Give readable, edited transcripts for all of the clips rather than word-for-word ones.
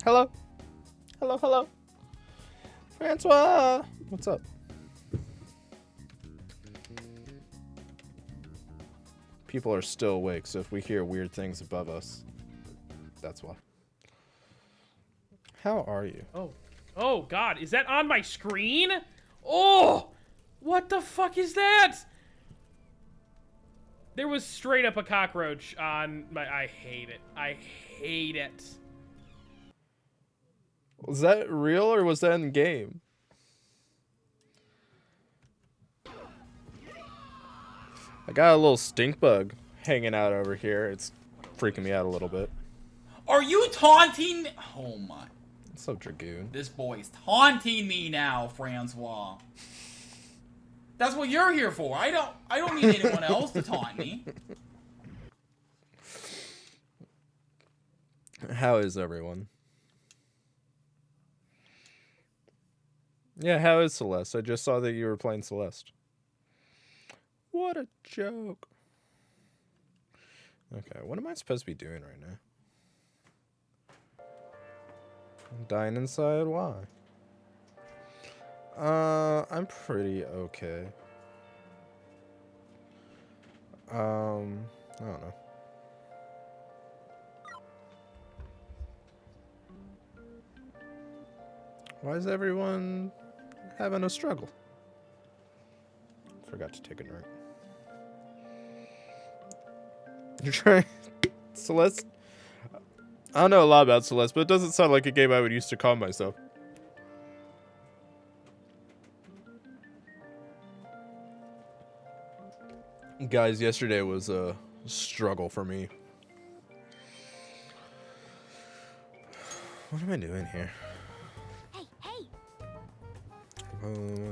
Hello? Hello, hello. Francois! What's up? People are still awake, so if we hear weird things above us, that's why. How are you? Oh God, is that on my screen? Oh, what the fuck is that? There was straight up a cockroach on my, I hate it. I hate it. Was that real or was that in game? I got a little stink bug hanging out over here. It's freaking me out a little bit. Are you taunting? Oh my. What's up, Dragoon? This boy's taunting me now, Francois. That's what you're here for. I don't need anyone else to taunt me. How is everyone? Yeah, how is Celeste? I just saw that you were playing Celeste. What a joke. Okay, what am I supposed to be doing right now? I'm dying inside? Why? I'm pretty okay. I don't know. Why is everyone having a struggle? Forgot to take a drink. You're trying... Celeste? I don't know a lot about Celeste, but it doesn't sound like a game I would use to calm myself. Guys, yesterday was a struggle for me. What am I doing here? Hey, hey! Oh,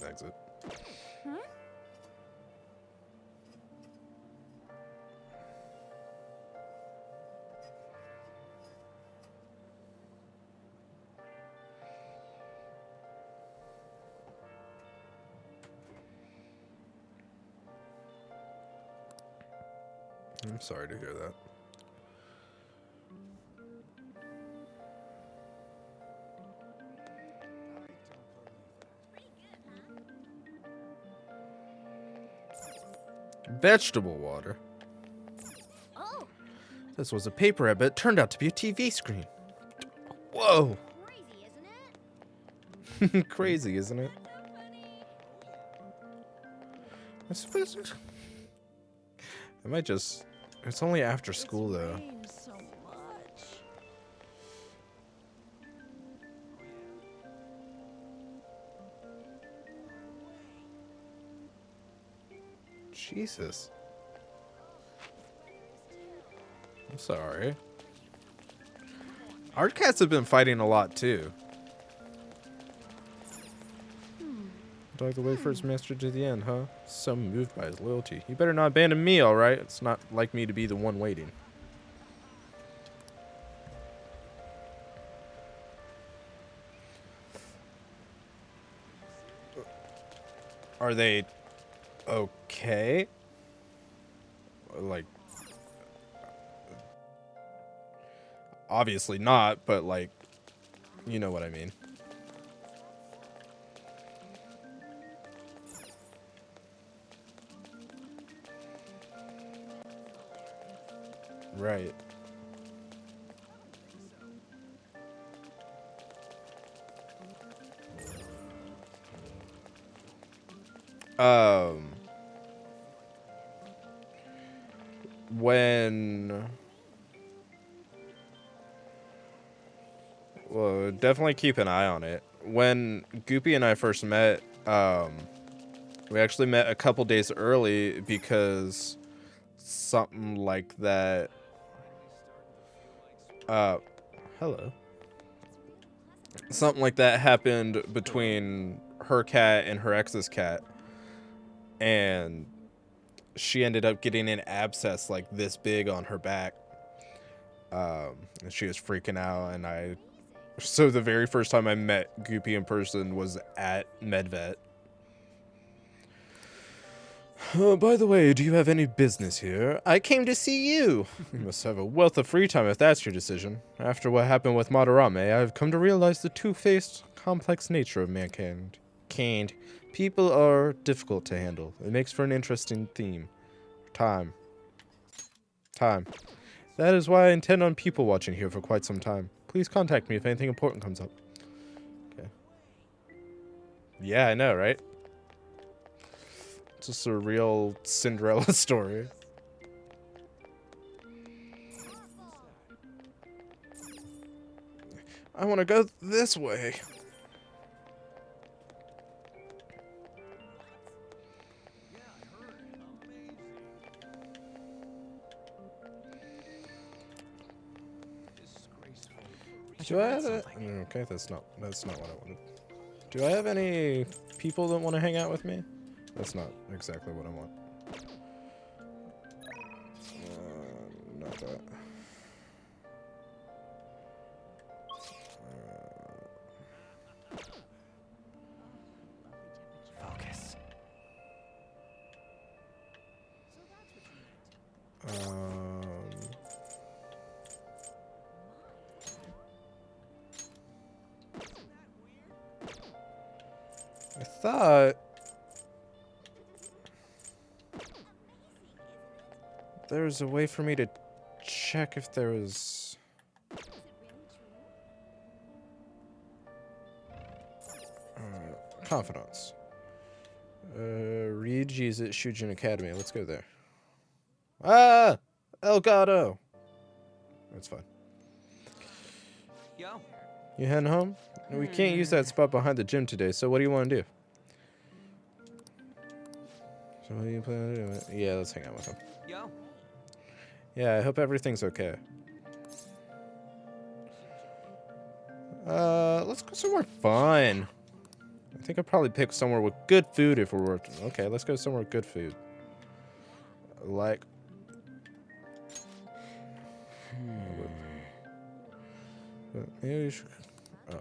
exit. Huh? I'm sorry to hear that. Vegetable water. Oh, This was a paper ad, but it turned out to be a TV screen. Whoa. crazy, isn't it? Crazy, isn't it? I suppose I might just... It's only after school, though. Rains so much. Jesus. I'm sorry. Our cats have been fighting a lot, too. Dog the way first master to the end, huh? So moved by his loyalty. You better not abandon me, alright? It's not like me to be the one waiting. Are they okay? Like, obviously not, but like, you know what I mean. Right. When... Well, definitely keep an eye on it. When Goopy and I first met, we actually met a couple days early because something like that... hello. Something like that happened between her cat and her ex's cat. And she ended up getting an abscess like this big on her back. And she was freaking out, and so the very first time I met Goopy in person was at MedVet. By the way, do you have any business here? I came to see you. You must have a wealth of free time if that's your decision. After what happened with Madarame, I've come to realize the two-faced, complex nature of mankind. People are difficult to handle. It makes for an interesting theme. Time. That is why I intend on people watching here for quite some time. Please contact me if anything important comes up. Okay. Yeah, I know, right? Just a real Cinderella story. I want to go this way. Do I have it? Okay, that's not what I wanted. Do I have any people that want to hang out with me? That's not exactly what I want. Not that. Focus. I thought there was a way for me to check if there was... confidants. Regi's at Shujin Academy. Let's go there. Ah! Elgato! That's fine. Yo. You heading home? We can't use that spot behind the gym today, so what do you want to do? So what do you plan to do? Yeah, let's hang out with him. Yo. Yeah, I hope everything's okay. Let's go somewhere fun. I think I'll probably pick somewhere with good food if we're working. Okay, let's go somewhere with good food. Like... Maybe we should... Oh.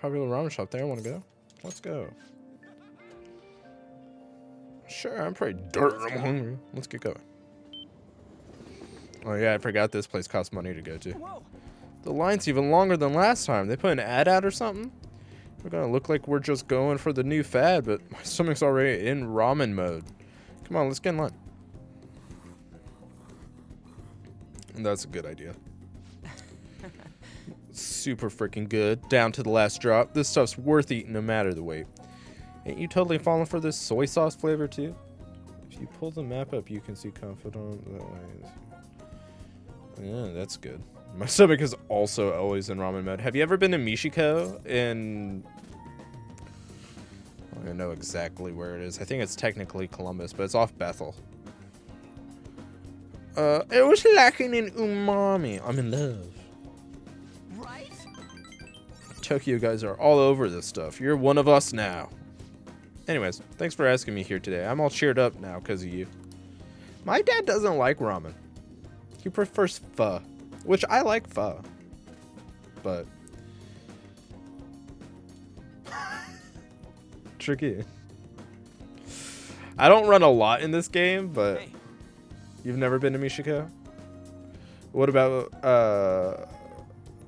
Popular ramen shop there. I want to go. Let's go. Sure, I'm pretty I'm hungry. Let's get going. Oh yeah, I forgot this place costs money to go to. Whoa. The line's even longer than last time. They put an ad out or something? We're gonna look like we're just going for the new fad, but my stomach's already in ramen mode. Come on, let's get in line. And that's a good idea. Super freaking good. Down to the last drop. This stuff's worth eating no matter the weight. Ain't you totally falling for this soy sauce flavor too? If you pull the map up, you can see confidant that way. Yeah, that's good. My stomach is also always in ramen mode. Have you ever been to Michiko in... I don't know exactly where it is. I think it's technically Columbus, but it's off Bethel. It was lacking in umami. I'm in love. Right? Tokyo guys are all over this stuff. You're one of us now. Anyways, thanks for asking me here today. I'm all cheered up now because of you. My dad doesn't like ramen. He prefers pho, which I like pho. But... tricky. I don't run a lot in this game, but... Hey. You've never been to Michiko? What about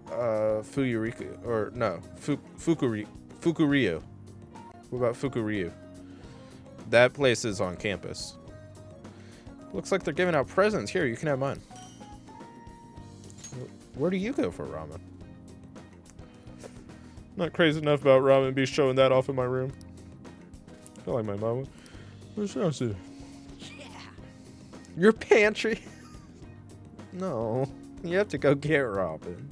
Fuyurika or no, Fukuryu? What about Fukuryu? That place is on campus. Looks like they're giving out presents. Here, you can have mine. Where do you go for ramen? Not crazy enough about ramen to be showing that off in my room. I feel like my mama. What's that? Your pantry? No, you have to go get ramen.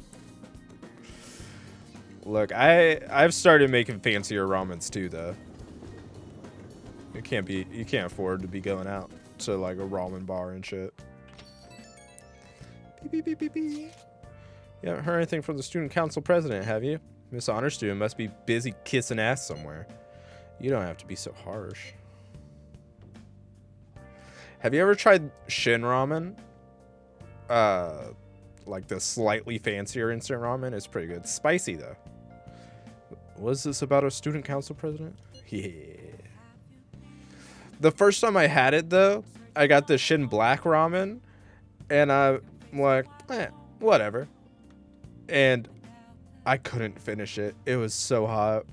Look, I've started making fancier ramens too, though. You can't afford to be going out to like a ramen bar and shit. Beep, beep, beep, beep, beep. You haven't heard anything from the student council president, have you? Miss Honor Student must be busy kissing ass somewhere. You don't have to be so harsh. Have you ever tried Shin Ramen? Like the slightly fancier instant ramen. It's pretty good. Spicy though. Was this about a student council president? Yeah. The first time I had it, though, I got the Shin Black ramen, and I'm like, whatever. And I couldn't finish it. It was so hot.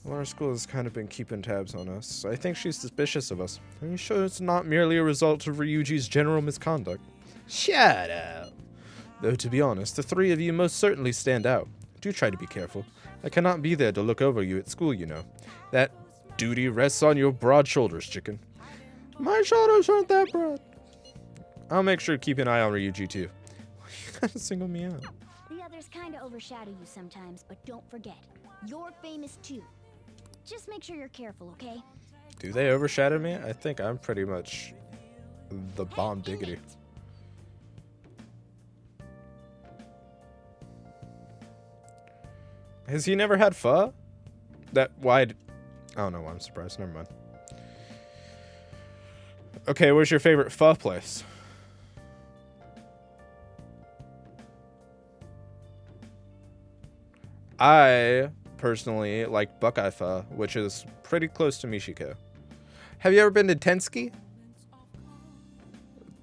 Well, our school has kind of been keeping tabs on us. I think she's suspicious of us. Are you sure it's not merely a result of Ryuji's general misconduct? Shut up. Though, to be honest, the three of you most certainly stand out. Do try to be careful. I cannot be there to look over you at school, you know. That duty rests on your broad shoulders, chicken. My shoulders aren't that broad. I'll make sure to keep an eye on Ryuji, too. You gotta single me out. The others kind of overshadow you sometimes, but don't forget, you're famous too. Just make sure you're careful, okay? Do they overshadow me? I think I'm pretty much the bomb diggity. Inmate. Has he never had pho? That wide. I don't know why I'm surprised. Never mind. Okay, where's your favorite pho place? I personally like Buckeye Pho, which is pretty close to Michiko. Have you ever been to Tensky?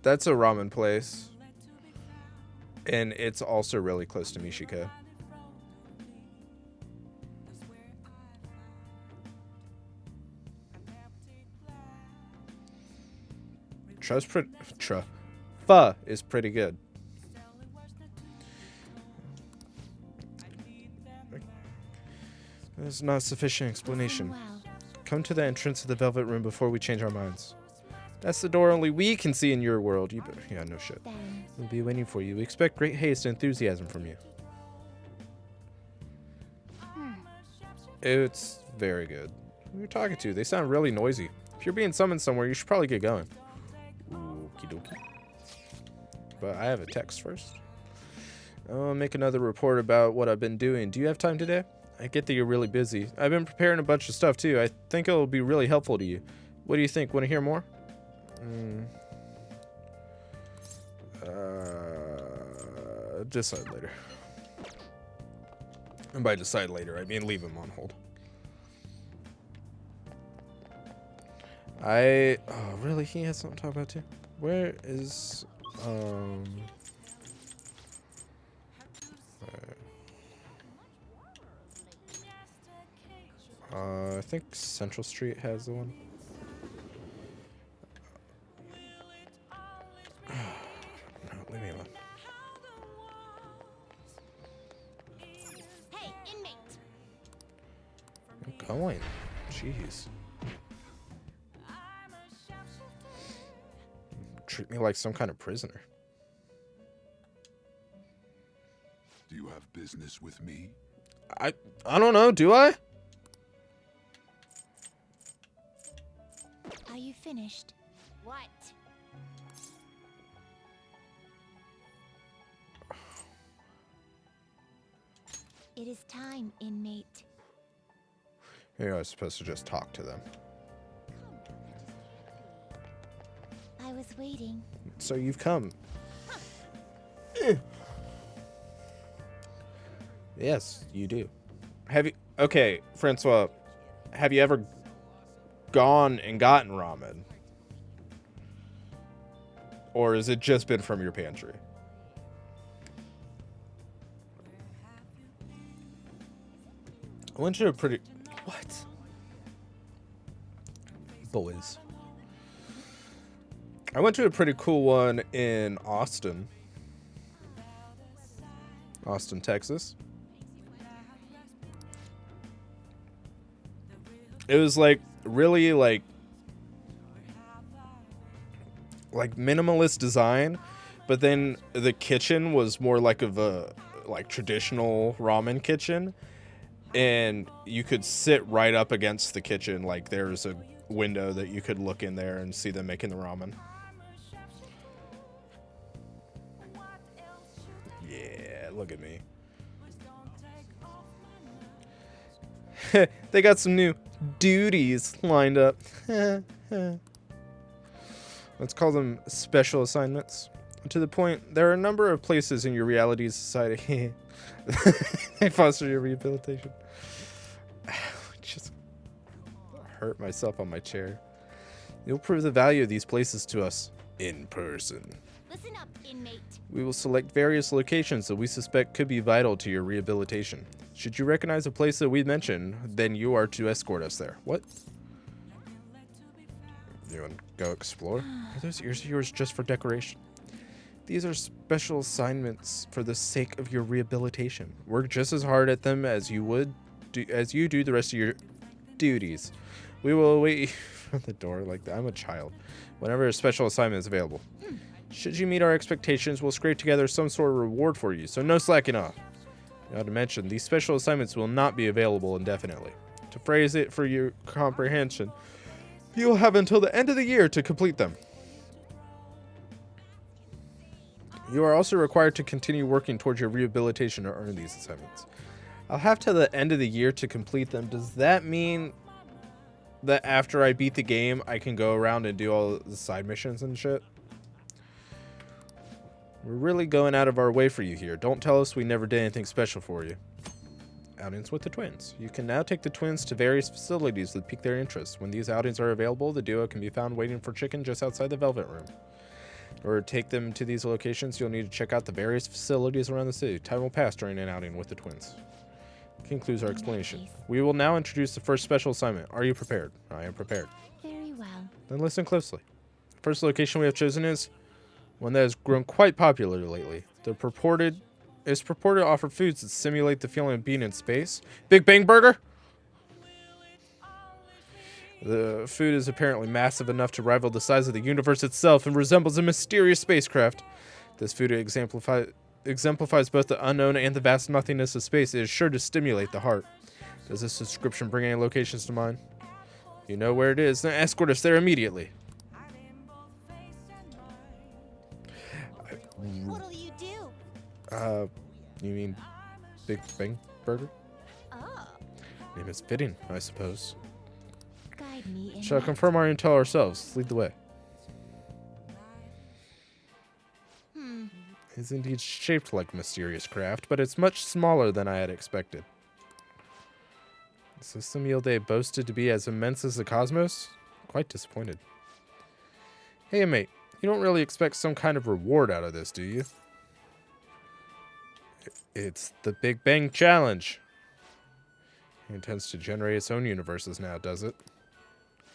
That's a ramen place. And it's also really close to Michiko. Pho is pretty good. There's not sufficient explanation. Wow. Come to the entrance of the Velvet Room before we change our minds. That's the door only we can see in your world. Yeah, no shit. Then We'll be waiting for you. We expect great haste and enthusiasm from you. It's very good. Who are you talking to? They sound really noisy. If you're being summoned somewhere, you should probably get going. Okie dokie. But I have a text first. I'll make another report about what I've been doing. Do you have time today? I get that you're really busy. I've been preparing a bunch of stuff too. I think it'll be really helpful to you. What do you think? Want to hear more? Decide later. And by decide later, I mean leave him on hold. Oh, really? He has something to talk about too? Where is, I think Central Street has the one. No, leave me alone. hey, inmate. I'm going. Jeez. Treat me like some kind of prisoner. Do you have business with me? I don't know, do I? Are you finished? What? It is time, inmate. Maybe I was supposed to just talk to them. I was waiting. So you've come. Yes, you do. Have you? Okay, Francois. Have you ever gone and gotten ramen, or has it just been from your pantry? I went to a pretty. What? Boys. I went to a pretty cool one in Austin, Texas. It was like really like minimalist design, but then the kitchen was more like of a like traditional ramen kitchen, and you could sit right up against the kitchen. Like there's a window that you could look in there and see them making the ramen. Yeah, look at me. They got some new duties lined up. Let's call them special assignments. To the point, there are a number of places in your reality society. They foster your rehabilitation. hurt myself on my chair. You'll prove the value of these places to us in person. Listen up, inmate. We will select various locations that we suspect could be vital to your rehabilitation. Should you recognize a place that we mentioned, then you are to escort us there. What? You want to go explore? Are those ears of yours just for decoration? These are special assignments for the sake of your rehabilitation. Work just as hard at them as you do the rest of your duties. We will await you at the door like that. I'm a child. Whenever a special assignment is available. Should you meet our expectations, we'll scrape together some sort of reward for you, so no slacking off. Not to mention, these special assignments will not be available indefinitely. To phrase it for your comprehension, you will have until the end of the year to complete them. You are also required to continue working towards your rehabilitation to earn these assignments. I'll have till the end of the year to complete them. Does that mean that after I beat the game, I can go around and do all the side missions and shit? We're really going out of our way for you here. Don't tell us we never did anything special for you. Outings with the twins. You can now take the twins to various facilities that pique their interest. When these outings are available, the duo can be found waiting for chicken just outside the Velvet Room. In order to take them to these locations, you'll need to check out the various facilities around the city. Time will pass during an outing with the twins. Concludes our explanation. We will now introduce the first special assignment. Are you prepared? I am prepared. Very well. Then listen closely. The first location we have chosen is one that has grown quite popular lately. It's purported to offer foods that simulate the feeling of being in space. Big Bang Burger? The food is apparently massive enough to rival the size of the universe itself and resembles a mysterious spacecraft. This food exemplifies both the unknown and the vast nothingness of space. It is sure to stimulate the heart. Does this description bring any locations to mind? You know where it is, then escort us there immediately. What'll you do? You mean Big Bang Burger? Oh, Name is fitting, I suppose. guide me in Shall that. confirm our intel ourselves. Lead the way. It's indeed shaped like a mysterious craft, but it's much smaller than I had expected. The system yield they boasted to be as immense as the cosmos? Quite disappointed. Hey, mate. You don't really expect some kind of reward out of this, do you? It's the Big Bang Challenge. It intends to generate its own universes now, does it?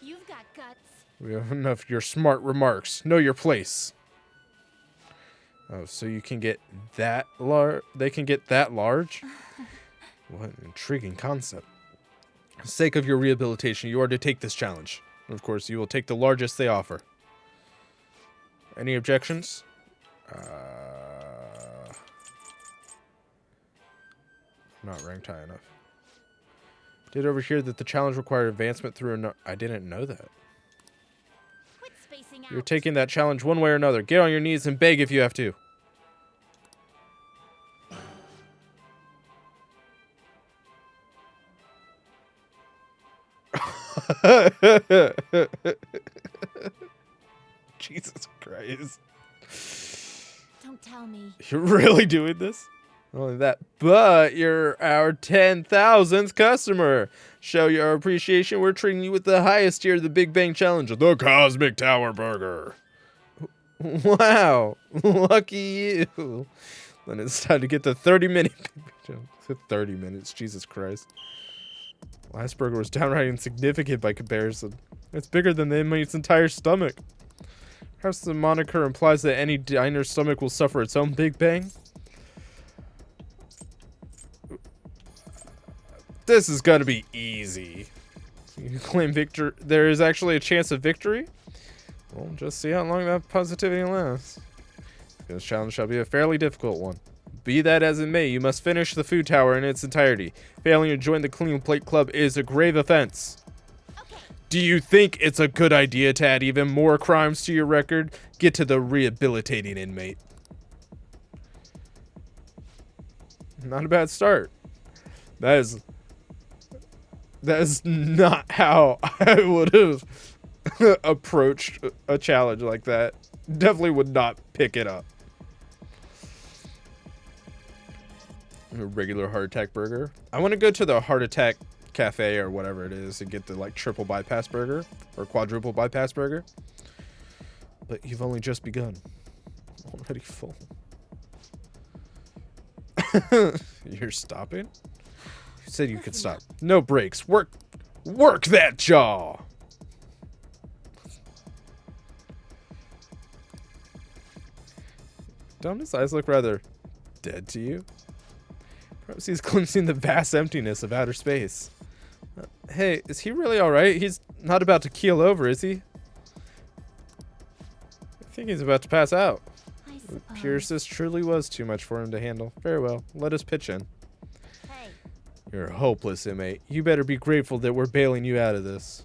You've got guts. We have enough of your smart remarks. Know your place. Oh, so you can get that large? They can get that large? What an intriguing concept. For the sake of your rehabilitation, you are to take this challenge. Of course, you will take the largest they offer. Any objections? I'm not ranked high enough. Did overhear that the challenge required advancement through I didn't know that. Quit spacing out. You're taking that challenge one way or another. Get on your knees and beg if you have to. Jesus Christ. Don't tell me. You're really doing this? Not only that, but you're our 10,000th customer. Show your appreciation. We're treating you with the highest tier of the Big Bang Challenge, the Cosmic Tower Burger. Wow. Lucky you. Then it's time to get the 30-minute 30 minutes. Jesus Christ. Last burger was downright insignificant by comparison. It's bigger than the inmate's entire stomach. Perhaps the moniker implies that any diner's stomach will suffer its own Big Bang? This is gonna be easy. You claim victory. There is actually a chance of victory? Well, just see how long that positivity lasts. This challenge shall be a fairly difficult one. Be that as it may, you must finish the food tower in its entirety. Failing to join the Clean Plate Club is a grave offense. Okay. Do you think it's a good idea to add even more crimes to your record? Get to the rehabilitating inmate. Not a bad start. That is not how I would have approached a challenge like that. Definitely would not pick it up. A regular heart attack burger. I want to go to the heart attack cafe or whatever it is and get the like triple bypass burger or quadruple bypass burger. But you've only just begun. I'm already full. You're stopping? You said you could stop. No breaks. Work that jaw. Don't his eyes look rather dead to you? Perhaps he's glimpsing the vast emptiness of outer space. Hey, is he really alright? He's not about to keel over, is he? I think he's about to pass out. I suppose. Pierce, this truly was too much for him to handle. Very well, let us pitch in. Hey, You're hopeless, inmate. You better be grateful that we're bailing you out of this.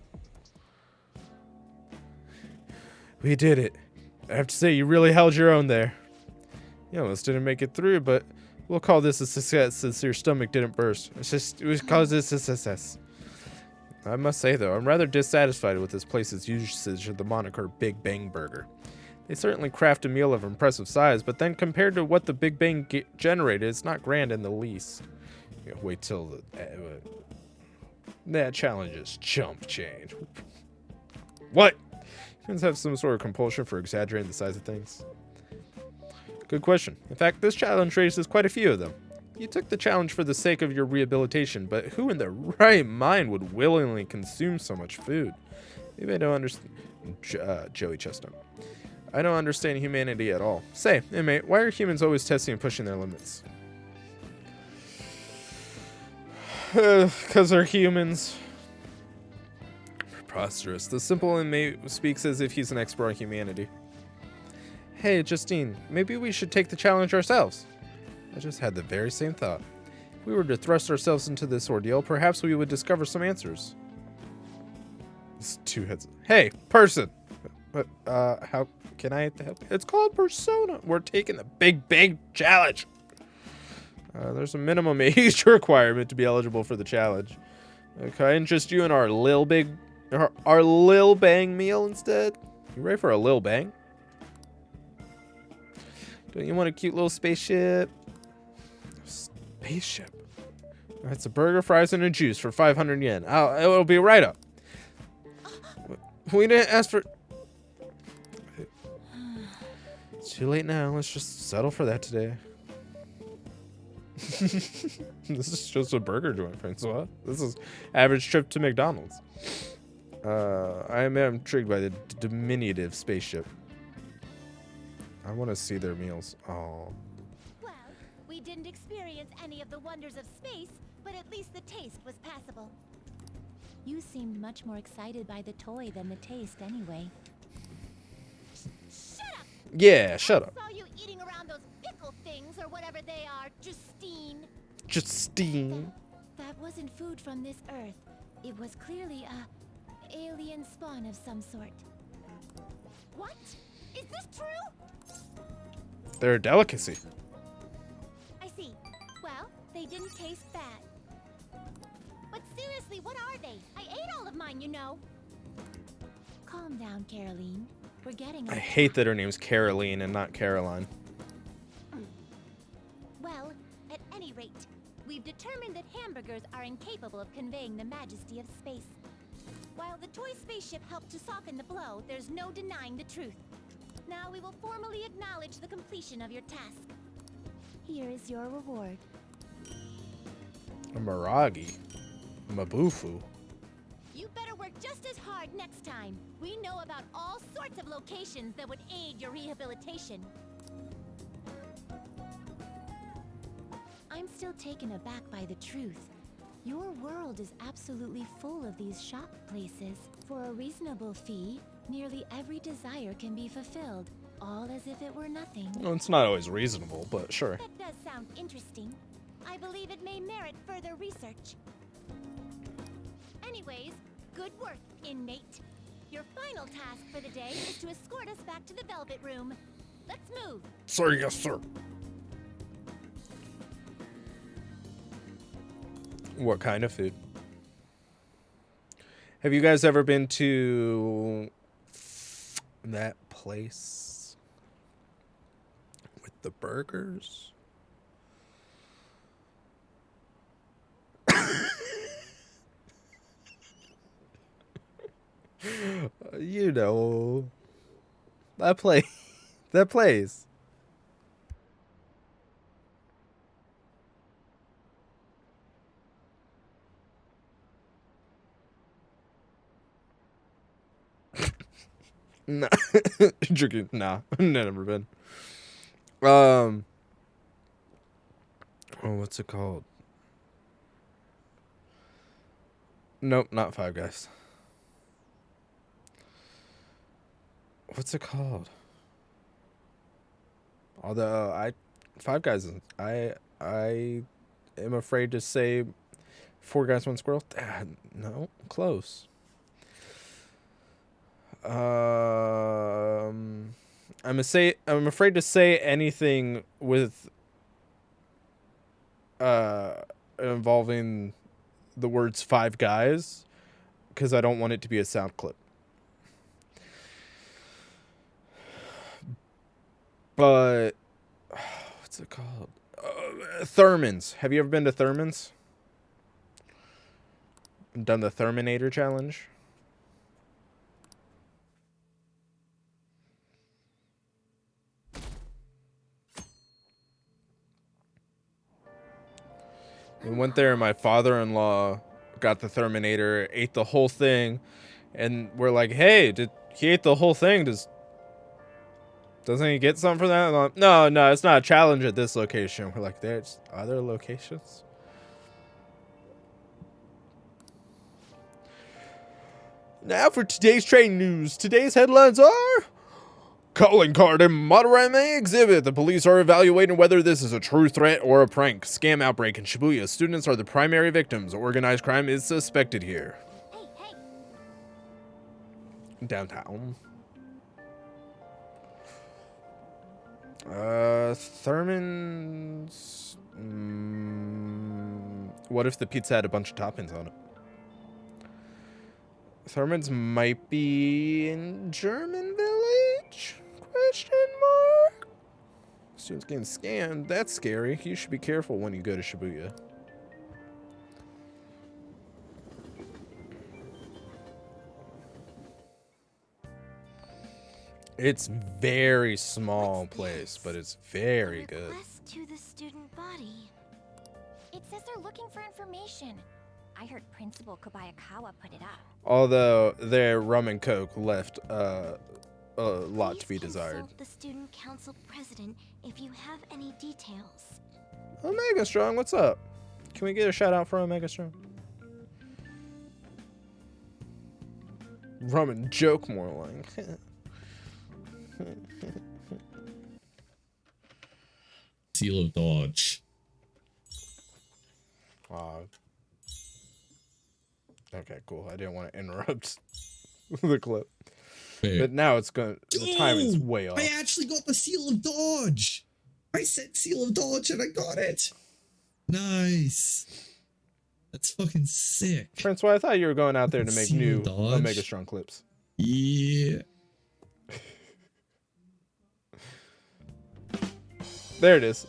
We did it. I have to say, you really held your own there. You almost didn't make it through, but we'll call this a success since your stomach didn't burst. It was called this a success. I must say, though, I'm rather dissatisfied with this place's usage of the moniker Big Bang Burger. They certainly craft a meal of impressive size, but then compared to what the Big Bang generated, it's not grand in the least. You know, wait till the... that challenge is chump change. What? Humans have some sort of compulsion for exaggerating the size of things. Good question. In fact, this challenge raises quite a few of them. You took the challenge for the sake of your rehabilitation, but who in their right mind would willingly consume so much food? Maybe I don't understand. Joey Chestnut. I don't understand humanity at all. Say, inmate, why are humans always testing and pushing their limits? Because they're humans. Preposterous. The simple inmate speaks as if he's an expert on humanity. Hey, Justine, maybe we should take the challenge ourselves. I just had the very same thought. If we were to thrust ourselves into this ordeal, perhaps we would discover some answers. It's two heads. Hey, person! But, how can I help? It's called Persona. We're taking the Big Bang Challenge. There's a minimum age requirement to be eligible for the challenge. Can I interest you in our Lil Bang meal instead? You ready for a Lil Bang? Don't you want a cute little spaceship? Spaceship? That's a burger, fries, and a juice for 500 yen. It'll be right up. We didn't ask for... It's too late now. Let's just settle for that today. This is just a burger joint, Francois. This is average trip to McDonald's. I am intrigued by the diminutive spaceship. I want to see their meals. Oh. well, we didn't experience any of the wonders of space, but at least the taste was passable. You seemed much more excited by the toy than the taste anyway. Shut up! Yeah, shut up. I saw you eating around those pickle things or whatever they are, Justine. Justine. That wasn't food from this Earth. It was clearly a alien spawn of some sort. What? Is this true? They're a delicacy. I see. Well, they didn't taste bad. But seriously, what are they? I ate all of mine, you know. Calm down, Caroline. We're getting... I hate that her name's Caroline and not Caroline. Well, at any rate, we've determined that hamburgers are incapable of conveying the majesty of space. While the toy spaceship helped to soften the blow, there's no denying the truth. Now we will formally acknowledge the completion of your task. Here is your reward. A Miragi. Mabufu. You better work just as hard next time. We know about all sorts of locations that would aid your rehabilitation. I'm still taken aback by the truth. Your world is absolutely full of these shop places. For a reasonable fee, nearly every desire can be fulfilled, all as if it were nothing. Well, it's not always reasonable, but sure. That does sound interesting. I believe it may merit further research. Anyways, good work, inmate. Your final task for the day is to escort us back to the Velvet Room. Let's move. Sir, yes, sir. What kind of food? Have you guys ever been to that place with the burgers? You know, that play, that plays. Nah, drinking. Nah, never been. Oh, what's it called? Nope, not Five Guys. What's it called? Although Five Guys, I am afraid to say Four Guys, One Squirrel. No, close. I'm afraid to say anything with involving the words Five Guys because I don't want it to be a sound clip. But what's it called? Thurman's. Have you ever been to Thurman's? Done the Terminator challenge? We went there and my father-in-law got the Terminator, ate the whole thing, and we're like, hey, he ate the whole thing? Doesn't he get something for that? Like, no, it's not a challenge at this location. We're like, there's other locations? Now for today's train news. Today's headlines are... Calling card in Madarame exhibit. The police are evaluating whether this is a true threat or a prank. Scam outbreak in Shibuya. Students are the primary victims. Organized crime is suspected here. Hey. Downtown. Thurman's. What if the pizza had a bunch of toppings on it? Thurman's might be in German Village? Question mark? Students getting scammed. That's scary. You should be careful when you go to Shibuya. It's very small place, but it's very good. Request to the student body. It says they're looking for information. I heard Principal Kobayakawa put it up. Although their rum and coke left a lot to be desired. Consult the student council president if you have any details. Omega Strong, what's up? Can we get a shout out for Omega Strong? Rum and joke more like. Seal of Dodge. Okay, cool. I didn't want to interrupt the clip. Wait. But now it's going to... The timing's way off. I actually got the Seal of Dodge. I said Seal of Dodge and I got it. Nice. That's fucking sick. Francois, I thought you were going out there to make Seal new of Dodge? Omega Strong clips. Yeah. There it is.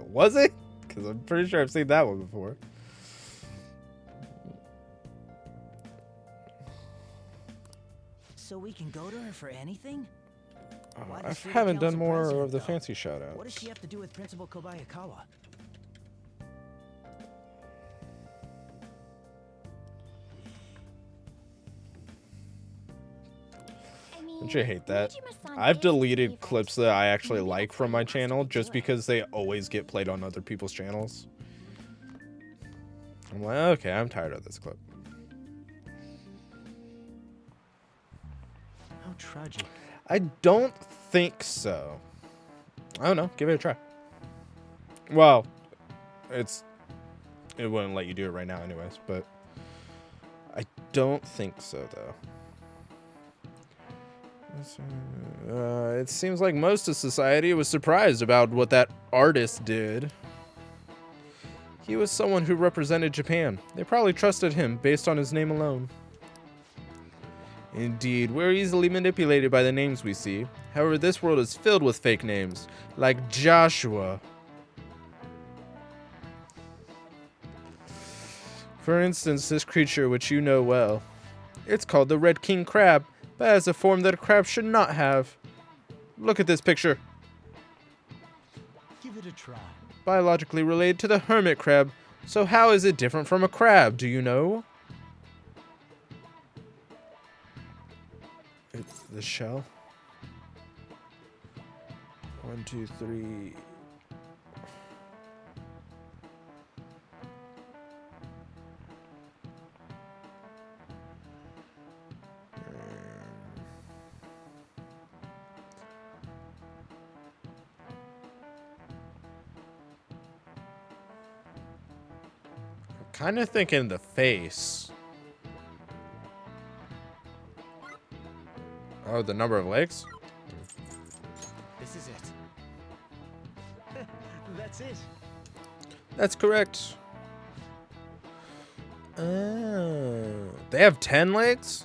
Was it? Because I'm pretty sure I've seen that one before. So we can go to her for anything? Why I does she haven't done council more president, of the though? fancy shout What does outs. she have to do with Principal Kobayakawa? Don't you hate that? I've deleted clips that I actually like from my channel just because they always get played on other people's channels. I'm like, okay, I'm tired of this clip. How tragic. I don't think so. I don't know. Give it a try. Well, it wouldn't let you do it right now anyways, but I don't think so, though. It seems like most of society was surprised about what that artist did. He was someone who represented Japan. They probably trusted him based on his name alone. Indeed, we're easily manipulated by the names we see. However, this world is filled with fake names, like Joshua. For instance, this creature which you know well. It's called the Red King Crab, but has a form that a crab should not have. Look at this picture. Give it a try. Biologically related to the hermit crab. So how is it different from a crab, do you know? It's the shell. 1, 2, 3. Kind of thinking the face. Oh, the number of legs? This is it. That's it. That's correct. They have 10 legs?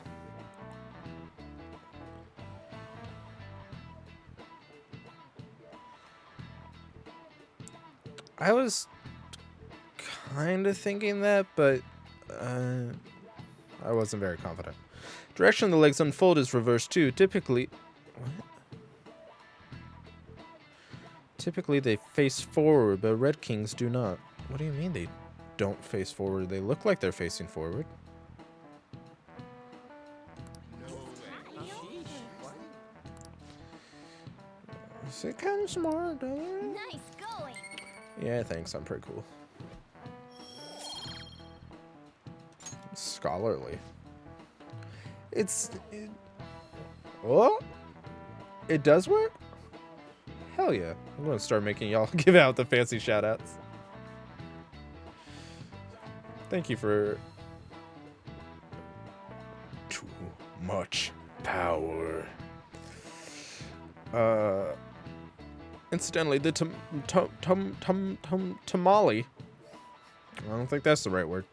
I was kind of thinking that, but I wasn't very confident. Direction the legs unfold is reversed too. Typically, what? Typically they face forward, but red kings do not. What do you mean they don't face forward? They look like they're facing forward. Is it kind of smart, don't you? Nice going. Yeah, thanks. I'm pretty cool. Scholarly. Oh, it does work? Hell yeah. I'm gonna start making y'all give out the fancy shoutouts. Thank you for too much power. Incidentally, the tamale, I don't think that's the right word,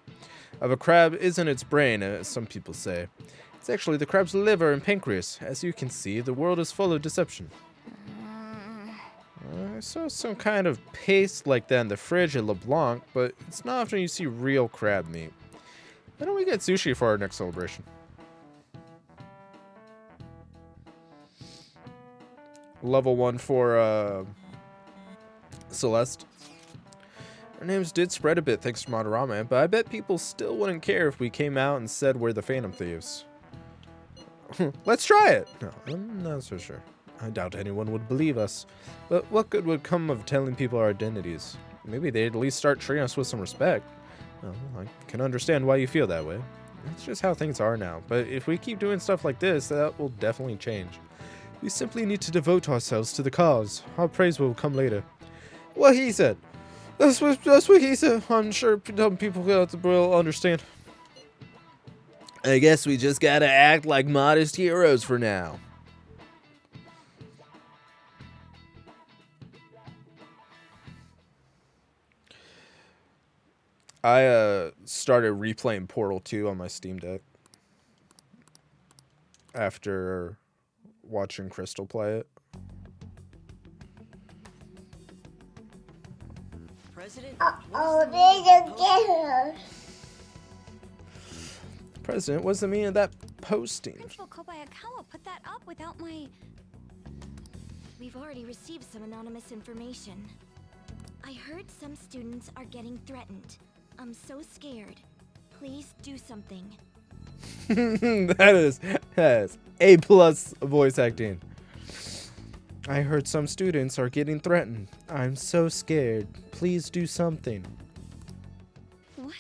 of a crab isn't its brain, as some people say. It's actually the crab's liver and pancreas. As you can see, the world is full of deception. I saw some kind of paste like that in the fridge at LeBlanc, but it's not often you see real crab meat. Why don't we get sushi for our next celebration? Level 1 for Celeste. Our names did spread a bit thanks to Madarame, but I bet people still wouldn't care if we came out and said we're the Phantom Thieves. Let's try it! No, I'm not so sure. I doubt anyone would believe us. But what good would come of telling people our identities? Maybe they'd at least start treating us with some respect. Well, I can understand why you feel that way. It's just how things are now. But if we keep doing stuff like this, that will definitely change. We simply need to devote ourselves to the cause. Our praise will come later. What he said. That's what he said. I'm sure dumb people will understand. I guess we just gotta act like modest heroes for now. I started replaying Portal 2 on my Steam Deck after watching Crystal play it. President? President, what's the meaning of that posting? Principal Kobayakawa put that up without my... We've already received some anonymous information. I heard some students are getting threatened. I'm so scared. Please do something. that is A+ voice acting. I heard some students are getting threatened. I'm so scared. Please do something. What?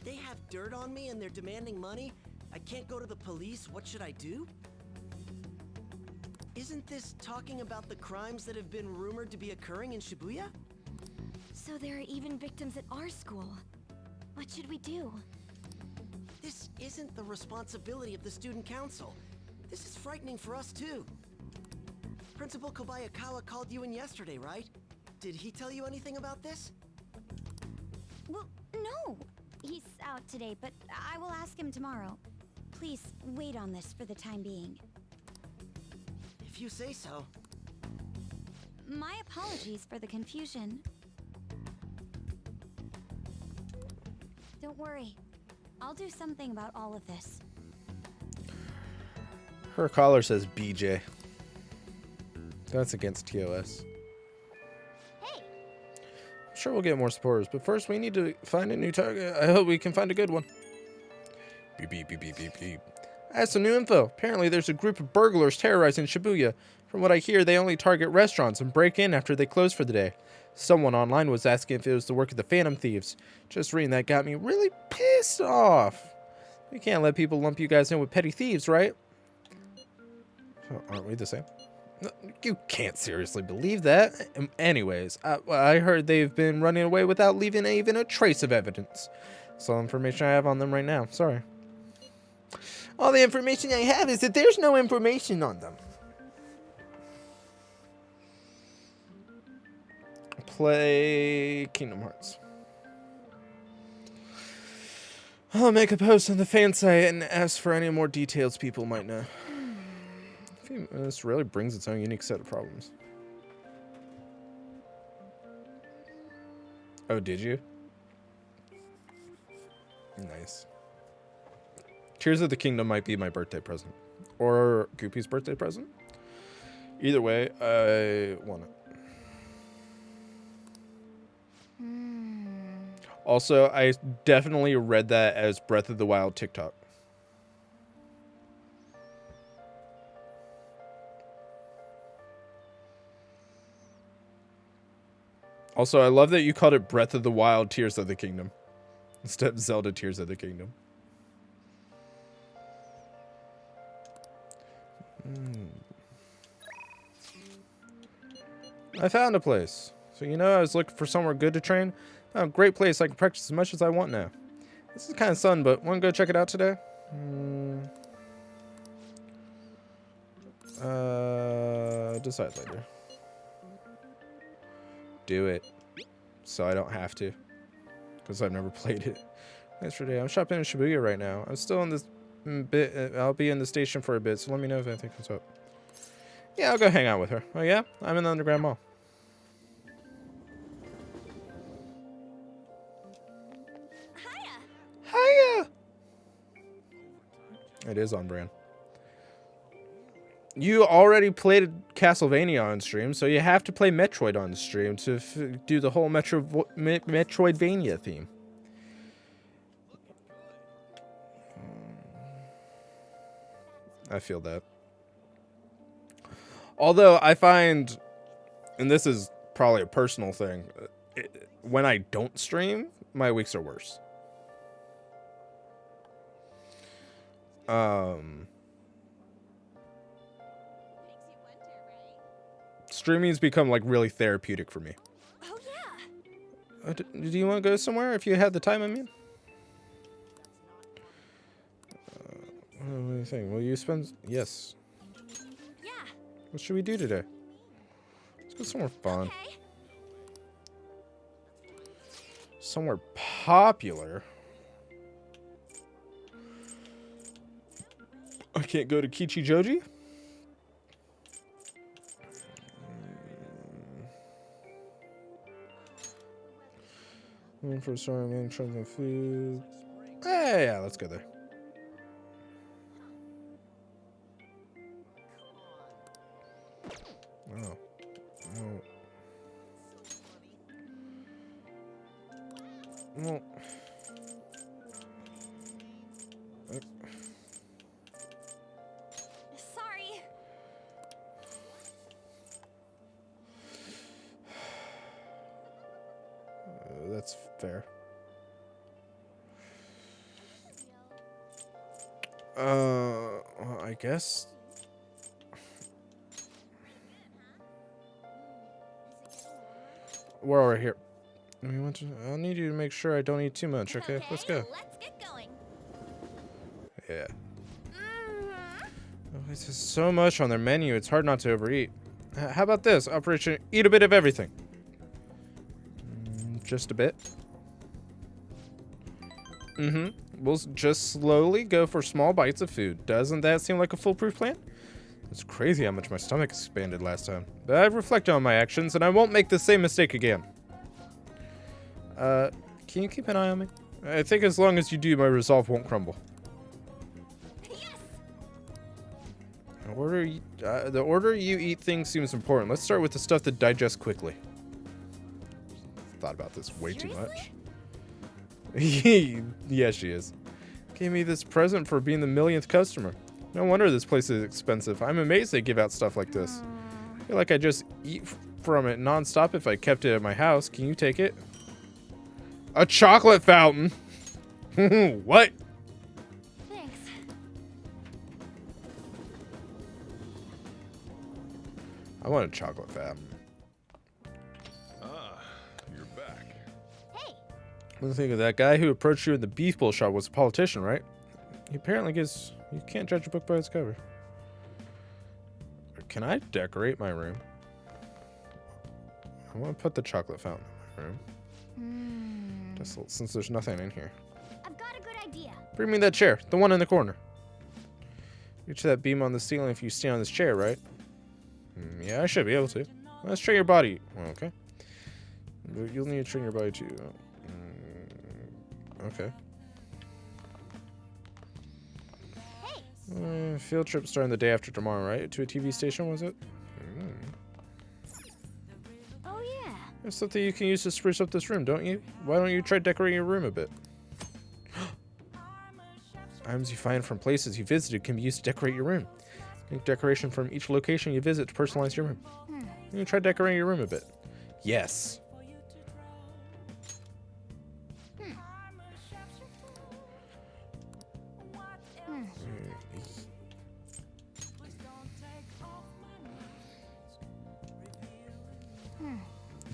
They have dirt on me and they're demanding money? I can't go to the police. What should I do? Isn't this talking about the crimes that have been rumored to be occurring in Shibuya? So there are even victims at our school. What should we do? This isn't the responsibility of the student council. This is frightening for us too. Principal Kobayakawa called you in yesterday, right? Did he tell you anything about this? Well, no. He's out today, but I will ask him tomorrow. Please wait on this for the time being. If you say so. My apologies for the confusion. Don't worry. I'll do something about all of this. Her collar says BJ. That's against TOS. Hey! I'm sure we'll get more supporters, but first we need to find a new target. I hope we can find a good one. Beep, beep, beep, beep, beep, beep. I have some new info. Apparently there's a group of burglars terrorizing Shibuya. From what I hear, they only target restaurants and break in after they close for the day. Someone online was asking if it was the work of the Phantom Thieves. Just reading that got me really pissed off. We can't let people lump you guys in with petty thieves, right? Oh, aren't we the same? No, you can't seriously believe that. Anyways, I heard they've been running away without leaving even a trace of evidence. That's all the information I have on them right now. Sorry. All the information I have is that there's no information on them. Play Kingdom Hearts. I'll make a post on the fan site and ask for any more details people might know. This really brings its own unique set of problems. Oh, did you? Nice. Tears of the Kingdom might be my birthday present. Or Goopy's birthday present. Either way, I want it. Also, I definitely read that as Breath of the Wild TikTok. Also, I love that you called it Breath of the Wild Tears of the Kingdom instead of Zelda Tears of the Kingdom. I found a place. So, you know, I was looking for somewhere good to train. Oh, great place. I can practice as much as I want now. This is kind of fun, but want to go check it out today? Decide later. Do it. So I don't have to. Because I've never played it. Yesterday, I'm shopping in Shibuya right now. I'm still in this bit. I'll be in the station for a bit, so let me know if anything comes up. Yeah, I'll go hang out with her. Oh yeah? I'm in the Underground Mall. Hiya! It is on brand. You already played Castlevania on stream, so you have to play Metroid on stream to do the whole Metroidvania theme. I feel that. Although I find, and this is probably a personal thing, when I don't stream, my weeks are worse. Streaming's become like really therapeutic for me. Oh yeah. Do you want to go somewhere if you had the time? I mean, what do you think? Will you spend? Yes. Yeah. What should we do today? Let's go somewhere fun. Okay. Somewhere popular. I can't go to Kichijoji? For sorry, man, trying some food. Yeah, let's go there. Oh. No. No. Sorry. That's fair. I guess. We're over here. We want to. I'll need you to make sure I don't eat too much. Okay, let's go. Let's get going. Yeah. Oh, there's so much on their menu. It's hard not to overeat. How about this? Operation Eat a Bit of Everything. Just a bit. We'll just slowly go for small bites of food. Doesn't that seem like a foolproof plan? It's crazy how much my stomach expanded last time. But I've reflected on my actions, and I won't make the same mistake again. Can you keep an eye on me? I think as long as you do, my resolve won't crumble. Yes! The order you eat things seems important. Let's start with the stuff that digests quickly. Thought about this way too much. Yeah, she is. Gave me this present for being the millionth customer. No wonder this place is expensive. I'm amazed they give out stuff like this. I feel like I just eat from it non-stop if I kept it at my house. Can you take it? A chocolate fountain? What? Thanks. I want a chocolate fountain. Ah, you're back. Hey, What do you think of that guy who approached you in the beef bowl shop was a politician, right? He apparently gives... You can't judge a book by its cover. Can I decorate my room? I want to put the chocolate fountain in my room. Just since there's nothing in here. I've got a good idea. Bring me that chair, the one in the corner. Reach that beam on the ceiling if you stand on this chair, right? Yeah, I should be able to. Let's train your body. Okay. You'll need to train your body too. Okay. Hey, Field trip starting the day after tomorrow, right? To a TV station, was it? oh yeah. There's something you can use to spruce up this room, don't you? Why don't you try decorating your room a bit? Items you find from places you visited can be used to decorate your room. Make decoration from each location you visit to personalize your room. You can try decorating your room a bit. Yes.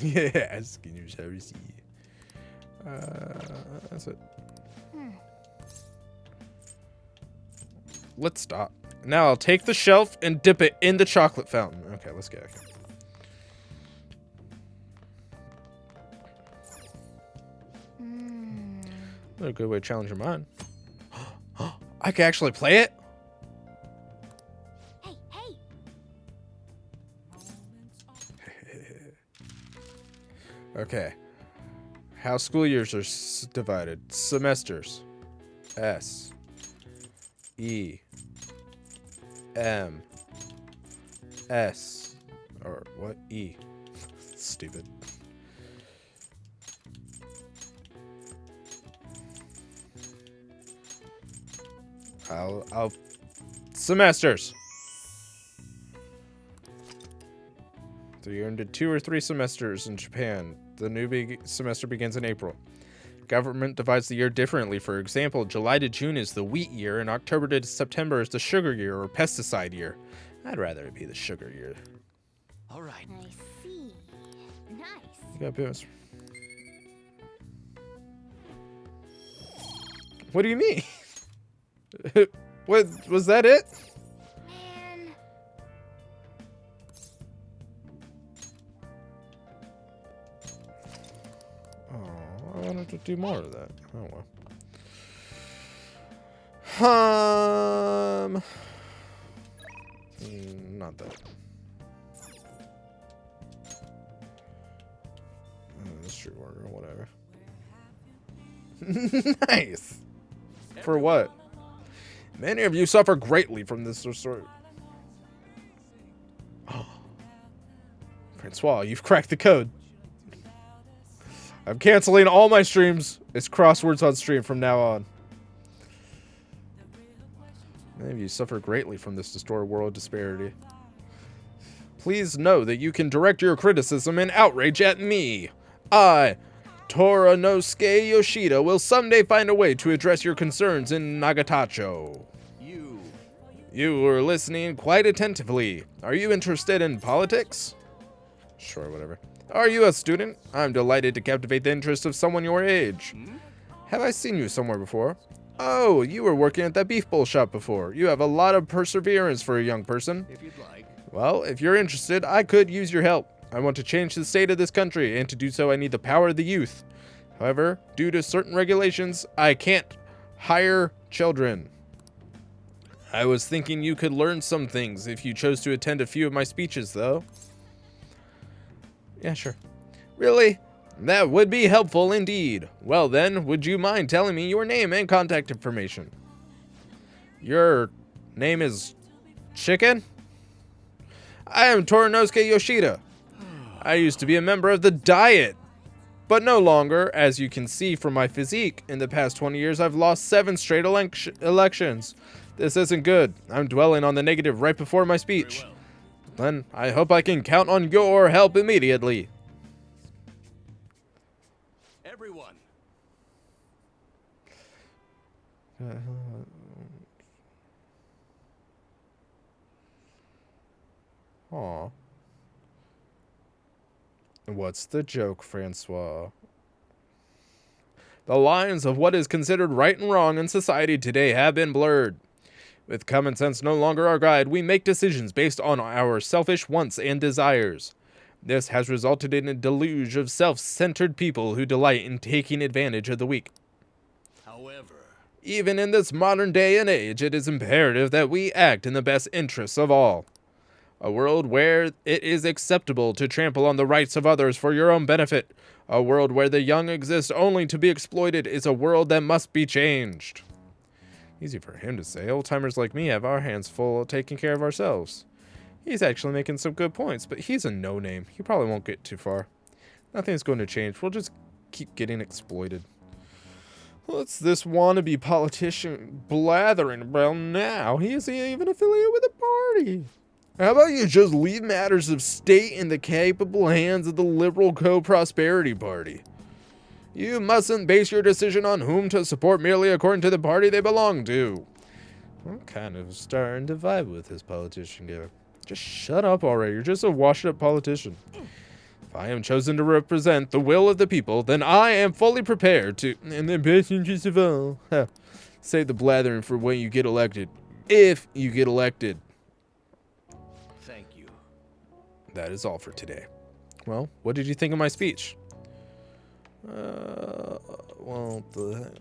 Yes, can you shall receive? That's it. Let's stop. Now I'll take the shelf and dip it in the chocolate fountain. Okay, let's get it. Another good way to challenge your mind. I can actually play it? Hey, hey. Okay. How school years are divided. Semesters. S. E. M. S. Or what? E. Stupid. I'll semesters. So you're into 2 or 3 semesters in Japan. The new semester begins in April. Government divides the year differently. For example, July to June is the wheat year, and October to September is the sugar year or pesticide year. I'd rather it be the sugar year. All right. I see. Nice. You got booms. What do you mean? What was that it? Man. Oh, I wanted to do more of that. Oh well. Not that. This should work or whatever. Nice. For what? Many of you suffer greatly from this sort. Oh. Francois, you've cracked the code. I'm canceling all my streams. It's crosswords on stream from now on. Many of you suffer greatly from this distorted world disparity. Please know that you can direct your criticism and outrage at me. I, Toranosuke Yoshida, will someday find a way to address your concerns in Nagatacho. You were listening quite attentively. Are you interested in politics? Sure, whatever. Are you a student? I'm delighted to captivate the interest of someone your age. Have I seen you somewhere before? Oh, you were working at that beef bowl shop before. You have a lot of perseverance for a young person. If you'd like. Well, if you're interested, I could use your help. I want to change the state of this country, and to do so I need the power of the youth. However, due to certain regulations, I can't hire children. I was thinking you could learn some things if you chose to attend a few of my speeches, though. Yeah, sure. Really? That would be helpful indeed. Well then, would you mind telling me your name and contact information? Your name is Chicken? I am Torinosuke Yoshida. I used to be a member of the Diet, but no longer, as you can see from my physique. In the past 20 years, I've lost 7 straight elections. This isn't good. I'm dwelling on the negative right before my speech. Then, I hope I can count on your help immediately. Everyone. Aw. What's the joke, Francois? The lines of what is considered right and wrong in society today have been blurred. With common sense no longer our guide, we make decisions based on our selfish wants and desires. This has resulted in a deluge of self-centered people who delight in taking advantage of the weak. However, even in this modern day and age, it is imperative that we act in the best interests of all. A world where it is acceptable to trample on the rights of others for your own benefit. A world where the young exist only to be exploited is a world that must be changed. Easy for him to say. Old-timers like me have our hands full taking care of ourselves. He's actually making some good points, but he's a no-name. He probably won't get too far. Nothing's going to change. We'll just keep getting exploited. What's this wannabe politician blathering about now? He isn't even affiliated with the party. How about you just leave matters of state in the capable hands of the liberal co-prosperity party? You mustn't base your decision on whom to support merely according to the party they belong to. I'm kind of starting to vibe with this politician guy. Just shut up already. You're just a washed-up politician. If I am chosen to represent the will of the people, then I am fully prepared to, in the best interest of all, save the blathering for when you get elected. If you get elected. thank you. That is all for today. Well, what did you think of my speech? Well, I'm glad.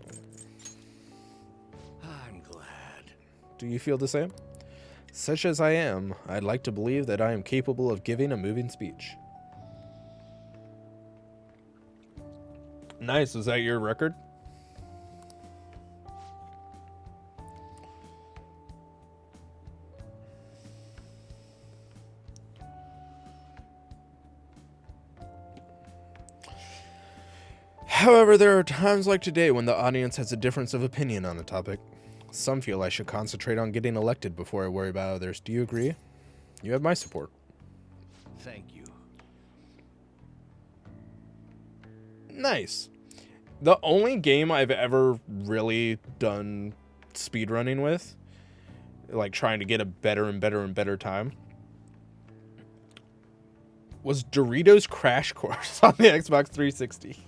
do you feel the same? Such as I am, I'd like to believe that I am capable of giving a moving speech. Nice, is that your record? However, there are times like today when the audience has a difference of opinion on a topic. Some feel I should concentrate on getting elected before I worry about others. Do you agree? You have my support. Thank you. Nice. The only game I've ever really done speedrunning with, like trying to get a better and better and better time, was Doritos Crash Course on the Xbox 360.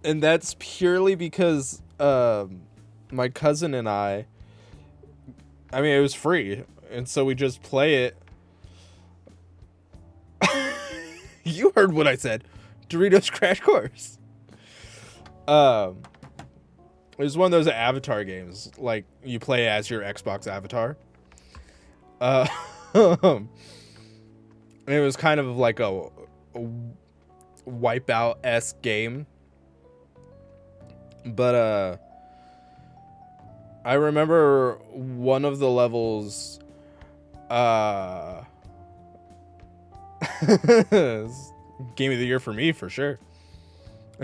And that's purely because my cousin and I mean, it was free, and so we just play it. You heard what I said. Doritos Crash Course. It was one of those Avatar games, like you play as your Xbox avatar. And it was kind of like a Wipeout-esque game. But I remember one of the levels game of the year for me, for sure.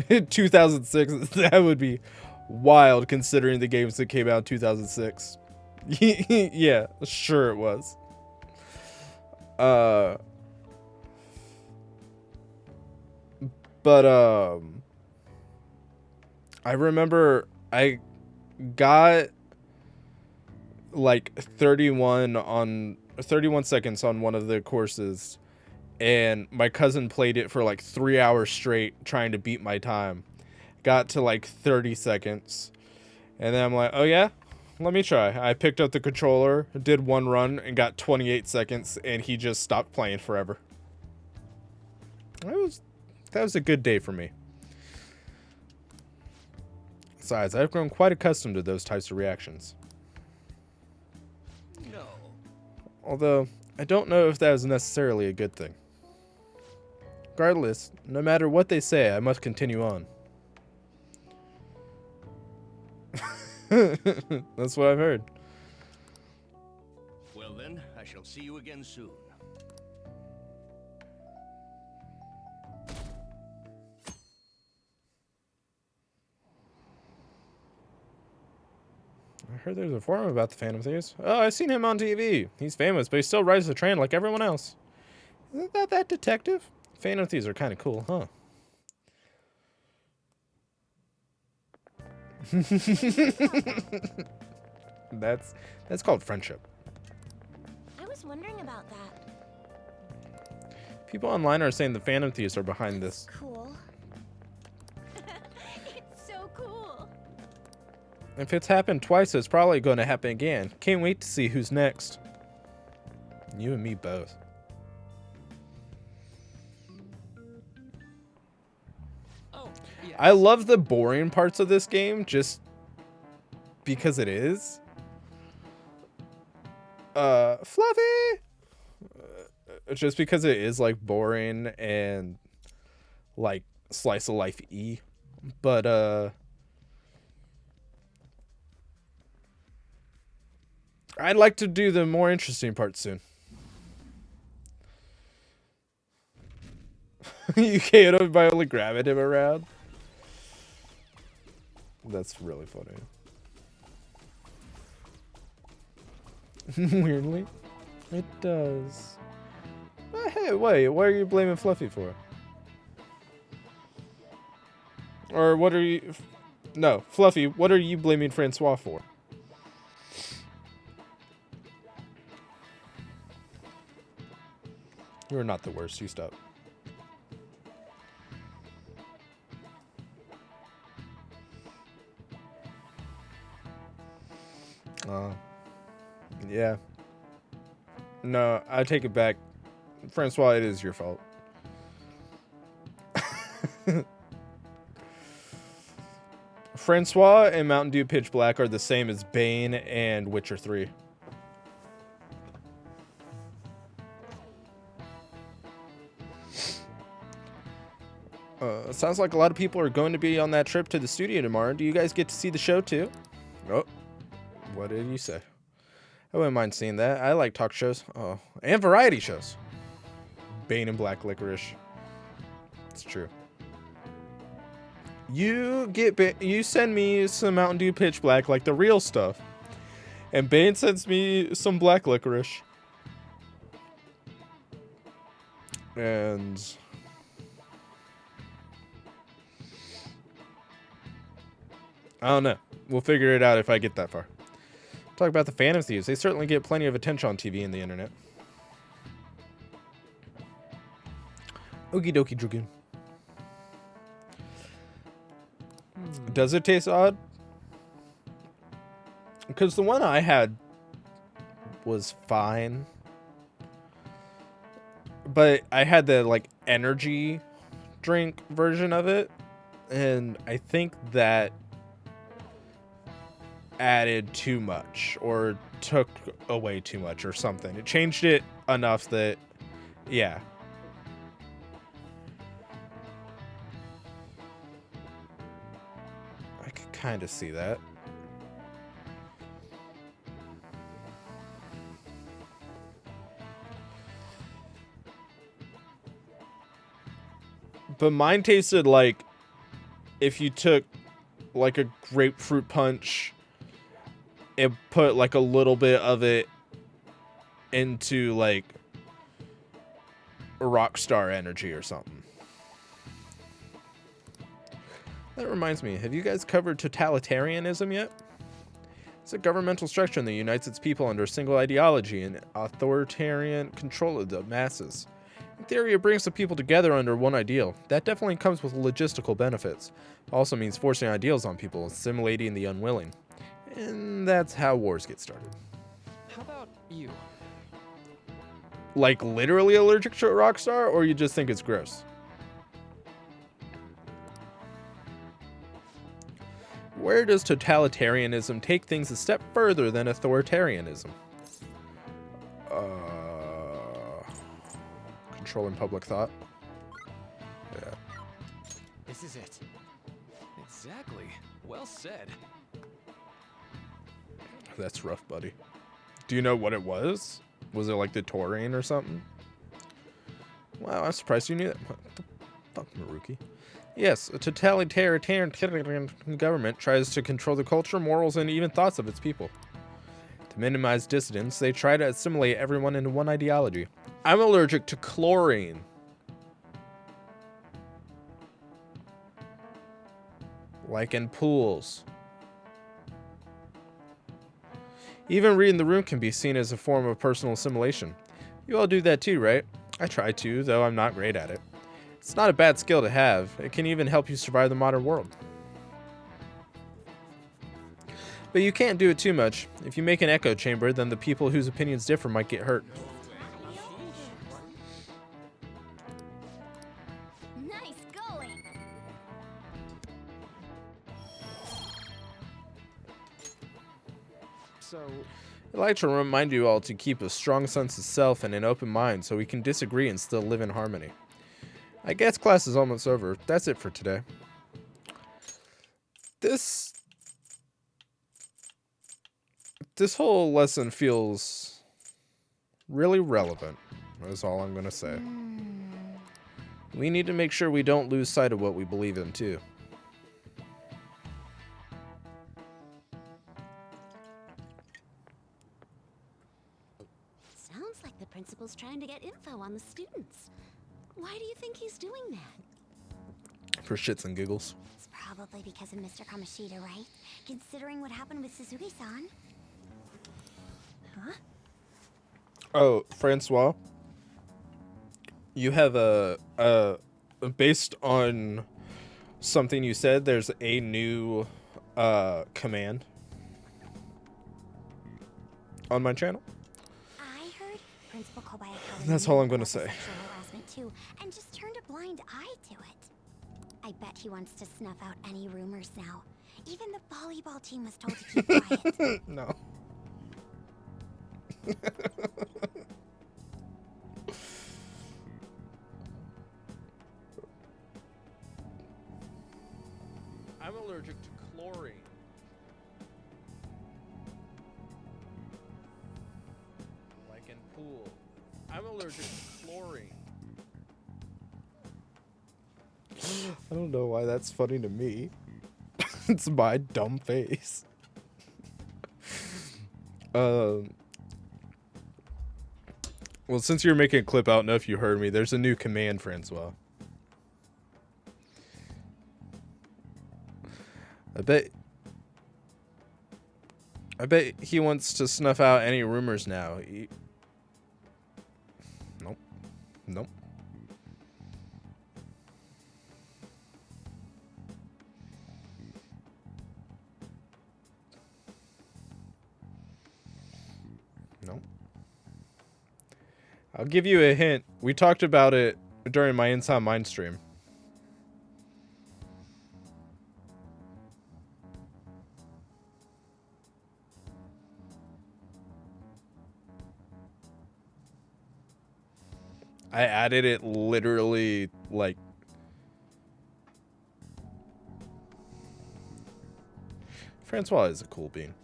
2006, that would be wild considering the games that came out in 2006. Yeah, sure it was. But I remember I got like 31 seconds on one of the courses, and my cousin played it for like 3 hours straight trying to beat my time. Got to like 30 seconds, and then I'm like, oh yeah, let me try. I picked up the controller, did one run, and got 28 seconds, and he just stopped playing forever. That was a good day for me. Besides, I've grown quite accustomed to those types of reactions. No. Although, I don't know if that is necessarily a good thing. Regardless, no matter what they say, I must continue on. That's what I've heard. Well then, I shall see you again soon. I heard there's a forum about the Phantom Thieves. Oh, I've seen him on TV. He's famous, but he still rides the train like everyone else. Isn't that detective? Phantom Thieves are kind of cool, huh? That's called friendship. I was wondering about that. People online are saying the Phantom Thieves are behind this. Cool. It's so cool. If it's happened twice, it's probably going to happen again. Can't wait to see who's next. You and me both. Oh, yes. I love the boring parts of this game just because it is. Fluffy! Just because it is like boring and like slice of life E. But I'd like to do the more interesting part soon. You KO'd him by only grabbing him around. That's really funny. Weirdly, it does. Hey, wait, what are you blaming Fluffy for? Or what are you... No, Fluffy, what are you blaming Francois for? You're not the worst, you stop. Yeah. No, I take it back. Francois, it is your fault. Francois and Mountain Dew Pitch Black are the same as Bane and Witcher 3. Sounds like a lot of people are going to be on that trip to the studio tomorrow. Do you guys get to see the show too? Oh, what did you say? I wouldn't mind seeing that. I like talk shows. Oh, and variety shows. Bane and Black Licorice. It's true. You send me some Mountain Dew Pitch Black, like the real stuff. And Bane sends me some Black Licorice. And I don't know. We'll figure it out if I get that far. Talk about the Phantom Thieves. They certainly get plenty of attention on TV and the internet. Okie dokie Dragoon. Does it taste odd? Because the one I had was fine. But I had the like energy drink version of it. And I think that added too much or took away too much or something. It changed it enough that, yeah. I could kind of see that. But mine tasted like if you took like a grapefruit punch and put like a little bit of it into like Rockstar Energy or something. That reminds me, have you guys covered totalitarianism yet? It's a governmental structure that unites its people under a single ideology and authoritarian control of the masses. In theory, it brings the people together under one ideal. That definitely comes with logistical benefits. Also means forcing ideals on people, assimilating the unwilling. And that's how wars get started. How about you? Like literally allergic to a rock star, or you just think it's gross? Where does totalitarianism take things a step further than authoritarianism? Controlling public thought. This is it. Exactly. Well said. That's rough, buddy. Do you know what it was? Was it like the taurine or something? Wow, I'm surprised you knew that. What the fuck, Maruki? Yes, a totalitarian government tries to control the culture, morals, and even thoughts of its people. To minimize dissidents, they try to assimilate everyone into one ideology. I'm allergic to chlorine. Like in pools. Even reading the room can be seen as a form of personal assimilation. You all do that too, right? I try to, though I'm not great at it. It's not a bad skill to have. It can even help you survive the modern world. But you can't do it too much. If you make an echo chamber, then the people whose opinions differ might get hurt. Nice going. So, I'd like to remind you all to keep a strong sense of self and an open mind so we can disagree and still live in harmony. I guess class is almost over. That's it for today. This whole lesson feels really relevant. That's all I'm going to say. We need to make sure we don't lose sight of what we believe in, too. Sounds like the principal's trying to get info on the students. Why do you think he's doing that? For shits and giggles. It's probably because of Mr. Kamoshida, right? Considering what happened with Suzuki-san. Huh? Oh, Francois, you have based on something you said, there's a new command on my channel. I heard Principal Kobayakawa. That's all I'm gonna say. Sexual harassment too, and just turned a blind eye to it. I bet he wants to snuff out any rumors now. Even the volleyball team was told to keep quiet. No. I'm allergic to chlorine. Like in pool. I'm allergic to chlorine. I don't know why that's funny to me. It's my dumb face. Well, since you're making a clip, I don't know if you heard me. There's a new command, Francois. I bet he wants to snuff out any rumors now. Nope. Nope. Nope. I'll give you a hint. We talked about it during my Inside Mind stream. I added it literally like Francois is a cool bean.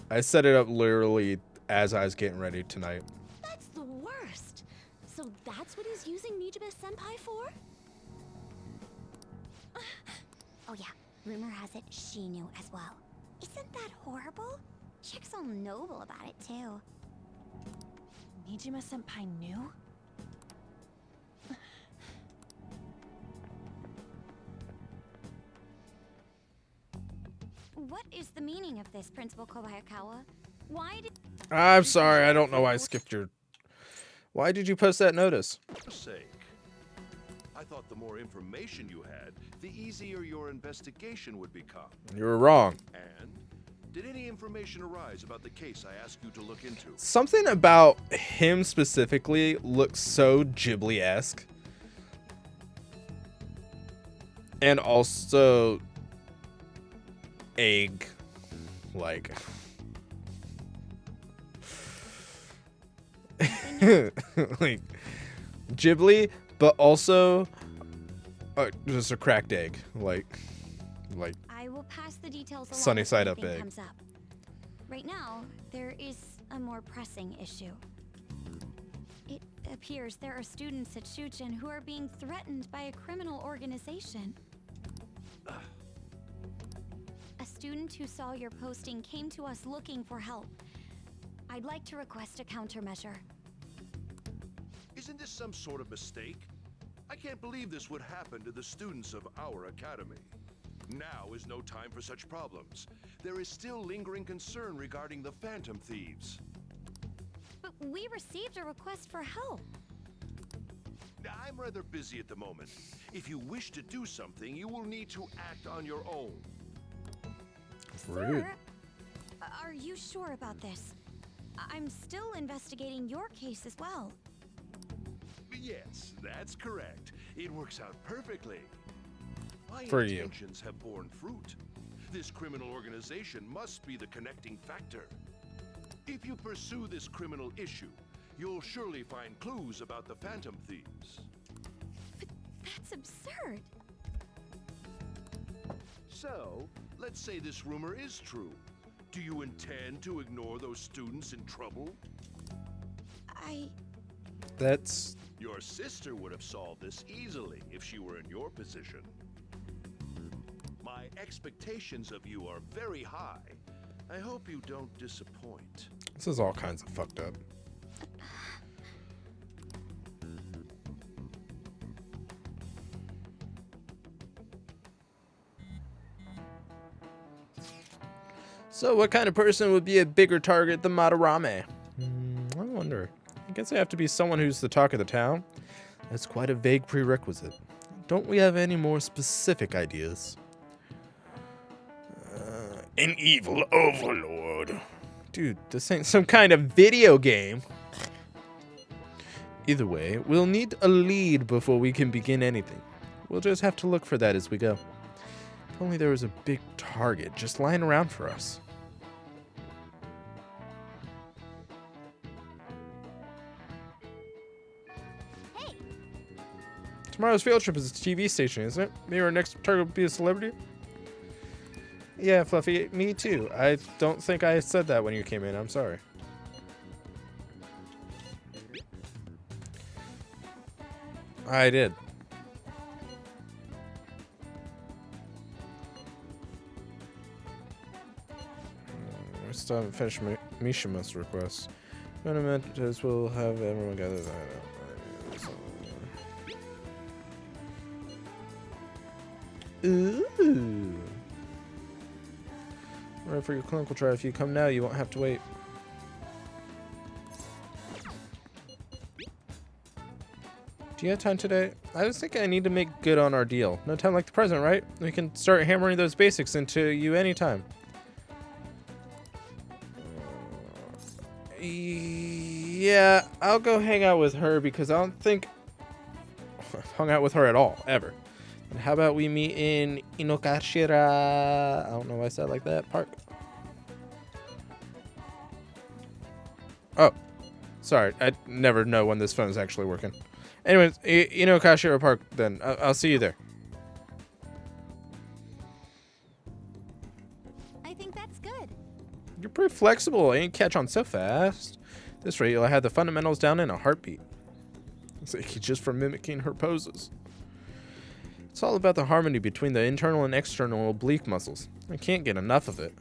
I set it up literally as I was getting ready tonight. That's the worst. So that's what he's using Nijime-senpai for? Oh yeah, rumor has it she knew as well. Isn't that horrible? Chick's all noble about it too. Nijime-senpai knew? What is the meaning of this, Principal Kobayakawa? Why did... I'm sorry, I don't know why I skipped your... Why did you post that notice? For sake. I thought the more information you had, the easier your investigation would become. You were wrong. And did any information arise about the case I asked you to look into? Something about him specifically looks so Ghibli-esque. And also... egg. Like... like... Ghibli, but also just a cracked egg, like I will pass the details along sunny if side up anything egg. comes up. Right now, there is a more pressing issue. It appears there are students at Shuchen who are being threatened by a criminal organization. A student who saw your posting came to us looking for help. I'd like to request a countermeasure. Isn't this some sort of mistake? I can't believe this would happen to the students of our academy. Now is no time for such problems. There is still lingering concern regarding the Phantom Thieves. But we received a request for help. I'm rather busy at the moment. If you wish to do something, you will need to act on your own. Rude. Sir, are you sure about this? I'm still investigating your case as well. Yes, that's correct. It works out perfectly. My For you. intentions have borne fruit. This criminal organization must be the connecting factor. If you pursue this criminal issue, you'll surely find clues about the Phantom Thieves. But that's absurd. So, let's say this rumor is true. Do you intend to ignore those students in trouble? That's Your sister would have solved this easily if she were in your position. My expectations of you are very high. I hope you don't disappoint. this is all kinds of fucked up. So, what kind of person would be a bigger target than Madarame? I wonder. I guess I have to be someone who's the talk of the town. That's quite a vague prerequisite. Don't we have any more specific ideas? An evil overlord. Dude, this ain't some kind of video game. Either way, we'll need a lead before we can begin anything. We'll just have to look for that as we go. If only there was a big target just lying around for us. Hey, Tomorrow's field trip is a TV station, isn't it? Maybe our next target will be a celebrity? Yeah, Fluffy, me too. I don't think I said that when you came in. I'm sorry. I did. We still haven't finished Mishima's request. What I meant is we'll have everyone gather that. Ooh. Right for your clinical trial. If you come now, you won't have to wait. Do you have time today? I was thinking I need to make good on our deal. No time like the present, right? We can start hammering those basics into you anytime. Yeah, I'll go hang out with her because I don't think I've hung out with her at all, ever. And how about we meet in Inokashira? I don't know why I said it like that. Park. Oh, sorry. I never know when this phone is actually working. Anyways, Inokashira Park then. I'll see you there. I think that's good. You're pretty flexible. I ain't catch on so fast. This rate, you'll have the fundamentals down in a heartbeat. It's like just from mimicking her poses. It's all about the harmony between the internal and external oblique muscles. I can't get enough of it.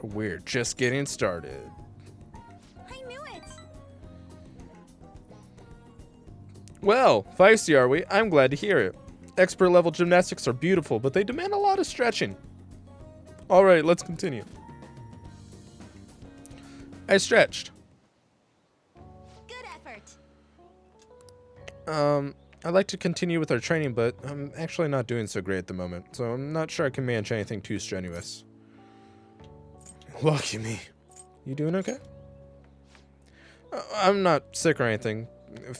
We're just getting started. I knew it. Well, feisty are we? I'm glad to hear it. Expert level gymnastics are beautiful, but they demand a lot of stretching. Alright, let's continue. I stretched. Good effort. I'd like to continue with our training, but I'm actually not doing so great at the moment, so I'm not sure I can manage anything too strenuous. Lucky me. You doing okay? I'm not sick or anything.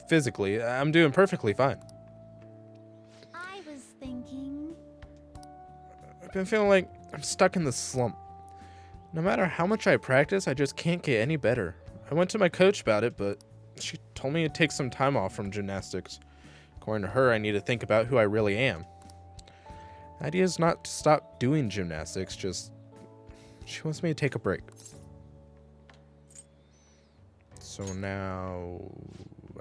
Physically, I'm doing perfectly fine. I was thinking. I've been feeling like I'm stuck in the slump. No matter how much I practice, I just can't get any better. I went to my coach about it, but She told me to take some time off from gymnastics. According to her, I need to think about who I really am. The idea is not to stop doing gymnastics, just she wants me to take a break. So now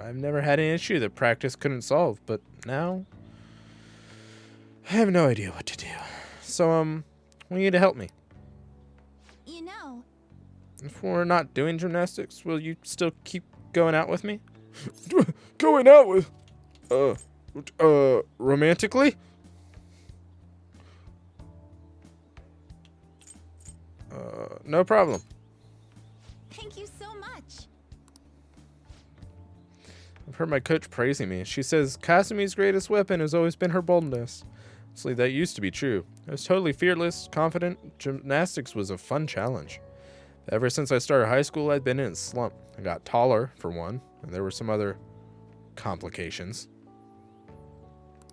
I've never had an issue that practice couldn't solve, but now I have no idea what to do. So we need to help me. You know, If we're not doing gymnastics, will you still keep going out with me? Going out with romantically? No problem. thank you so much. I've heard my coach praising me. She says Kasumi's greatest weapon has always been her boldness. Honestly, that used to be true. I was totally fearless, confident. Gymnastics was a fun challenge. Ever since I started high school, I'd been in a slump. I got taller, for one, and there were some other complications.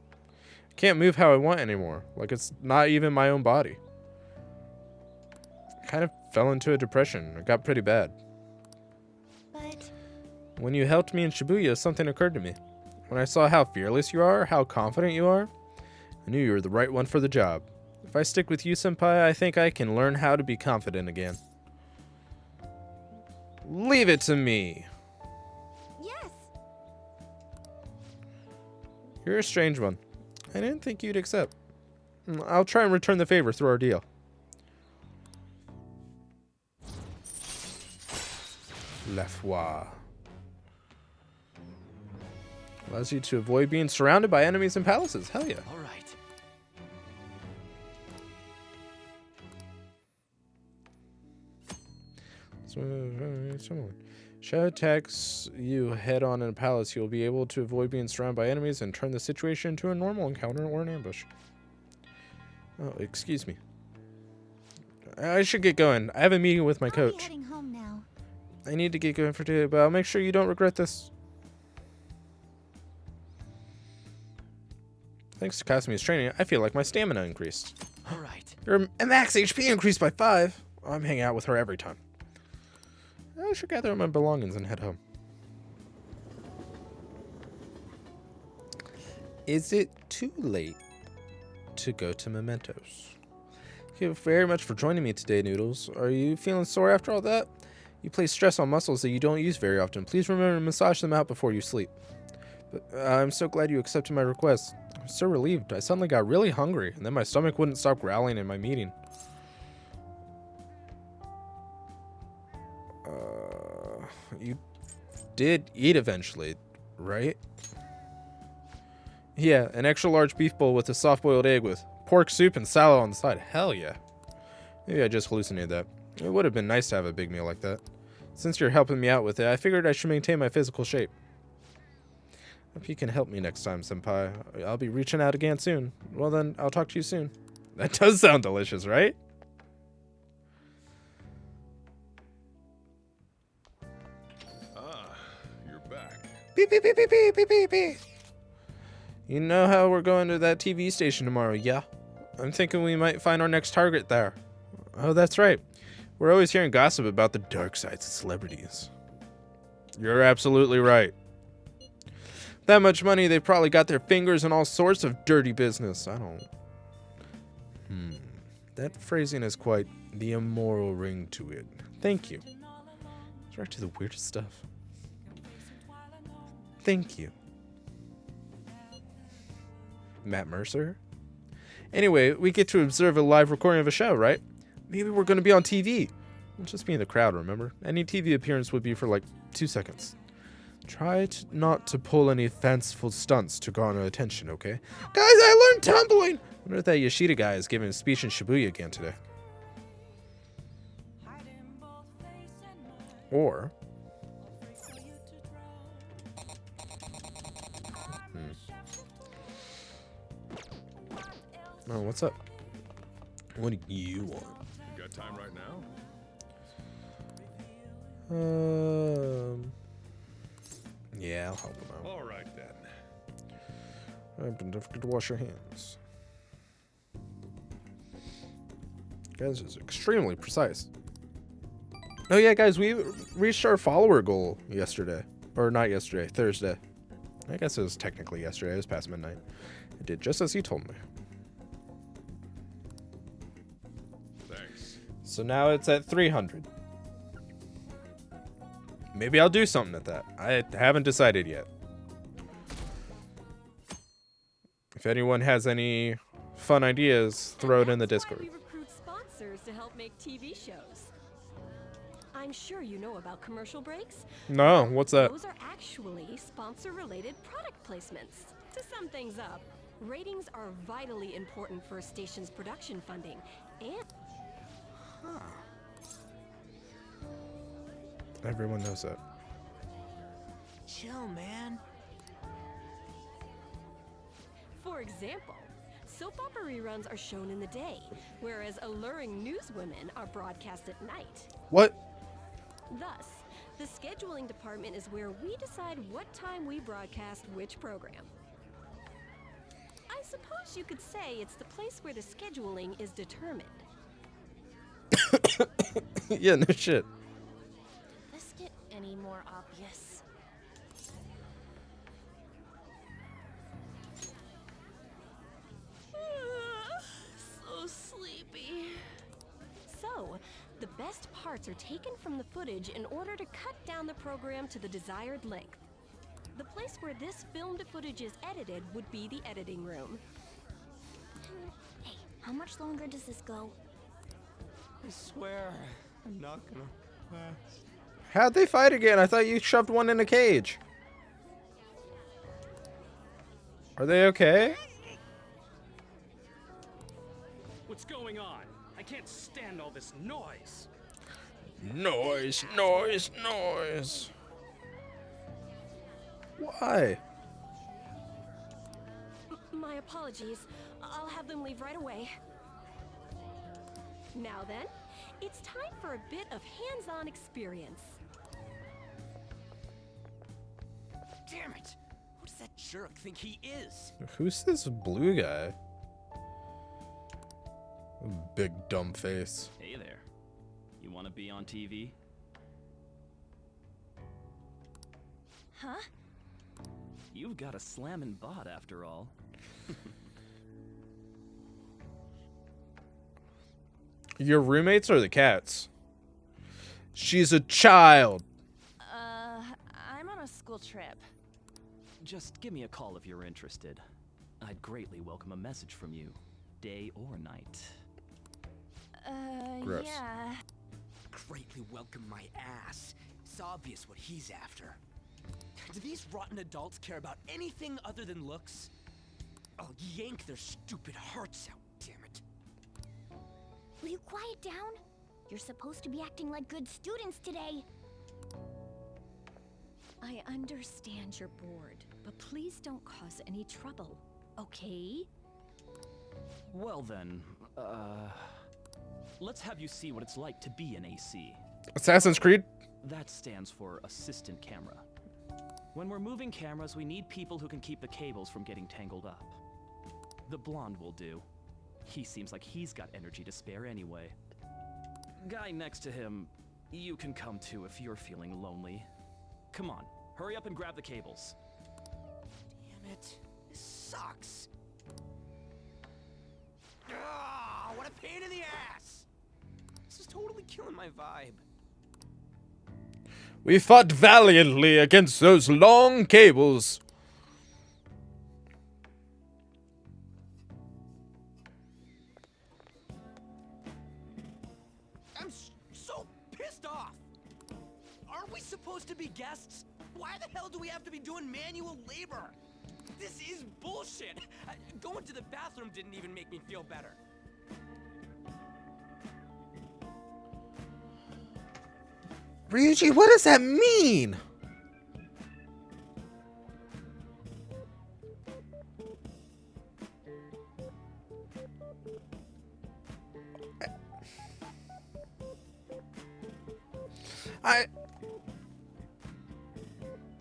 I can't move how I want anymore, like it's not even my own body. I kind of fell into a depression. It got pretty bad. But When you helped me in Shibuya, something occurred to me. When I saw how fearless you are, how confident you are, I knew you were the right one for the job. If I stick with you, Senpai, I think I can learn how to be confident again. Leave it to me. yes, You're a strange one. I didn't think you'd accept. I'll try and return the favor through our deal. La foi. Allows you to avoid being surrounded by enemies and palaces. Hell yeah. All right. Similar. Shadow attacks you head on in a palace. You'll be able to avoid being surrounded by enemies and turn the situation into a normal encounter or an ambush. Oh, excuse me. I should get going. I have a meeting with my I'll be coach. heading home now. I need to get going for today, but I'll make sure you don't regret this. Thanks to Kasumi's training, I feel like my stamina increased. All right. Your max HP increased by 5. I'm hanging out with her every time. I should gather up my belongings and head home. Is it too late to go to Mementos? Thank you very much for joining me today, Noodles. Are you feeling sore after all that? You place stress on muscles that you don't use very often. Please remember to massage them out before you sleep. But I'm so glad you accepted my request. I'm so relieved. I suddenly got really hungry, and then my stomach wouldn't stop growling in my meeting. You did eat eventually, right? Yeah, an extra large beef bowl with a soft-boiled egg with pork soup and salad on the side. Hell yeah. Maybe I just hallucinated that. It would have been nice to have a big meal like that. Since you're helping me out with it, I figured I should maintain my physical shape. Hope you can help me next time, Senpai. I'll be reaching out again soon. Well then, I'll talk to you soon. That does sound delicious, right? You're back. Beep, beep, beep, beep, beep, beep, beep, beep. You know how we're going to that TV station tomorrow, yeah? I'm thinking we might find our next target there. Oh, that's right. We're always hearing gossip about the dark sides of celebrities. You're absolutely right. That much money, they've probably got their fingers in all sorts of dirty business. I don't... That phrasing has quite the immoral ring to it. Thank you. It's right to the weirdest stuff. Thank you. Matt Mercer? Anyway, we get to observe a live recording of a show, right? Maybe we're going to be on TV. We'll just be in the crowd, remember? Any TV appearance would be for like 2 seconds. Try not to pull any fanciful stunts to garner attention, okay? Guys, I learned tumbling! I wonder if that Yoshida guy is giving a speech in Shibuya again today. Or... Oh, what's up? What do you want? You got time right now? Yeah, I'll help him out. All right then. Don't forget to wash your hands. Guys, is extremely precise. Oh yeah, guys, we reached our follower goal yesterday. Or not yesterday, Thursday. I guess it was technically yesterday. It was past midnight. I did just as he told me. Thanks. So now it's at 300. Maybe I'll do something at that. I haven't decided yet. If anyone has any fun ideas, throw it in the Discord. We recruit sponsors to help make TV shows. I'm sure you know about commercial breaks. No, what's that? Those are actually sponsor-related product placements. To sum things up, ratings are vitally important for a station's production funding, and Everyone knows that. Chill, man. for example, soap opera reruns are shown in the day, whereas alluring newswomen are broadcast at night. What? Thus, the scheduling department is where we decide what time we broadcast which program. I suppose you could say it's the place where the scheduling is determined. Yeah, no shit. This get any more obvious? So sleepy. So, the best parts are taken from the footage in order to cut down the program to the desired length. The place where this filmed footage is edited would be the editing room. Hey, how much longer does this go? I swear, I'm not gonna last. How'd they fight again? I thought you shoved one in a cage. Are they okay? What's going on? I can't stand all this noise. Noise, noise, noise. Why? My apologies. I'll have them leave right away. Now then, it's time for a bit of hands-on experience. Damn it! Who does that jerk think he is? Who's this blue guy? Big dumb face. Hey there. You want to be on TV? Huh? You've got a slammin' bot after all. Your roommates or the cats? She's a child. I'm on a school trip. Just give me a call if you're interested. I'd greatly welcome a message from you, day or night. Gross. Yeah. Greatly welcome my ass. It's obvious what he's after. Do these rotten adults care about anything other than looks? I'll yank their stupid hearts out, damn it. Will you quiet down? You're supposed to be acting like good students today. I understand you're bored, but please don't cause any trouble, okay? Well then, let's have you see what it's like to be an AC. Assassin's Creed? That stands for assistant camera. When we're moving cameras, we need people who can keep the cables from getting tangled up. The blonde will do. He seems like he's got energy to spare anyway. Guy next to him, you can come too if you're feeling lonely. Come on, hurry up and grab the cables. Damn it. This sucks. Ah, what a pain in the ass! This is totally killing my vibe. We fought valiantly against those long cables. I'm so pissed off! Aren't we supposed to be guests? Why the hell do we have to be doing manual labor? This is bullshit! Going to the bathroom didn't even make me feel better. Ryuji, what does that mean?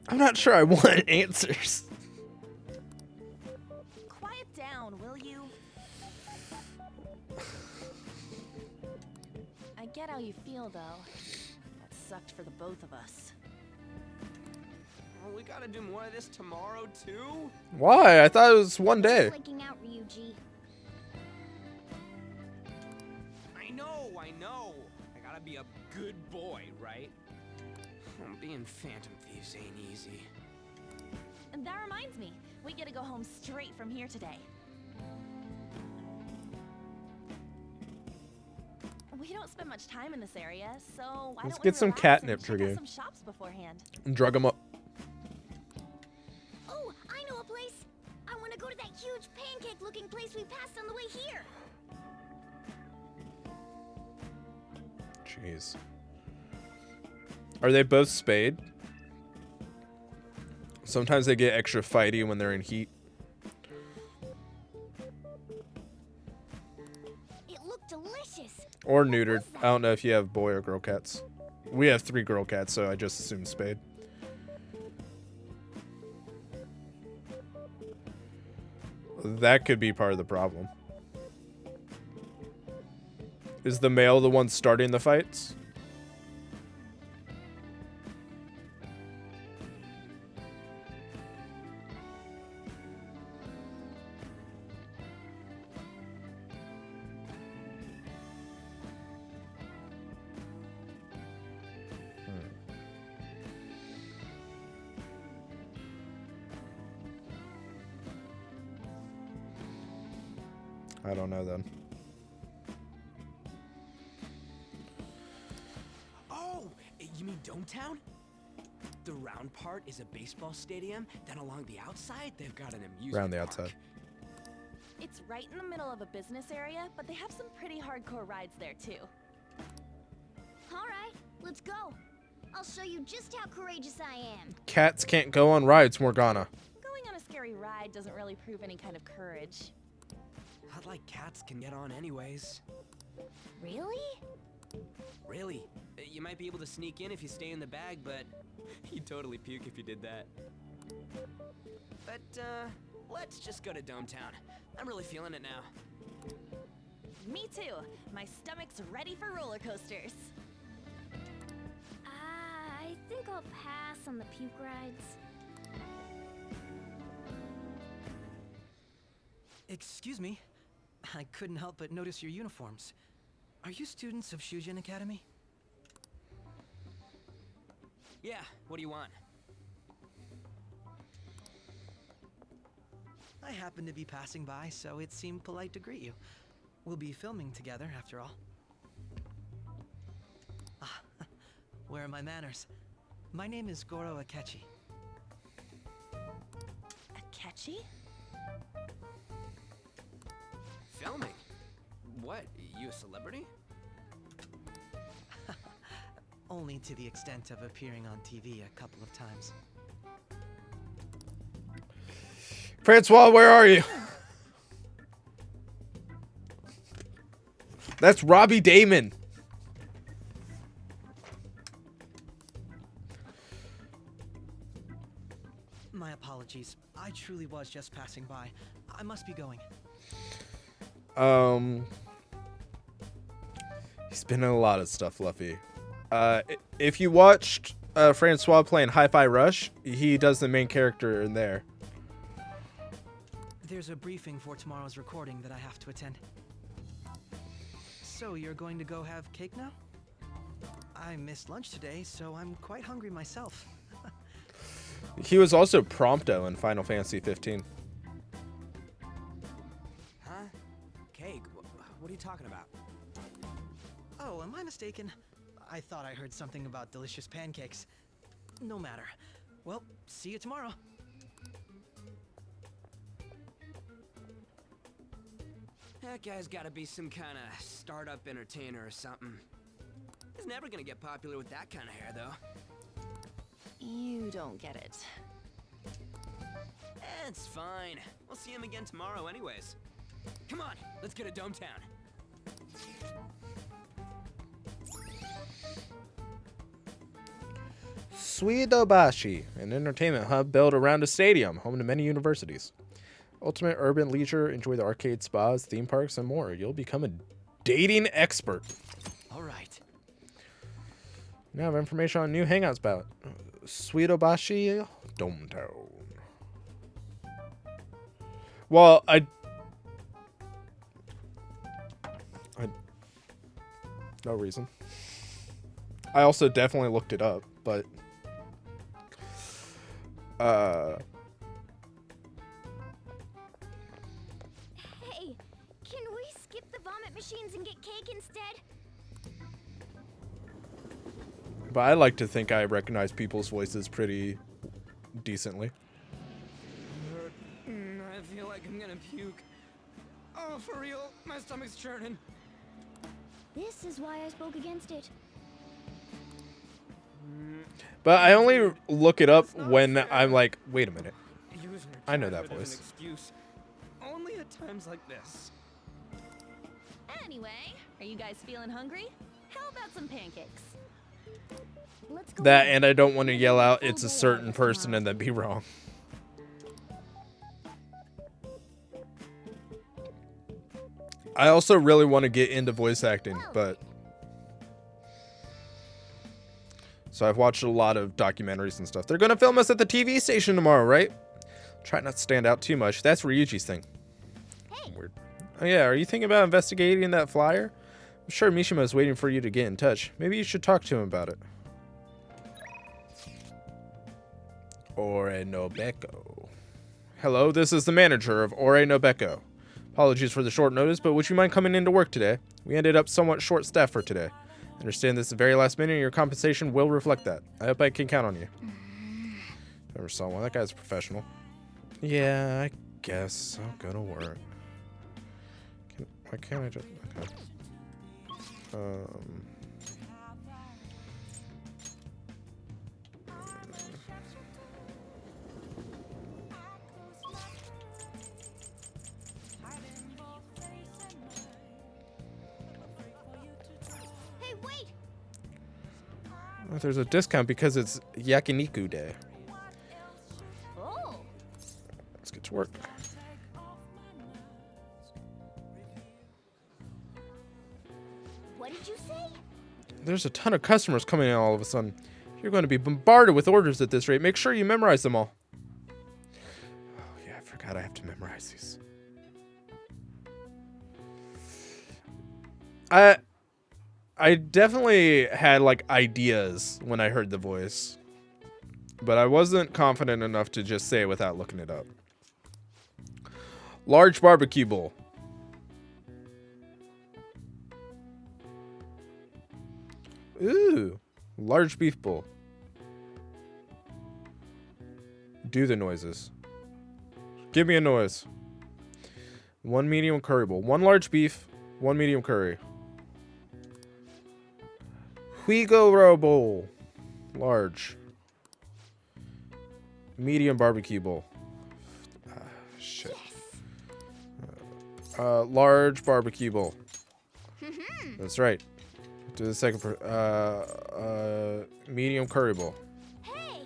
I'm not sure I want answers. Quiet down, will you? I get how you feel, though. That sucked for the both of us. We gotta do more of this tomorrow, too? Why? I thought it was one day. Flanking out, Ryuji. I know. I gotta be a good boy, right? Being Phantom Thieves ain't easy. And that reminds me, we get to go home straight from here today. We don't spend much time in this area, so why Let's don't get we some relax catnip and check out trigger. some shops beforehand? Drug him up. Oh, I know a place. I want to go to that huge pancake-looking place we passed on the way here. Jeez. Are they both spayed? Sometimes they get extra fighty when they're in heat. It looked delicious. Or neutered. I don't know if you have boy or girl cats. We have 3 girl cats, so I just assumed spayed. That could be part of the problem. Is the male the one starting the fights? I don't know then. Oh, you mean Dometown? The round part is a baseball stadium, then along the outside, they've got an amusement Around the park. outside. It's right in the middle of a business area, but they have some pretty hardcore rides there too. All right, let's go. I'll show you just how courageous I am. Cats can't go on rides, Morgana. Going on a scary ride doesn't really prove any kind of courage. I'd like cats can get on anyways. Really? Really? You might be able to sneak in if you stay in the bag, but you'd totally puke if you did that. But, let's just go to Dometown. I'm really feeling it now. Me too. My stomach's ready for roller coasters. I think I'll pass on the puke rides. Excuse me. I couldn't help but notice your uniforms. Are you students of Shujin Academy? Yeah, what do you want? I happened to be passing by, so it seemed polite to greet you. We'll be filming together, after all. Ah, where are my manners? My name is Goro Akechi. Akechi? Filming? What? You a celebrity? Only to the extent of appearing on TV a couple of times. Francois, where are you? That's Robbie Damon. My apologies. I truly was just passing by. I must be going. He's been in a lot of stuff, Luffy. If you watched Francois playing Hi-Fi Rush, he does the main character in there. There's a briefing for tomorrow's recording that I have to attend. So you're going to go have cake now? I missed lunch today, so I'm quite hungry myself. He was also Prompto in Final Fantasy 15. Huh? Cake? What are you talking about? Oh, am I mistaken? I thought I heard something about delicious pancakes. No matter. Well, see you tomorrow. That guy's gotta be some kind of startup entertainer or something. He's never gonna get popular with that kind of hair, though. You don't get it. It's fine. We'll see him again tomorrow anyways. Come on, let's get to Dometown. Suidobashi, an entertainment hub built around a stadium, home to many universities. Ultimate urban leisure, enjoy the arcade spas, theme parks, and more. You'll become a dating expert. All right. Now have information on new hangouts about Suidobashi Dometown. Well, no reason. I also definitely looked it up, but Hey, can we skip the vomit machines and get cake instead? but I like to think I recognize people's voices pretty decently. I feel like I'm gonna puke. Oh, for real? My stomach's churning. This is why I spoke against it. But I only look it up when I'm like, wait a minute. I know that voice. Excuse. Only at times like this. Anyway, are you guys feeling hungry? How about some pancakes? Let's go. That, and I don't want to yell out, it's a certain person, and then be wrong. I also really want to get into voice acting, but... So I've watched a lot of documentaries and stuff. They're going to film us at the TV station tomorrow, right? Try not to stand out too much. That's Ryuji's thing. Hey. Weird. Oh yeah, are you thinking about investigating that flyer? I'm sure Mishima is waiting for you to get in touch. Maybe you should talk to him about it. Ore Nobeko. Hello, this is the manager of Ore Nobeko. Apologies for the short notice, but would you mind coming into work today? We ended up somewhat short-staffed for today. I understand this is the very last minute and your compensation will reflect that. I hope I can count on you. Never saw one. That guy's a professional. Yeah, I guess I'll go to work. Why can't I just... Okay. Hey, wait! There's a discount because it's Yakiniku Day. Oh. Let's get to work. What did you say? There's a ton of customers coming in all of a sudden. You're going to be bombarded with orders at this rate. Make sure you memorize them all. Oh yeah, I forgot I have to memorize these. I definitely had like ideas when I heard the voice, but I wasn't confident enough to just say it without looking it up. Large barbecue bowl. Ooh, large beef bowl. Do the noises. Give me a noise. 1 medium curry bowl. 1 large beef, 1 medium curry. Huigoro bowl. Large. Medium barbecue bowl. Shit. Large barbecue bowl. That's right. Do the second medium curry bowl. Hey.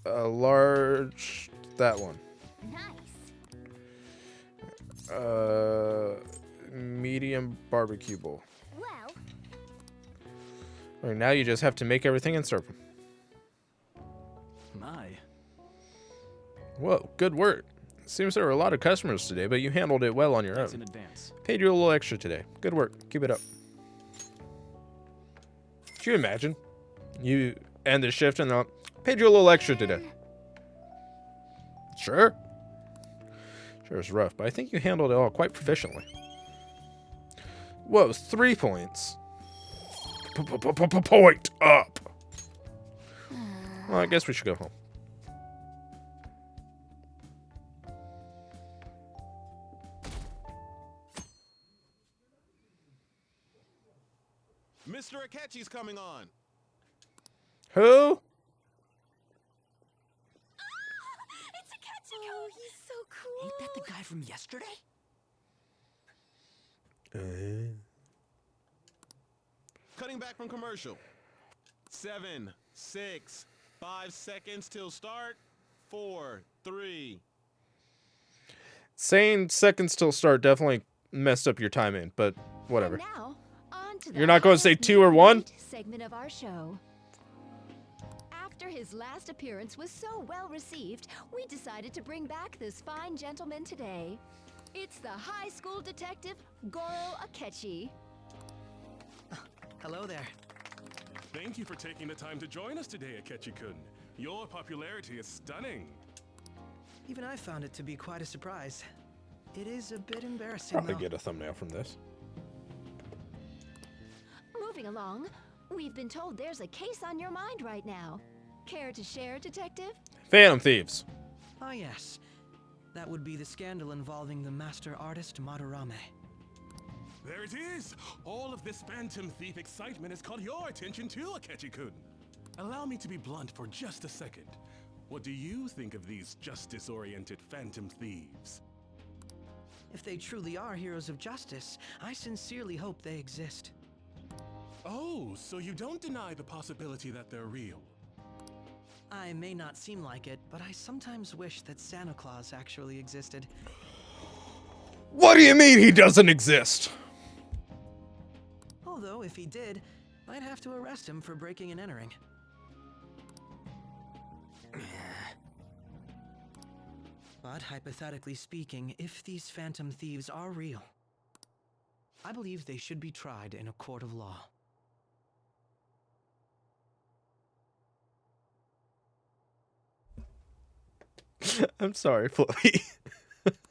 A large that one. Nice. Medium barbecue bowl. Well. All right, now you just have to make everything and serve them. My. Whoa, good work. Seems there were a lot of customers today, but you handled it well on your Thanks own. in advance. Paid you a little extra today. Good work. Keep it up. Could you imagine? You end the shift and paid you a little extra today. Sure. Sure, it's rough, but I think you handled it all quite proficiently. Whoa, 3 points. Point up. Well, I guess we should go home. Mr. Akechi's coming on. Who? It's Akechi! Oh, he's so cool. Ain't that the guy from yesterday? Cutting back from commercial. 7, 6, 5 seconds till start. 4, 3. Saying seconds till start definitely messed up your timing, but whatever. And now, on to the You're not going to say 2 or 1? segment of our show. After his last appearance was so well received, we decided to bring back this fine gentleman today. It's the high school detective, Goro Akechi. Hello there. Thank you for taking the time to join us today, Akechi-kun. Your popularity is stunning. Even I found it to be quite a surprise. It is a bit embarrassing, Probably though. get a thumbnail from this. Moving along, we've been told there's a case on your mind right now. Care to share, Detective? Phantom Thieves. Ah, yes. That would be the scandal involving the master artist Madarame. There it is! All of this Phantom Thief excitement has caught your attention too, Akechi-kun. Allow me to be blunt for just a second. What do you think of these justice-oriented Phantom Thieves? If they truly are heroes of justice, I sincerely hope they exist. Oh, so you don't deny the possibility that they're real? I may not seem like it, but I sometimes wish that Santa Claus actually existed. What do you mean he doesn't exist? Although, if he did, I'd have to arrest him for breaking and entering. But hypothetically speaking, if these Phantom Thieves are real, I believe they should be tried in a court of law. I'm sorry, Chloe.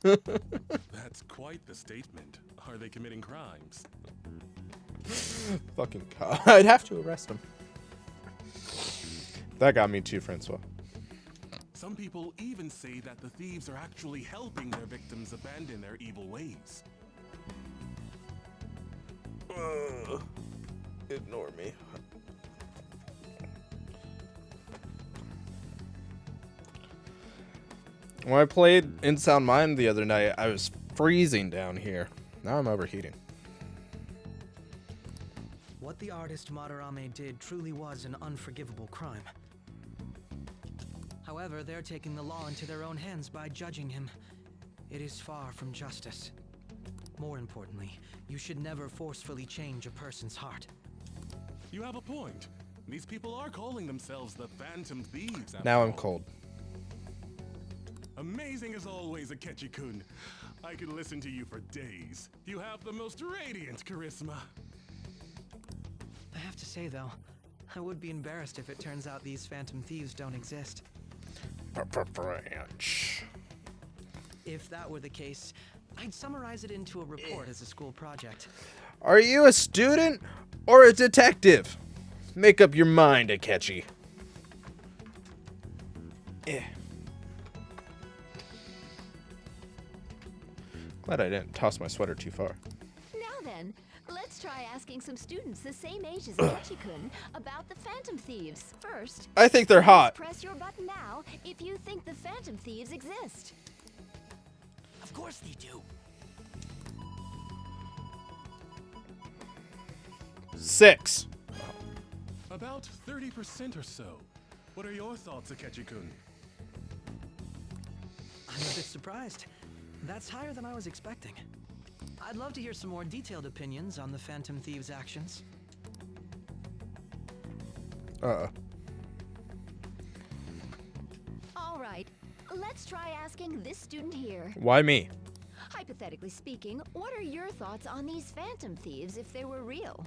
That's quite the statement. Are they committing crimes? Fucking God. I'd have to arrest him. That got me too, Francois. Some people even say that the thieves are actually helping their victims abandon their evil ways. Ignore me. When I played In Sound Mind the other night, I was freezing down here. Now I'm overheating. What the artist Madarame did truly was an unforgivable crime. However, they're taking the law into their own hands by judging him. It is far from justice. More importantly, you should never forcefully change a person's heart. You have a point. These people are calling themselves the Phantom Thieves. Now I'm cold. Amazing as always, Akechi-kun. I could listen to you for days. You have the most radiant charisma. I have to say, though, I would be embarrassed if it turns out these Phantom Thieves don't exist. Branch. If that were the case, I'd summarize it into a report as a school project. Are you a student or a detective? Make up your mind, Akechi. Glad I didn't toss my sweater too far. Now then, let's try asking some students the same age as Akechi-kun about the Phantom Thieves. First, I think they're hot. press your button now if you think the Phantom Thieves exist. Of course they do. 6. About 30% or so. What are your thoughts, Akechi-kun? I'm a bit surprised. That's higher than I was expecting. I'd love to hear some more detailed opinions on the Phantom Thieves' actions. All right, let's try asking this student here. Why me? Hypothetically speaking, what are your thoughts on these Phantom Thieves if they were real?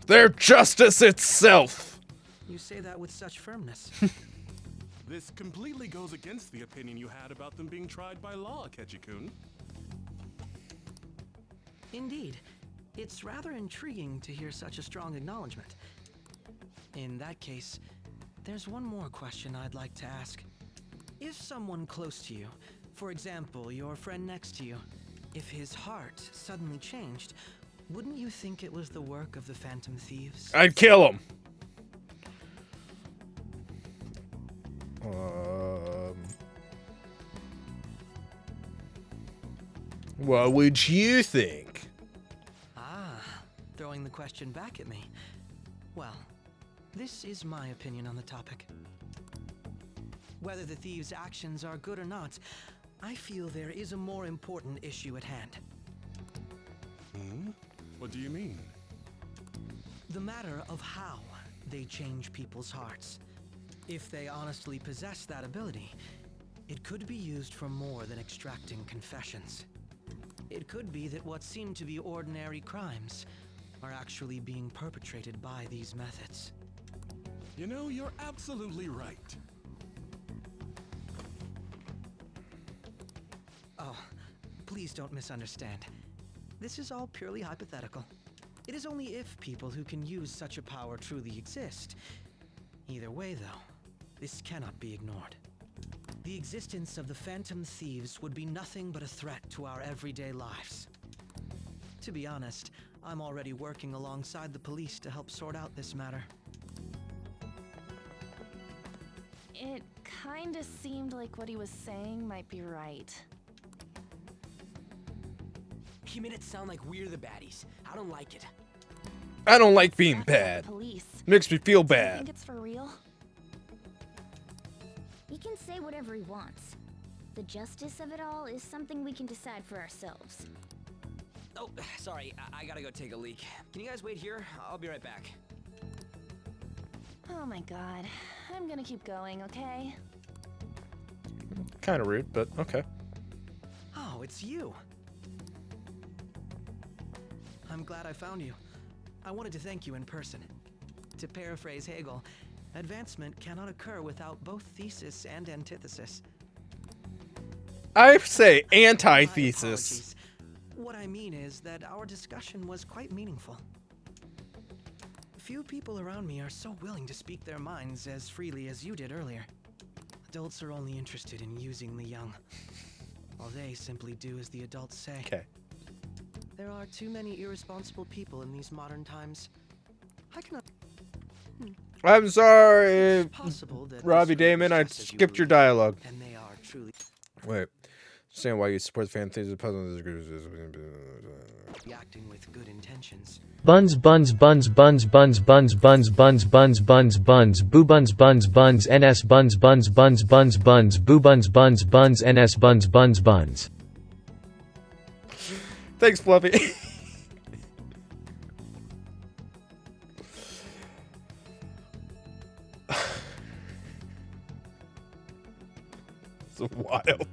They're justice itself. You say that with such firmness. This completely goes against the opinion you had about them being tried by law, Akechi-kun. Indeed. It's rather intriguing to hear such a strong acknowledgement. In that case, there's one more question I'd like to ask. If someone close to you, for example, your friend next to you, if his heart suddenly changed, wouldn't you think it was the work of the Phantom Thieves? I'd kill him. What would you think? Ah, throwing the question back at me. Well, this is my opinion on the topic. Whether the thieves' actions are good or not, I feel there is a more important issue at hand. Hmm? What do you mean? the matter of how they change people's hearts. If they honestly possess that ability, it could be used for more than extracting confessions. It could be that what seem to be ordinary crimes are actually being perpetrated by these methods. You know, you're absolutely right. Oh, please don't misunderstand. This is all purely hypothetical. It is only if people who can use such a power truly exist. Either way, though, this cannot be ignored. The existence of the Phantom Thieves would be nothing but a threat to our everyday lives. To be honest, I'm already working alongside the police to help sort out this matter. It kinda seemed like what he was saying might be right. He made it sound like we're the baddies. I don't like it. I don't like being bad. Police. Makes me feel Do you bad. think it's for real? He can say whatever he wants. The justice of it all is something we can decide for ourselves. Oh, sorry. I gotta go take a leak. Can you guys wait here? I'll be right back. Oh my god. I'm gonna keep going, okay? Kind of rude, but okay. Oh, it's you. I'm glad I found you. I wanted to thank you in person. To paraphrase Hegel, advancement cannot occur without both thesis and antithesis. I say antithesis. What I mean is that our discussion was quite meaningful. Few people around me are so willing to speak their minds as freely as you did earlier. Adults are only interested in using the young. While they simply do as the adults say. Okay. There are too many irresponsible people in these modern times. I cannot. I'm sorry, possible that Robbie this Damon. I just as you skipped your believe, dialogue. And they are truly Wait. Saying why you support the fan things puzzles. acting with good intentions. Buns buns buns buns buns buns buns buns buns buns buns boo buns buns buns ns buns buns buns buns buns boo buns buns buns ns buns buns buns. Thanks, Fluffy. It's wild.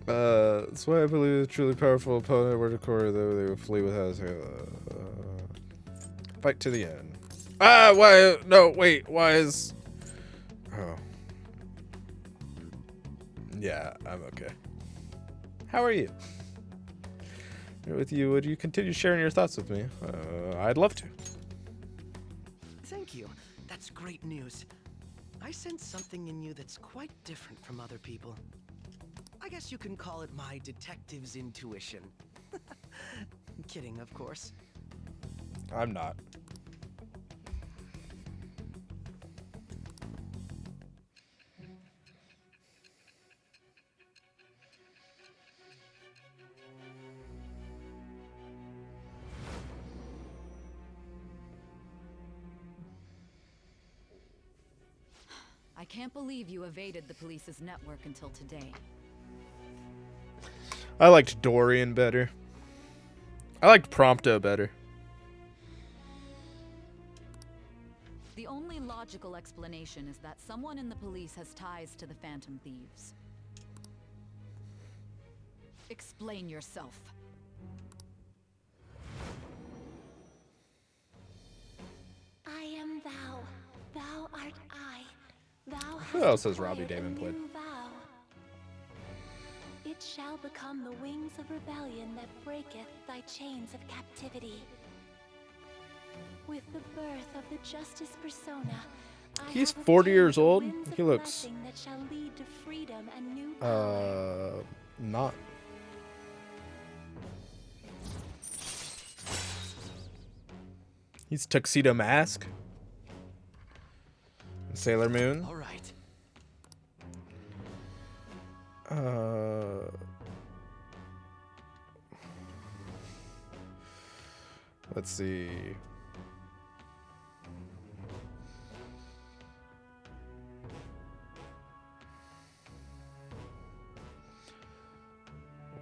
That's why I believe a truly powerful opponent were to core, though they would flee with us. Fight to the end. Ah, why? No, wait. Why is? Oh. Yeah, I'm okay. How are you? With you, would you continue sharing your thoughts with me? I'd love to. Thank you. That's great news. I sense something in you that's quite different from other people. I guess you can call it my detective's intuition. Kidding, of course. I'm not. I can't believe you evaded the police's network until today. I liked Dorian better. I liked Prompto better. The only logical explanation is that someone in the police has ties to the Phantom Thieves. Explain yourself. I am thou. Thou art I. Thou Who else has Robbie Damon played? vow. It shall become the wings of rebellion that breaketh thy chains of captivity. With the birth of the justice persona, I He's have 40 obtained years the old. winds of He looks blessing that shall lead to freedom and new not. He's Tuxedo Mask. Sailor Moon. All right. Let's see.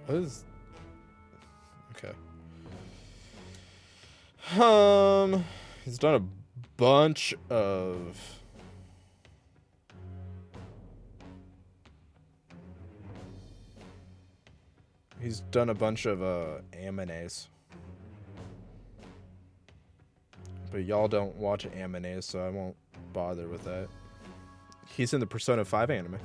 What is... Okay. He's done a bunch of... He's done a bunch of animes. But y'all don't watch animes, so I won't bother with that. He's in the Persona 5 anime.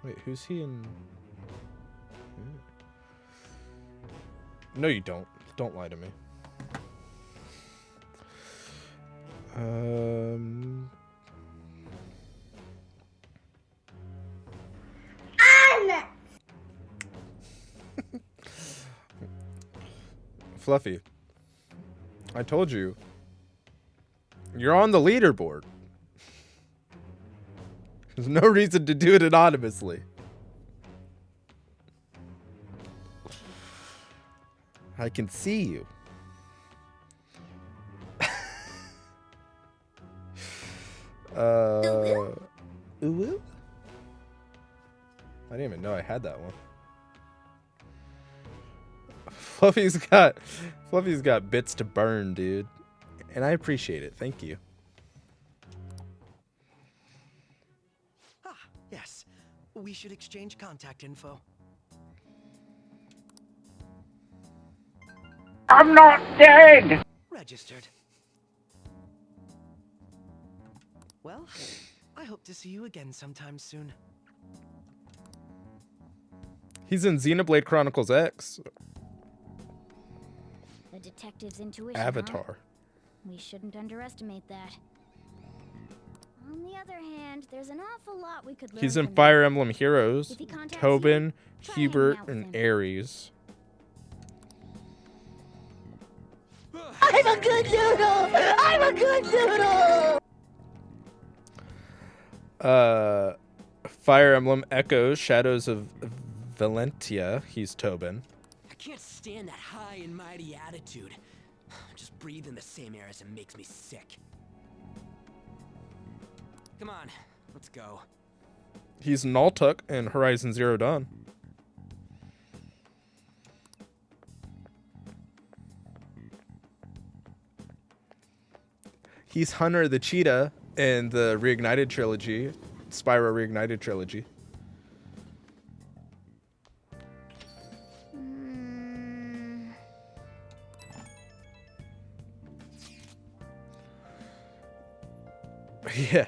Wait, who's he in? No, you don't. Don't lie to me. Fluffy, I told you. You're on the leaderboard. There's no reason to do it anonymously. I can see you. Ooh. I didn't even know I had that one. Fluffy's got bits to burn, dude. And I appreciate it. Thank you. Ah, yes. We should exchange contact info. I'm not dead! Registered. Well, I hope to see you again sometime soon. He's in Xenoblade Chronicles X. The detective's intuition. Avatar. Huh? We shouldn't underestimate that. On the other hand, there's an awful lot we could learn. He's in from Fire him. Emblem Heroes, Tobin, Hubert, and Ares. I'm a good noodle! I'm a good noodle! Fire Emblem Echoes, Shadows of Valentia. He's Tobin. I can't stand that high and mighty attitude. Just breathing the same air as him makes me sick. Come on, let's go. He's Naltuk in Horizon Zero Dawn. He's Hunter the Cheetah in the Reignited trilogy, Spyro Reignited trilogy. Yeah.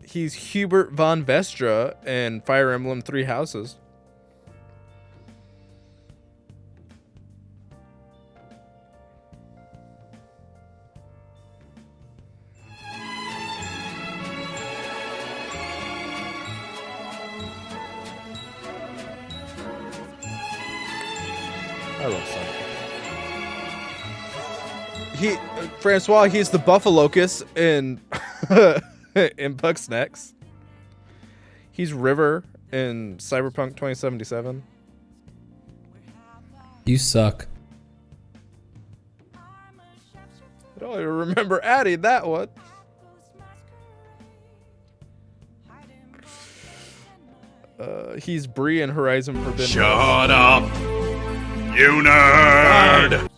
He's Hubert von Vestra in Fire Emblem Three Houses. I love Sonic. Francois, he's the Buffalocus in in Bugsnax. He's River in Cyberpunk 2077. You suck. I don't even remember adding that one. He's Bree in Horizon Forbidden. Shut up, you nerd!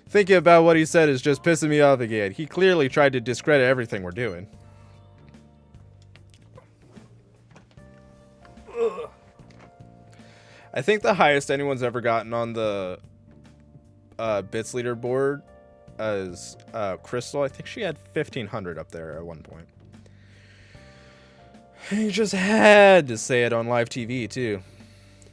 Thinking about what he said is just pissing me off again. He clearly tried to discredit everything we're doing. Ugh. I think the highest anyone's ever gotten on the bits leaderboard is Crystal. I think she had 1,500 up there at one point. He just had to say it on live TV too.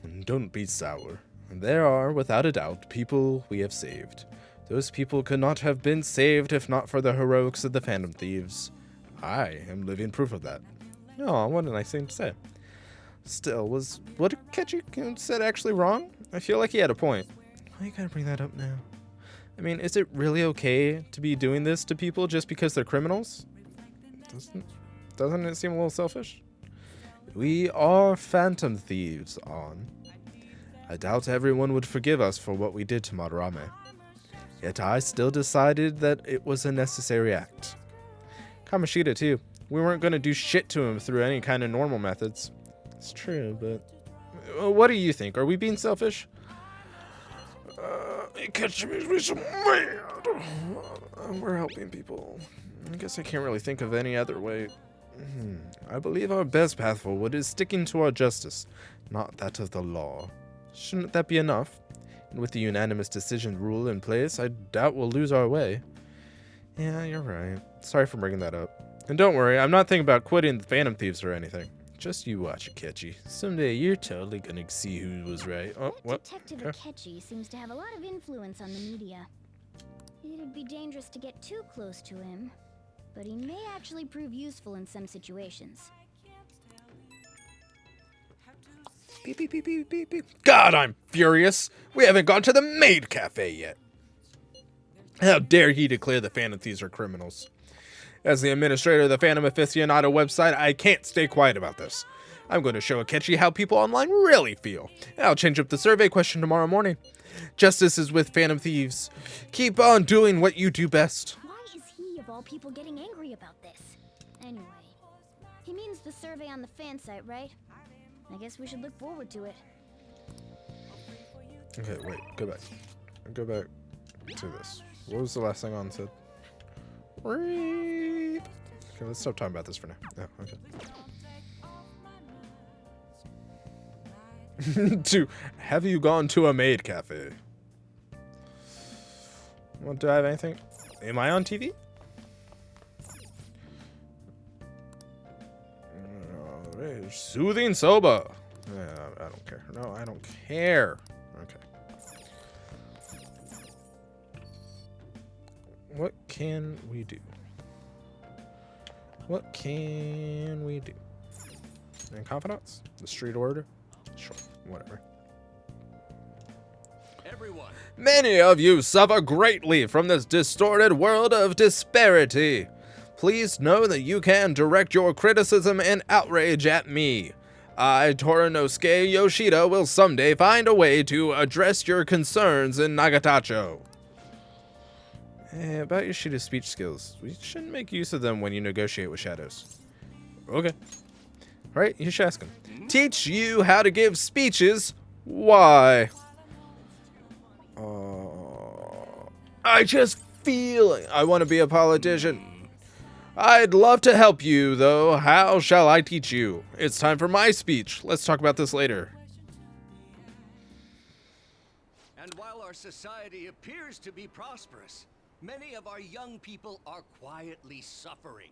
And don't be sour. There are, without a doubt, people we have saved. Those people could not have been saved if not for the heroics of the Phantom Thieves. I am living proof of that. Oh, what a nice thing to say. Still, was what Ketchy said actually wrong? I feel like he had a point. Why you gotta bring that up now? I mean, is it really okay to be doing this to people just because they're criminals? Doesn't it seem a little selfish? We are Phantom Thieves, On. I doubt everyone would forgive us for what we did to Madarame. Yet I still decided that it was a necessary act. Kamoshida too. We weren't going to do shit to him through any kind of normal methods. It's true, but... What do you think? Are we being selfish? It makes me so mad. We're helping people. I guess I can't really think of any other way. I believe our best path forward is sticking to our justice, not that of the law. Shouldn't that be enough? And with the unanimous decision rule in place, I doubt we'll lose our way. Yeah, you're right. Sorry for bringing that up. And don't worry, I'm not thinking about quitting the Phantom Thieves or anything. Just you watch it, Akechi. Someday you're totally gonna see who was right. Oh, what? Detective Akechi seems to have a lot of influence on the media. It'd be dangerous to get too close to him, but he may actually prove useful in some situations. Beep, beep, beep, beep, beep, beep. God, I'm furious. We haven't gone to the maid cafe yet. How dare he declare the Phantom Thieves are criminals? As the administrator of the Phantom Aficionado website, I can't stay quiet about this. I'm going to show Akechi how people online really feel. I'll change up the survey question tomorrow morning. Justice is with Phantom Thieves. Keep on doing what you do best. Why is he, of all people, getting angry about this? Anyway, he means the survey on the fan site, right? I guess we should look forward to it. Okay, wait, go back. Go back to this. What was the last thing on said? Okay, let's stop talking about this for now. Oh, okay. Have you gone to a maid cafe? Well, do I have anything? Am I on TV? Soothing soba. Yeah, I don't care. No, I don't care. Okay. What can we do? What can we do? And confidants? The street order? Sure, whatever. Everyone. Many of you suffer greatly from this distorted world of disparity. Please know that you can direct your criticism and outrage at me. I, Torinosuke Yoshida, will someday find a way to address your concerns in Nagatacho. About Yoshida's speech skills, we shouldn't make use of them when you negotiate with shadows. Okay. Right, you should ask him. Teach you how to give speeches? Why? I just feel I want to be a politician. I'd love to help you, though. How shall I teach you? It's time for my speech. Let's talk about this later. And while our society appears to be prosperous, many of our young people are quietly suffering.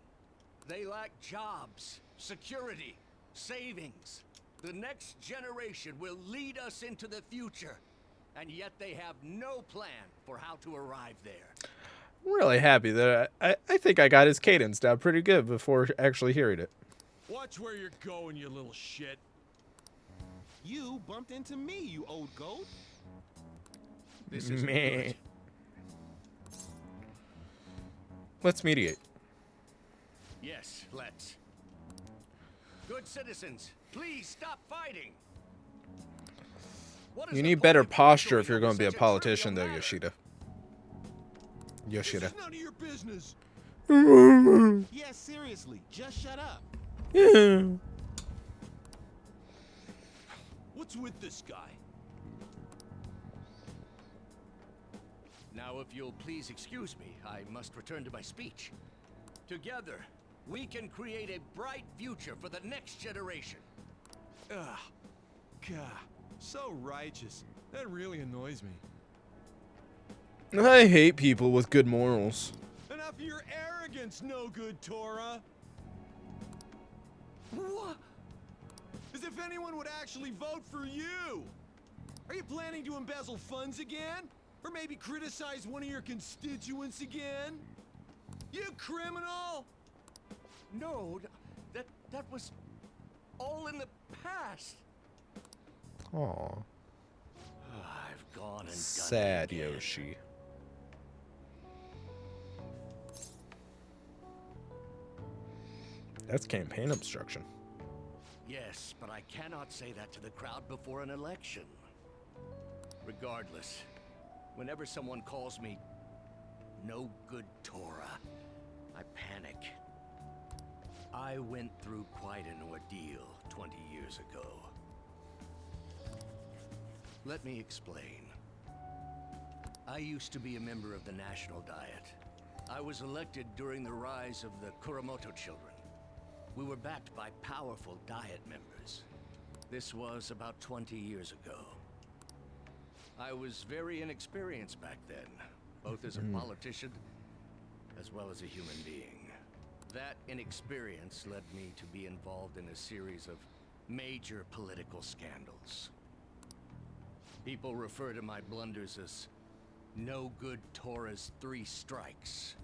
They lack jobs, security, savings. The next generation will lead us into the future, and yet they have no plan for how to arrive there. I'm really happy that I think I got his cadence down pretty good before actually hearing it. Watch where you're going, you little shit. You bumped into me, you old goat. This is good. Let's mediate. Yes, let's. Good citizens, please stop fighting. You need better posture if you're going to be a politician, though, Yoshida. Yoshida. This is none of your business. Yeah, seriously, just shut up. Yeah. What's with this guy? Now, if you'll please excuse me, I must return to my speech. Together, we can create a bright future for the next generation. Ugh. God, so righteous. That really annoys me. I hate people with good morals. Enough of your arrogance, no good Tora. What? As if anyone would actually vote for you. Are you planning to embezzle funds again? Or maybe criticize one of your constituents again? You criminal! No, that was all in the past. Aw. I've gone and done Sad it again. Yoshi. That's campaign obstruction. Yes, but I cannot say that to the crowd before an election. Regardless, Whenever someone calls me no good Torah, I panic. I went through quite an ordeal 20 years ago. Let me explain. I used to be a member of the National Diet. I was elected during the rise of the Kuramoto children. We were backed by powerful Diet members. This was about 20 years ago. I was very inexperienced back then, both as a politician as well as a human being. That inexperience led me to be involved in a series of major political scandals. People refer to my blunders as no good Torah's 3 strikes.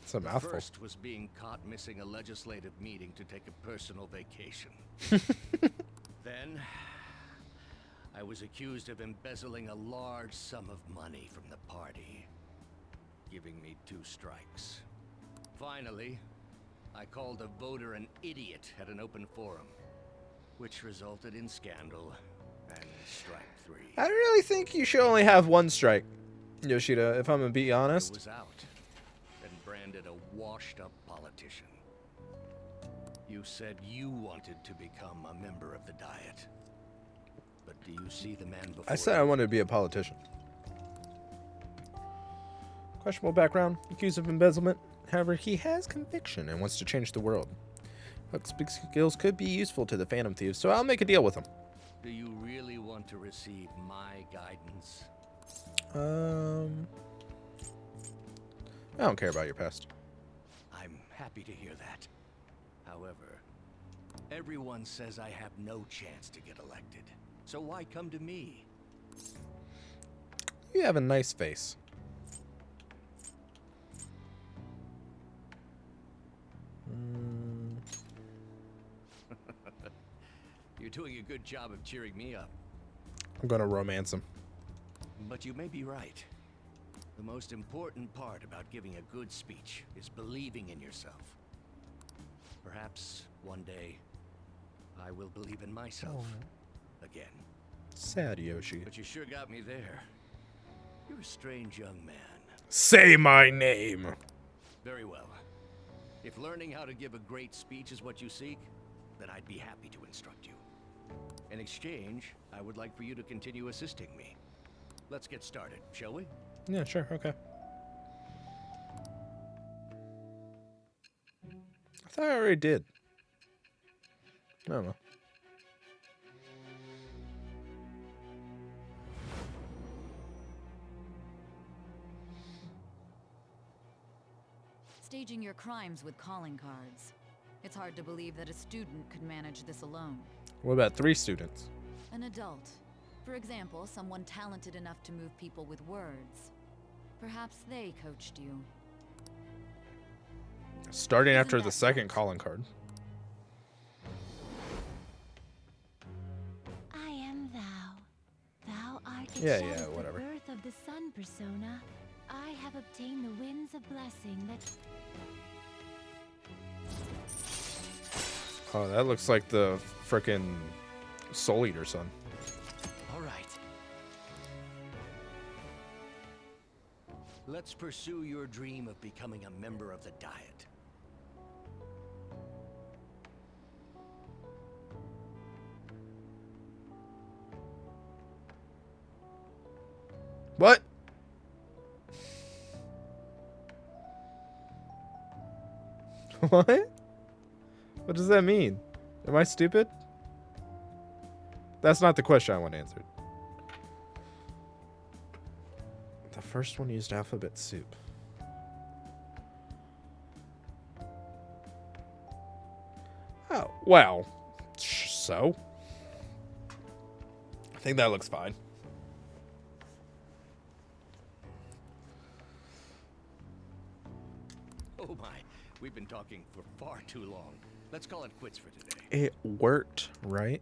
It's a The mouthful. first was being caught missing a legislative meeting to take a personal vacation. Then, I was accused of embezzling a large sum of money from the party, giving me 2 strikes. Finally, I called a voter an idiot at an open forum, which resulted in scandal and strike 3. I really think you should only have 1 strike, Yoshida, if I'm gonna be I honest. was out and branded a washed-up politician. You said you wanted to become a member of the Diet. But do you see the man before I said I wanted to be a politician. Questionable background, accused of embezzlement. However, he has conviction and wants to change the world. Hook's big skills could be useful to the Phantom Thieves, so I'll make a deal with him. Do you really want to receive my guidance? I don't care about your past. I'm happy to hear that. However, everyone says I have no chance to get elected. So why come to me? You have a nice face. You're doing a good job of cheering me up. I'm gonna romance him. But you may be right. The most important part about giving a good speech is believing in yourself. Perhaps one day I will believe in myself again. Sad Yoshi. But you sure got me there. You're a strange young man. Say my name. Very well. If learning how to give a great speech is what you seek, then I'd be happy to instruct you. In exchange, I would like for you to continue assisting me. Let's get started, shall we? Yeah, sure, okay. I thought I already did. I don't know. Staging your crimes with calling cards. It's hard to believe that a student could manage this alone. What about 3 students? An adult. For example, someone talented enough to move people with words. Perhaps they coached you. Starting after the second calling card. I am thou. Thou art the Yeah, shadow yeah, of whatever. the birth of the sun persona. I have obtained the winds of blessing that... Oh, that looks like the frickin' Soul Eater son. All right. Let's pursue your dream of becoming a member of the Diet. What? What? What does that mean? Am I stupid? That's not the question I want answered. The first one used alphabet soup. Oh, well. So? I think that looks fine. Oh my, we've been talking for far too long. Let's call it quits for today. It worked, right?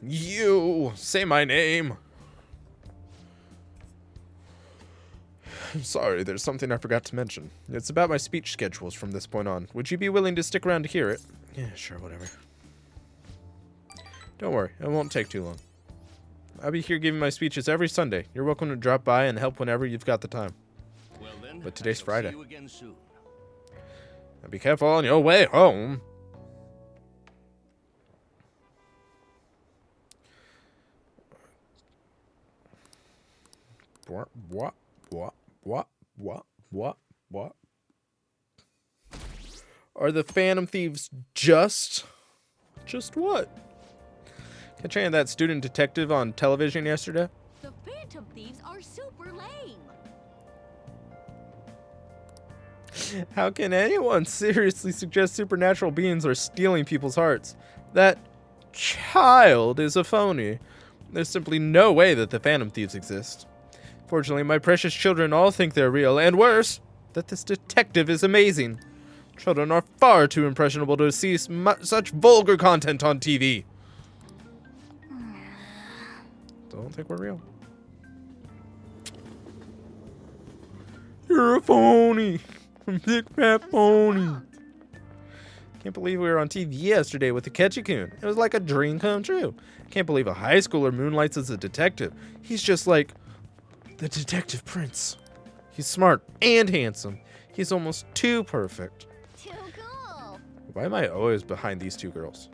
You say my name. I'm sorry, there's something I forgot to mention. It's about my speech schedules from this point on. Would you be willing to stick around to hear it? Yeah, sure, whatever. Don't worry, it won't take too long. I'll be here giving my speeches every Sunday. You're welcome to drop by and help whenever you've got the time. Well then, But today's I shall Friday. See you again soon. And be careful on your way home. What? Are the Phantom Thieves just what? Catching that student detective on television yesterday? The Phantom Thieves are super lame. How can anyone seriously suggest supernatural beings are stealing people's hearts? That child is a phony. There's simply no way that the Phantom Thieves exist. Fortunately, my precious children all think they're real, and worse, that this detective is amazing. Children are far too impressionable to see such vulgar content on TV. Don't think we're real. You're a phony. Big fat phony. Can't believe we were on TV yesterday with the Ketchikun. It was like a dream come true. Can't believe a high schooler moonlights as a detective. He's just like the detective prince. He's smart and handsome. He's almost too perfect. Too cool. Why am I always behind these two girls?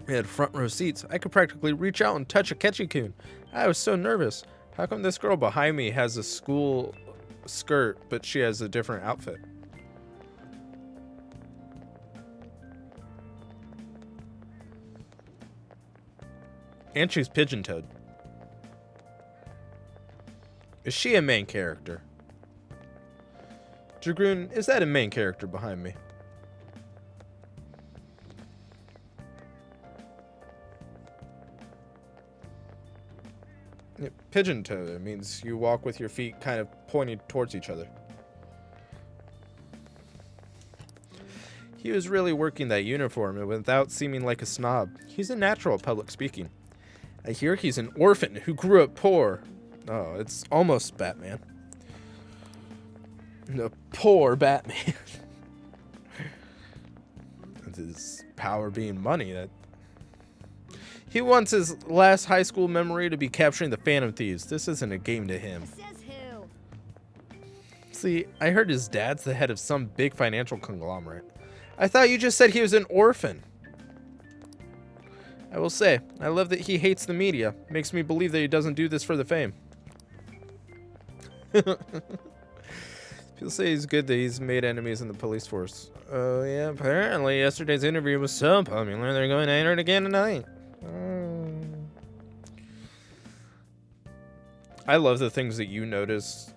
We had front row seats. I could practically reach out and touch a Ketchikun. I was so nervous. How come this girl behind me has a school skirt, but she has a different outfit? And she's pigeon-toed. Is she a main character? Dragoon, is that a main character behind me? Yeah, pigeon-toed. It means you walk with your feet kind of pointed towards each other. He was really working that uniform and without seeming like a snob. He's a natural at public speaking. I hear he's an orphan who grew up poor. Oh, it's almost Batman. The poor Batman. With his power being money, that he wants his last high school memory to be capturing the Phantom Thieves. This isn't a game to him. Says who? See, I heard his dad's the head of some big financial conglomerate. I thought you just said he was an orphan. I will say, I love that he hates the media. Makes me believe that he doesn't do this for the fame. People say he's good that he's made enemies in the police force. Oh yeah, apparently yesterday's interview was so popular they're going to enter it again tonight. I love the things that you notice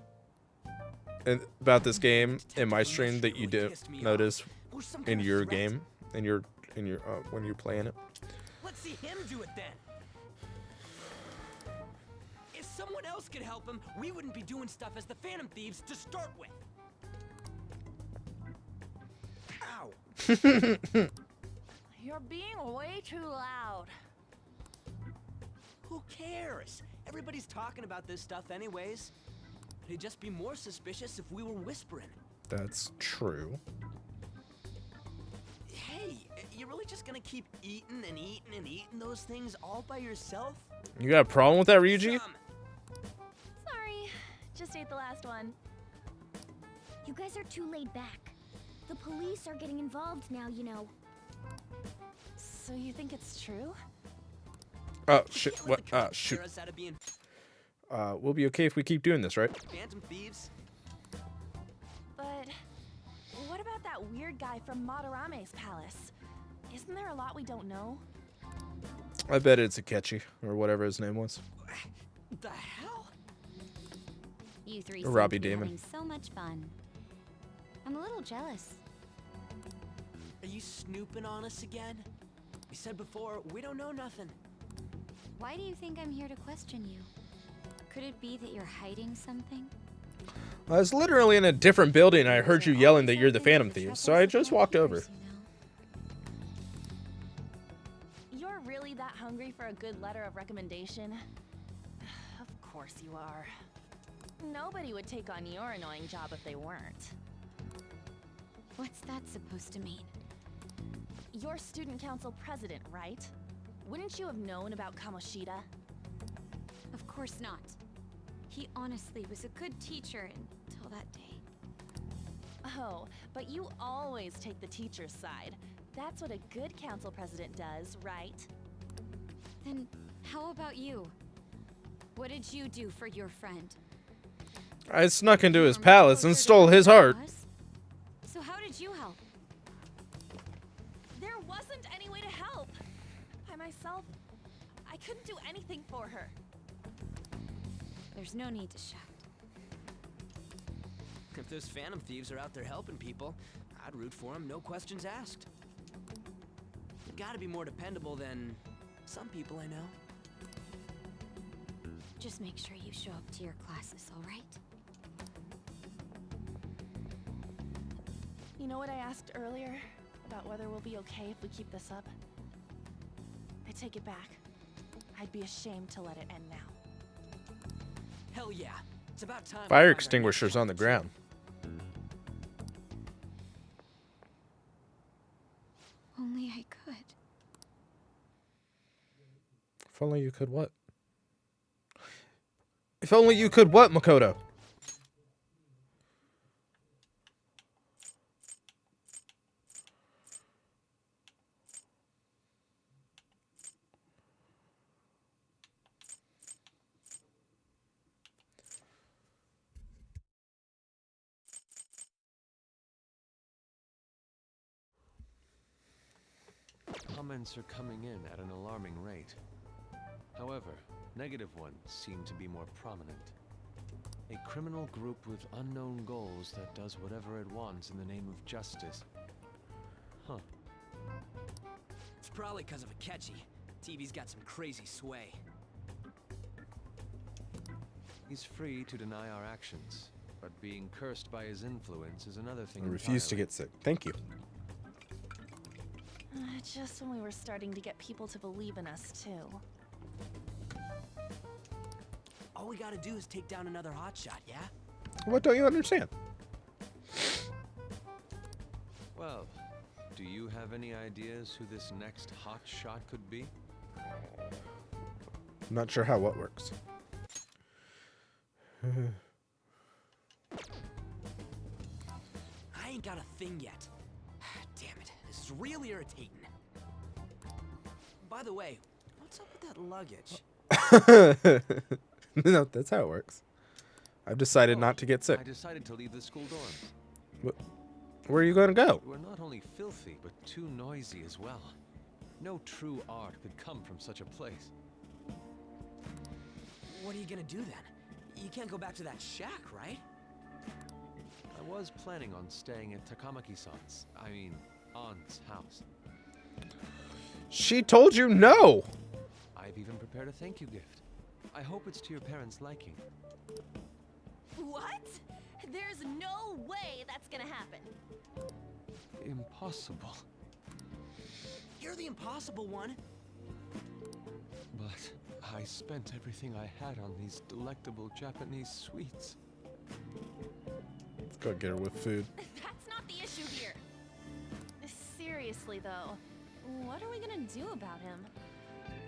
about this game in my stream that you didn't notice in your game, in your when you're playing it. Let's see him do it then. If someone else could help him, we wouldn't be doing stuff as the Phantom Thieves to start with. Ow. You're being way too loud. Who cares? Everybody's talking about this stuff anyways. It'd just be more suspicious if we were whispering. That's true. Hey, you're really just gonna keep eating and eating and eating those things all by yourself? You got a problem with that, Ryuji? Sorry, just ate the last one. You guys are too laid back. The police are getting involved now, you know. So you think it's true? Oh shit! What? Shoot. We'll be okay if we keep doing this, right? Phantom Thieves? But what about that weird guy from Madarame's palace? Isn't there a lot we don't know? I bet it's Akechi or whatever his name was. The hell? You three Or Robbie seem to be Damon. having so much fun. I'm a little jealous. Are you snooping on us again? You said before, we don't know nothing. Why do you think I'm here to question you? Could it be that you're hiding something? I was literally in a different building and I heard you yelling that you're the Phantom Thieves, so I just walked over. You're really that hungry for a good letter of recommendation? Of course you are. Nobody would take on your annoying job if they weren't. What's that supposed to mean? You're student council president, right? Wouldn't you have known about Kamoshida? Of course not. He honestly was a good teacher until that day. Oh, but you always take the teacher's side. That's what a good council president does, right? Then how about you? What did you do for your friend? I snuck into his palace and stole his heart. So how did you help? There wasn't any way to help. By myself, I couldn't do anything for her. There's no need to shout. If those phantom thieves are out there helping people, I'd root for them, no questions asked. They've got to be more dependable than some people I know. Just make sure you show up to your classes, all right? You know what I asked earlier about whether we'll be okay if we keep this up? I take it back. I'd be ashamed to let it end now. Hell yeah. It's about time. Fire extinguishers on the ground. Only I could. If only you could what? If only you could what, Makoto? Comments are coming in at an alarming rate. However, negative ones seem to be more prominent. A criminal group with unknown goals that does whatever it wants in the name of justice. Huh. It's probably because of Akechi. TV's got some crazy sway. He's free to deny our actions, but being cursed by his influence is another thing I refuse to get sick. Thank you. Just when we were starting to get people to believe in us, too. All we gotta do is take down another hotshot, yeah? What don't you understand? Well, do you have any ideas who this next hot shot could be? I'm not sure how what works. I ain't got a thing yet. Damn it, this is real irritating. By the way, what's up with that luggage? No, that's how it works. I've decided not to get sick. I decided to leave the school dorms. Where are you going to go? We're not only filthy, but too noisy as well. No true art could come from such a place. What are you gonna do then? You can't go back to that shack, right? I was planning on staying at Takamaki-san's, aunt's house. She told you no! I've even prepared a thank you gift. I hope it's to your parents' liking. What? There's no way that's gonna happen. Impossible. You're the impossible one. But I spent everything I had on these delectable Japanese sweets. Let's go get her with food. That's not the issue here. Seriously, though, what are we gonna do about him?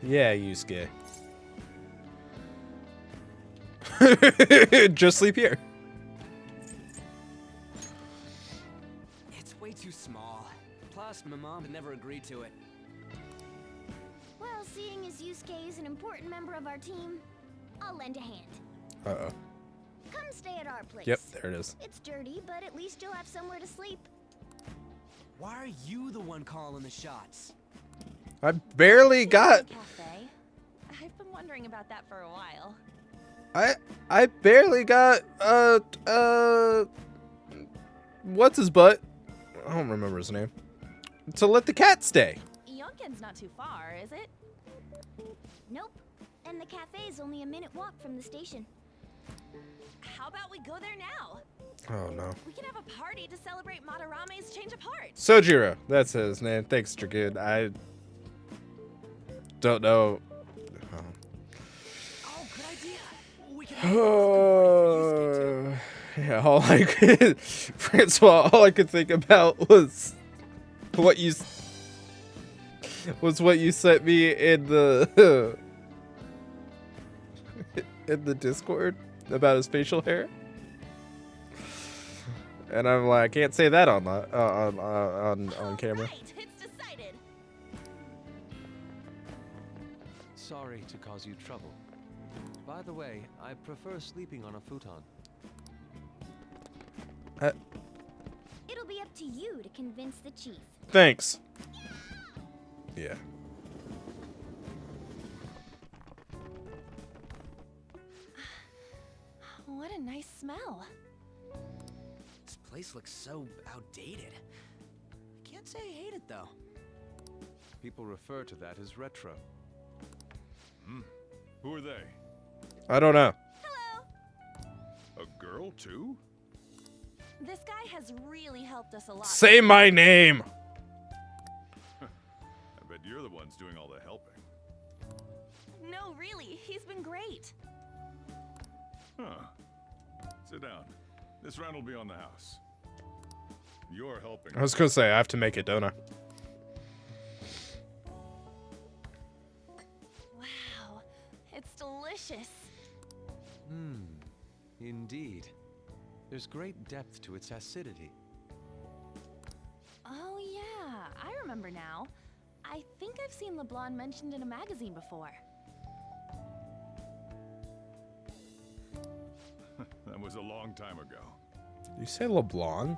Yeah, Yusuke. Just sleep here. It's way too small. Plus, my mom had never agreed to it. Well, seeing as Yusuke is an important member of our team, I'll lend a hand. Uh-oh. Come stay at our place. Yep, there it is. It's dirty, but at least you'll have somewhere to sleep. Why are you the one calling the shots? I barely got... Cafe. I've been wondering about that for a while. I barely got, what's his butt? I don't remember his name. To let the cat stay. Yonken's not too far, is it? Nope. And the cafe's only a minute walk from the station. How about we go there now? Oh, no. We can have a party to celebrate Madarame's change of heart. Sojiro, that's his name. Thanks, Dragoon. I don't know. Oh, good idea. We can Yeah, all I could, Francois, all I could think about was what you sent me in the in the Discord about his facial hair, and I'm like, I can't say that on camera. Right, it's decided. Sorry to cause you trouble. By the way, I prefer sleeping on a futon. It'll be up to you to convince the chief. Thanks. Yeah. What a nice smell. This place looks so outdated. Can't say I hate it though. People refer to that as retro. Who are they? I don't know. A girl, too? This guy has really helped us a lot. Say my name. I bet you're the ones doing all the helping. No, really, he's been great. Huh. Sit down. This round will be on the house. You're helping. I was gonna say I have to make it, don't I? Wow, it's delicious. Indeed. There's great depth to its acidity. Oh yeah, I remember now. I think I've seen LeBlanc mentioned in a magazine before. That was a long time ago. You say LeBlanc?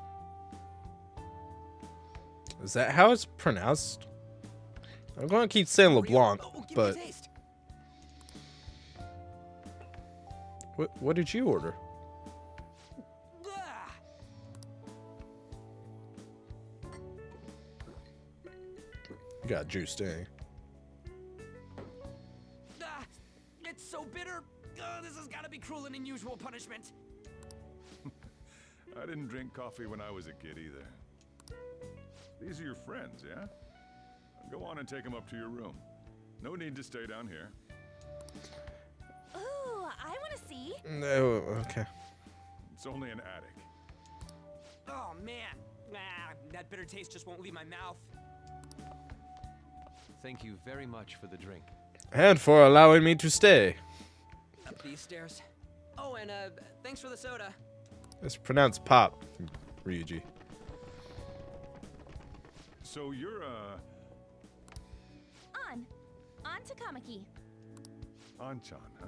Is that how it's pronounced? I'm gonna keep saying LeBlanc, but what did you order? You got juice, dang. It's so bitter. This has got to be cruel and unusual punishment. I didn't drink coffee when I was a kid either. These are your friends, yeah? Go on and take them up to your room. No need to stay down here. Ooh, I want to see. No, okay. It's only an attic. Oh man, that bitter taste just won't leave my mouth. Thank you very much for the drink. And for allowing me to stay. Up these stairs. Oh, and thanks for the soda. It's pronounced pop, Ryuji. So you're On to Kamaki. Anchan, huh?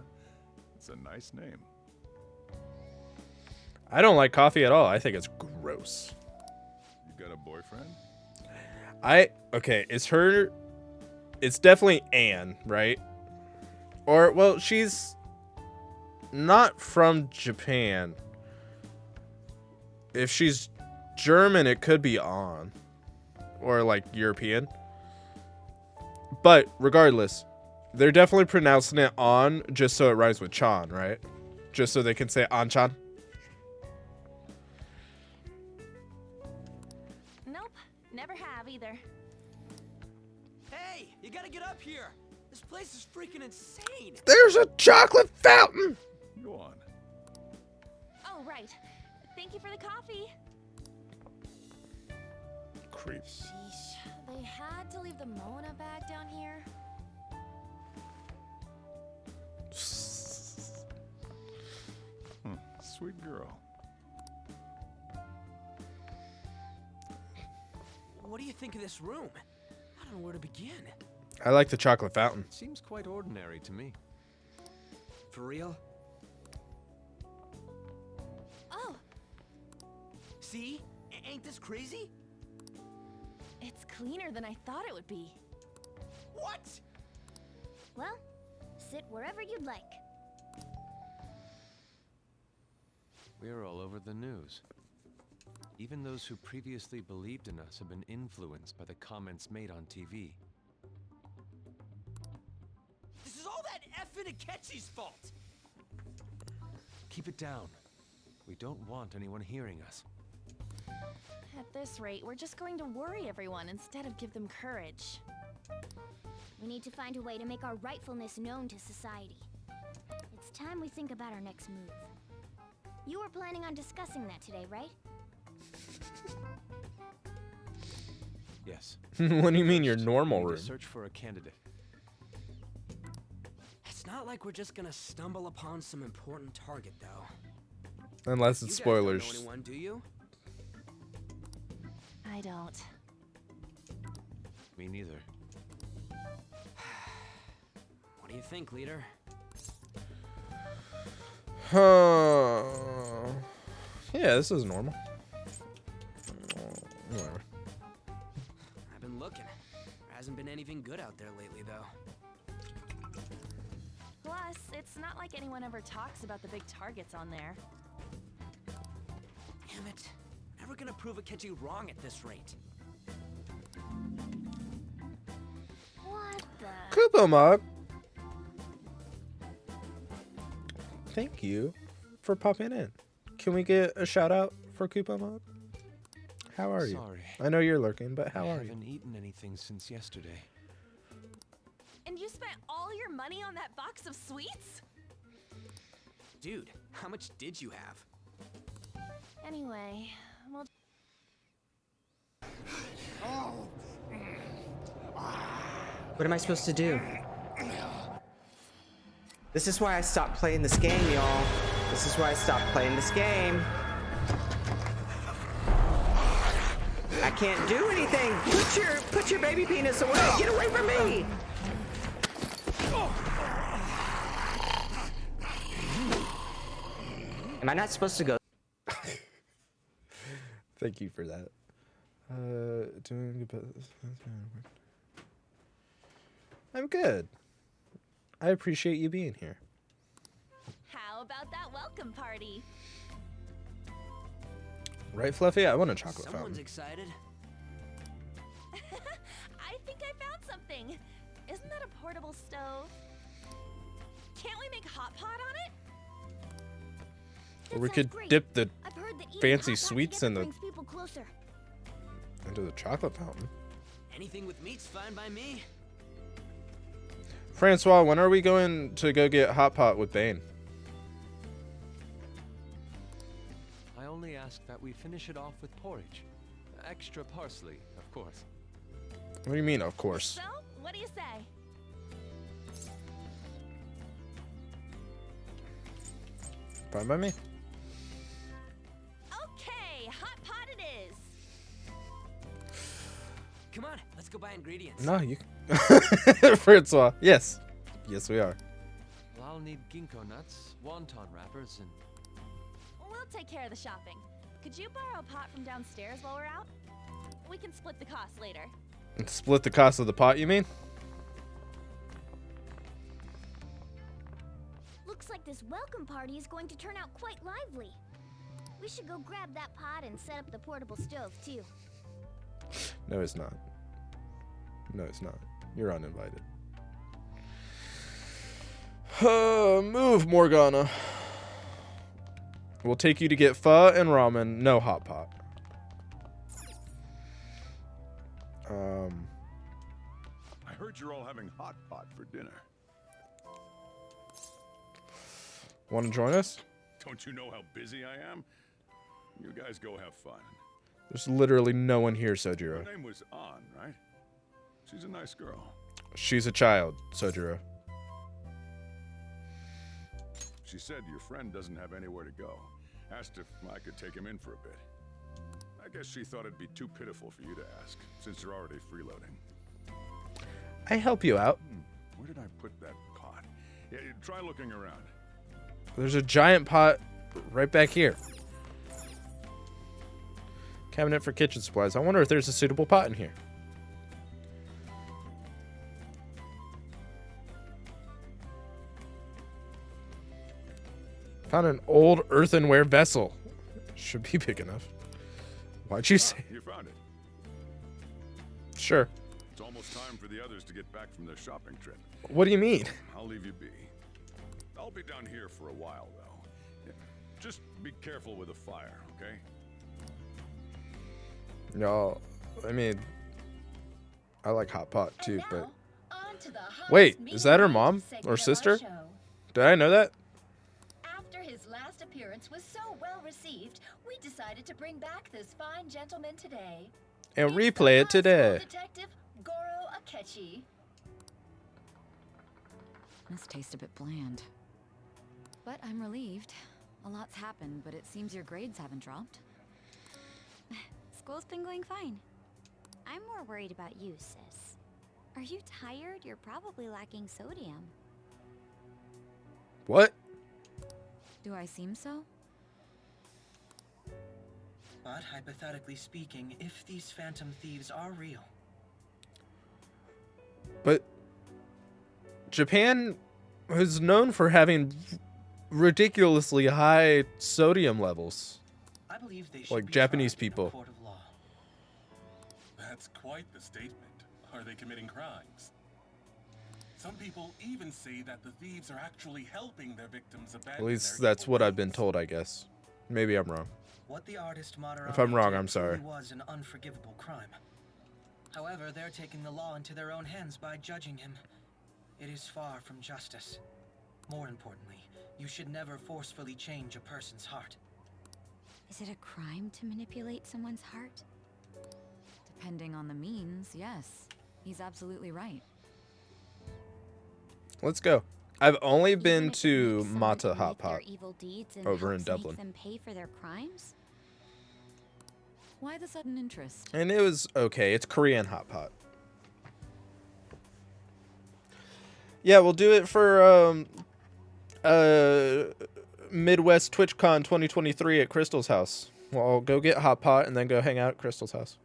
It's a nice name. I don't like coffee at all. I think it's gross. You got a boyfriend? Okay, it's definitely Anne, right? Or, well, she's not from Japan. If she's German, it could be On. Or, like, European. But, regardless, they're definitely pronouncing it On just so it rhymes with Chan, right? Just so they can say Anchan. Nope, never have either. Hey, you gotta get up here. This place is freaking insane. There's a chocolate fountain! Go on. Oh, right. Thank you for the coffee. Creep. Sheesh, they had to leave the Mona bag down here. Sweet girl. What do you think of this room? I don't know where to begin. I like the chocolate fountain. Seems quite ordinary to me. For real? Oh. See? Ain't this crazy? It's cleaner than I thought it would be. What? Well, sit wherever you'd like. We're all over the news. Even those who previously believed in us have been influenced by the comments made on TV. This is all that effing Akechi's fault! Keep it down. We don't want anyone hearing us. At this rate, we're just going to worry everyone instead of give them courage. We need to find a way to make our rightfulness known to society. It's time we think about our next move. You were planning on discussing that today, right? Yes. What do you mean your normal We need room? to search for a candidate. It's not like we're just gonna stumble upon some important target, though. Unless it's You guys don't know spoilers. anyone, do you? I don't. Me neither. What do you think, leader? Yeah, this is normal. Whatever. I've been looking. There hasn't been anything good out there lately, though. Plus, it's not like anyone ever talks about the big targets on there. Damn it. Never gonna prove Akechi wrong at this rate. What the? Koopa Mug. Thank you for popping in. Can we get a shout out for Koopa Mug? How are you? Sorry. I know you're lurking, but how I are you? haven't eaten anything since yesterday. And you spent all your money on that box of sweets? Dude, how much did you have? Anyway, well... What am I supposed to do? This is why I stopped playing this game, y'all. This is why I stopped playing this game. I can't do anything. Put your baby penis away. Get away from me. Am I not supposed to go? Thank you for that. Doing I'm good. I appreciate you being here. How about that welcome party? Right, Fluffy? I want a chocolate Someone's fountain. excited. I think I found something. Isn't that a portable stove? Can't we make hot pot on it? Or we could dip the I've heard that eating fancy hot pot sweets together in the brings people closer. into the chocolate fountain. Anything with meat's fine by me. Francois, when are we going to go get hot pot with Bane? I only ask that we finish it off with porridge. Extra parsley, of course. What do you mean, of course? So, what do you say? Fine by me. Okay, hot pot it is. Come on, let's go buy ingredients. No, you. Francois, yes. Yes, we are. Well, I'll need ginkgo nuts, wonton wrappers, and... We'll take care of the shopping. Could you borrow a pot from downstairs while we're out? We can split the cost later. Split the cost of the pot, you mean? Looks like this welcome party is going to turn out quite lively. We should go grab that pot and set up the portable stove, too. No, it's not. No, it's not. You're uninvited. Move, Morgana. We'll take you to get pho and ramen, no hot pot. I heard you're all having hot pot for dinner. Want to join us? Don't you know how busy I am? You guys go have fun. There's literally no one here, Her Sojiro. name was An, right? She's a nice girl. She's a child, Sojiro. She said your friend doesn't have anywhere to go. Asked if I could take him in for a bit. I guess she thought it'd be too pitiful for you to ask, since you're already freeloading. I help you out. Where did I put that pot? Yeah, try looking around. There's a giant pot right back here. Cabinet for kitchen supplies. I wonder if there's a suitable pot in here. Found an old earthenware vessel. Should be big enough. Why'd you say? You found it. Sure. It's almost time for the others to get back from their shopping trip. What do you mean? I'll leave you be. I'll be down here for a while, though. Yeah, just be careful with the fire, okay? No, I mean, I like hot pot too, but On to the hottest wait, meal is that her night mom segment or of our sister? show. Did I know that? After his last appearance was so well received, we decided to bring back this fine gentleman today. And replay it today. Detective Goro Akechi. This tastes a bit bland. But I'm relieved. A lot's happened, but it seems your grades haven't dropped. School's been going fine. I'm more worried about you, sis. Are you tired? You're probably lacking sodium. What? Do I seem so? But hypothetically speaking, if these phantom thieves are real... But Japan is known for having ridiculously high sodium levels. I believe they should Like be Japanese tried in a people. court of law. That's quite the statement. Are they committing crimes? Some people even say that the thieves are actually helping their victims abandon At least their that's what I've been told, I guess. Maybe I'm wrong. What the artist Madarame If I'm wrong, did I'm sorry. truly was an unforgivable crime. However, they're taking the law into their own hands by judging him. It is far from justice. More importantly, you should never forcefully change a person's heart. Is it a crime to manipulate someone's heart? Depending on the means, yes. He's absolutely right. Let's go. I've only been Even if it to makes someone Mata commit Hot their Pot evil deeds and over in helps make Dublin. them pay for their crimes? Why the sudden interest? And it was okay. It's Korean hot pot. Yeah, we'll do it for Midwest TwitchCon 2023 at Crystal's house. Well, I'll go get hot pot and then go hang out at Crystal's house.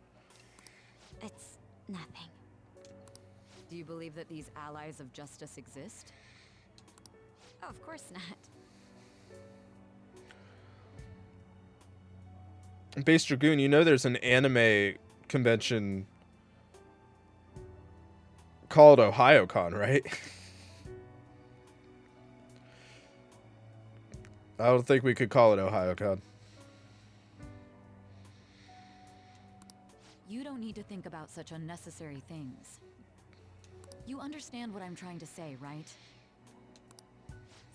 It's nothing. Do you believe that these allies of justice exist? Oh, of course not. Base Dragoon, you know there's an anime convention called OhioCon, right? I don't think we could call it OhioCon. You don't need to think about such unnecessary things. You understand what I'm trying to say, right?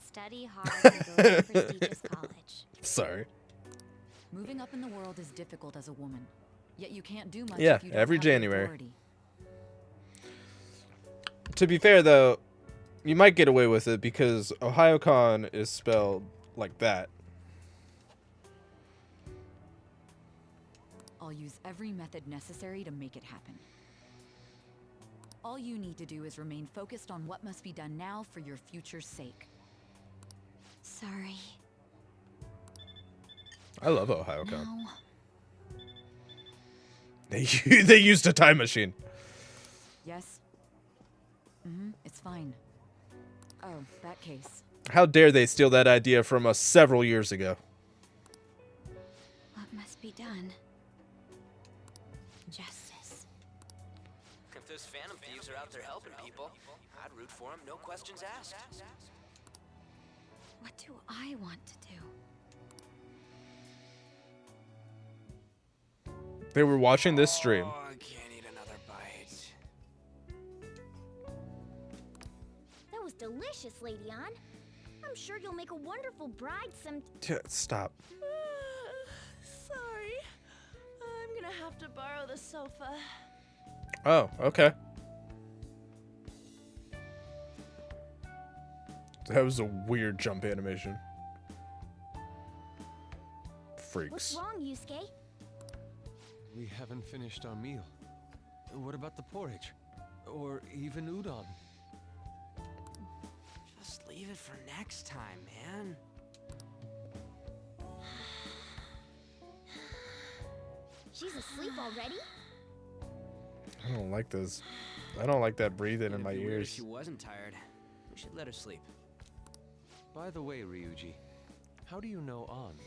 Study hard and go to a prestigious college. Sorry. Moving up in the world is difficult as a woman. Yet you can't do much Yeah, if you don't every have the January. authority. To be fair, though, you might get away with it because OhioCon is spelled like that. I'll use every method necessary to make it happen. All you need to do is remain focused on what must be done now for your future's sake. Sorry. I love OhioCon. No. They used a time machine. Yes? It's fine. Oh, that case. How dare they steal that idea from us several years ago? What must be done? Justice. If those phantom thieves are out there helping people, I'd root for them, no questions asked. What do I want to do? They were watching this stream. Oh, I can't eat another bite. That was delicious, Lady Ann. I'm sure you'll make a wonderful bride Stop. Sorry. I'm gonna have to borrow the sofa. Oh, okay. That was a weird jump animation. Freaks. What's wrong, Yusuke? We haven't finished our meal. What about the porridge? Or even udon? Just leave it for next time, man. She's asleep already? I don't like this. I don't like that breathing in my If ears. she wasn't tired, we should let her sleep. By the way, Ryuji, how do you know An?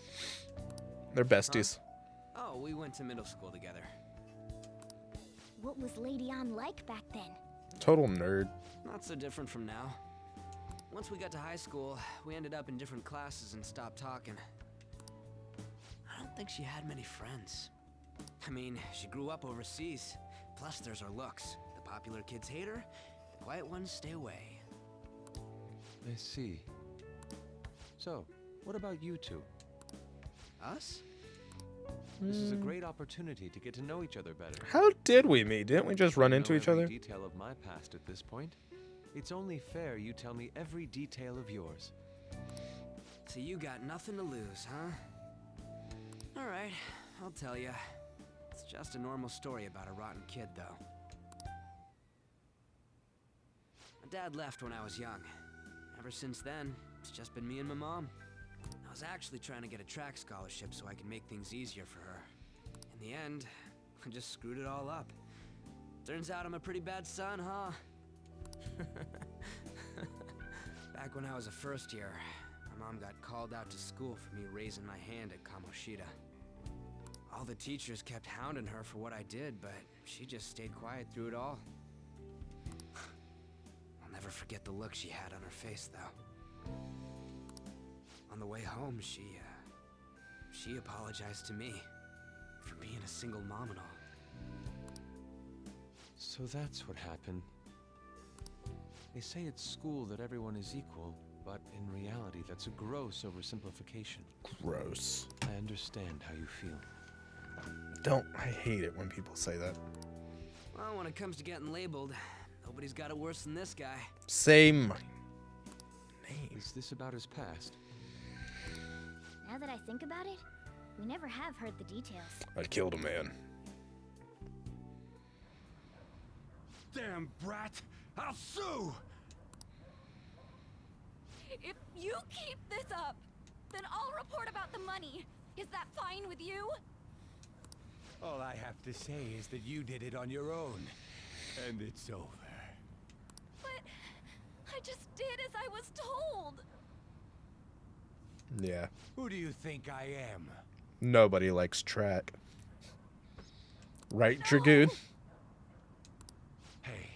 They're besties. Oh, we went to middle school together. What was Lady Ann like back then? Total nerd. Not so different from now. Once we got to high school, we ended up in different classes and stopped talking. I don't think she had many friends. I mean, she grew up overseas. Plus, there's her looks. The popular kids hate her, the quiet ones stay away. I see. So, what about you two? Us? This is a great opportunity to get to know each other better. How did we meet? Didn't we just run into know each every other? detail of my past at this point. It's only fair you tell me every detail of yours. So you got nothing to lose, huh? Alright, I'll tell you. It's just a normal story about a rotten kid, though. My dad left when I was young. Ever since then, it's just been me and my mom. I was actually trying to get a track scholarship so I could make things easier for her. In the end, I just screwed it all up. Turns out I'm a pretty bad son, huh? Back when I was a first year, my mom got called out to school for me raising my hand at Kamoshida. All the teachers kept hounding her for what I did, but she just stayed quiet through it all. I'll never forget the look she had on her face, though. On the way home, she apologized to me for being a single mom and all. So that's what happened. They say at school that everyone is equal, but in reality, that's a gross oversimplification. Gross. I understand how you feel. I hate it when people say that. Well, when it comes to getting labeled, nobody's got it worse than this guy. Say my name. Is this about his past? Now that I think about it, we never have heard the details. I killed a man. Damn brat! I'll sue! If you keep this up, then I'll report about the money. Is that fine with you? All I have to say is that you did it on your own. And it's over. But I just did as I was told. Yeah. Who do you think I am? Nobody likes track. Right, Dragoon? Hey,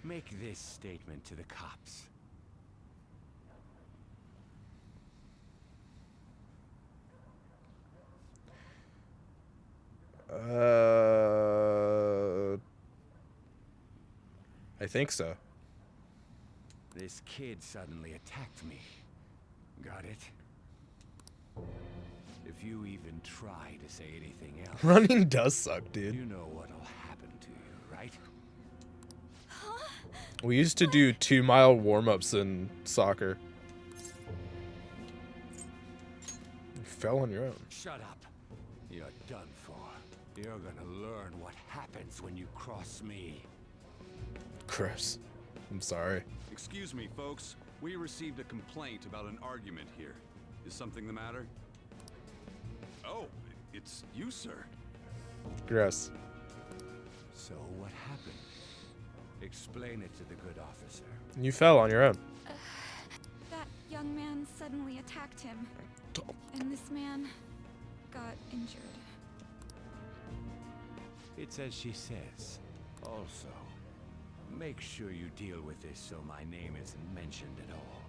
make this statement to the cops. I think so. This kid suddenly attacked me. Got it? If you even try to say anything else... Running does suck, dude. You know what'll happen to you, right? We used to do 2-mile warm-ups in soccer. You fell on your own. Shut up. You're done for. You're gonna learn what happens when you cross me. Chris, I'm sorry. Excuse me, folks. We received a complaint about an argument here. Is something the matter? Oh, it's you, sir. Chris. So what happened? Explain it to the good officer. You fell on your own. That young man suddenly attacked him. And this man got injured. It's as she says. Also, make sure you deal with this so my name isn't mentioned at all.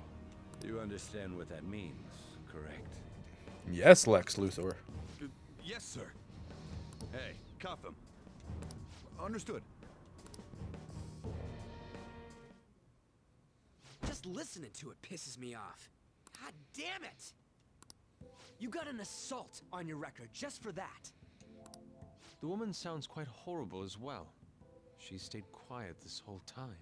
You understand what that means, correct? Yes, Lex Luthor. Yes, sir. Hey, cuff him. Understood. Just listening to it pisses me off. God damn it! You got an assault on your record just for that. The woman sounds quite horrible as well. She stayed quiet this whole time.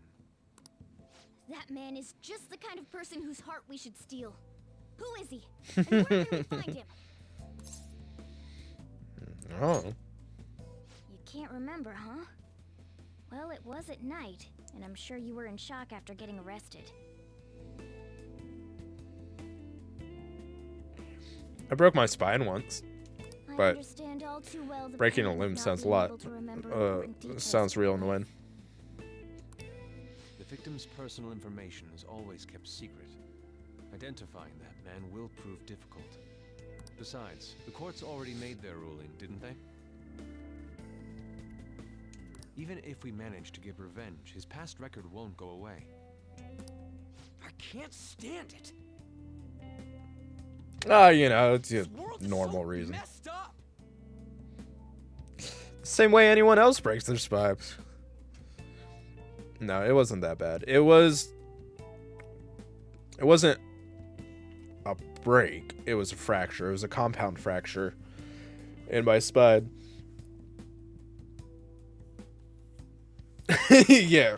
That man is just the kind of person whose heart we should steal. Who is he? And where can we find him? Oh. You can't remember, huh? Well, it was at night, and I'm sure you were in shock after getting arrested. I broke my spine once, I but understand all too well the breaking a pain of limb not sounds a being lot. able to remember important details Sounds of real your life. annoying. The victim's personal information is always kept secret. Identifying that man will prove difficult. Besides, the courts already made their ruling, didn't they? Even if we manage to get revenge, his past record won't go away. I can't stand it. You know, it's a normal reason. Messed up. Same way anyone else breaks their spines. No, it wasn't that bad. It wasn't a break. It was a fracture. It was a compound fracture in my spine. Yeah.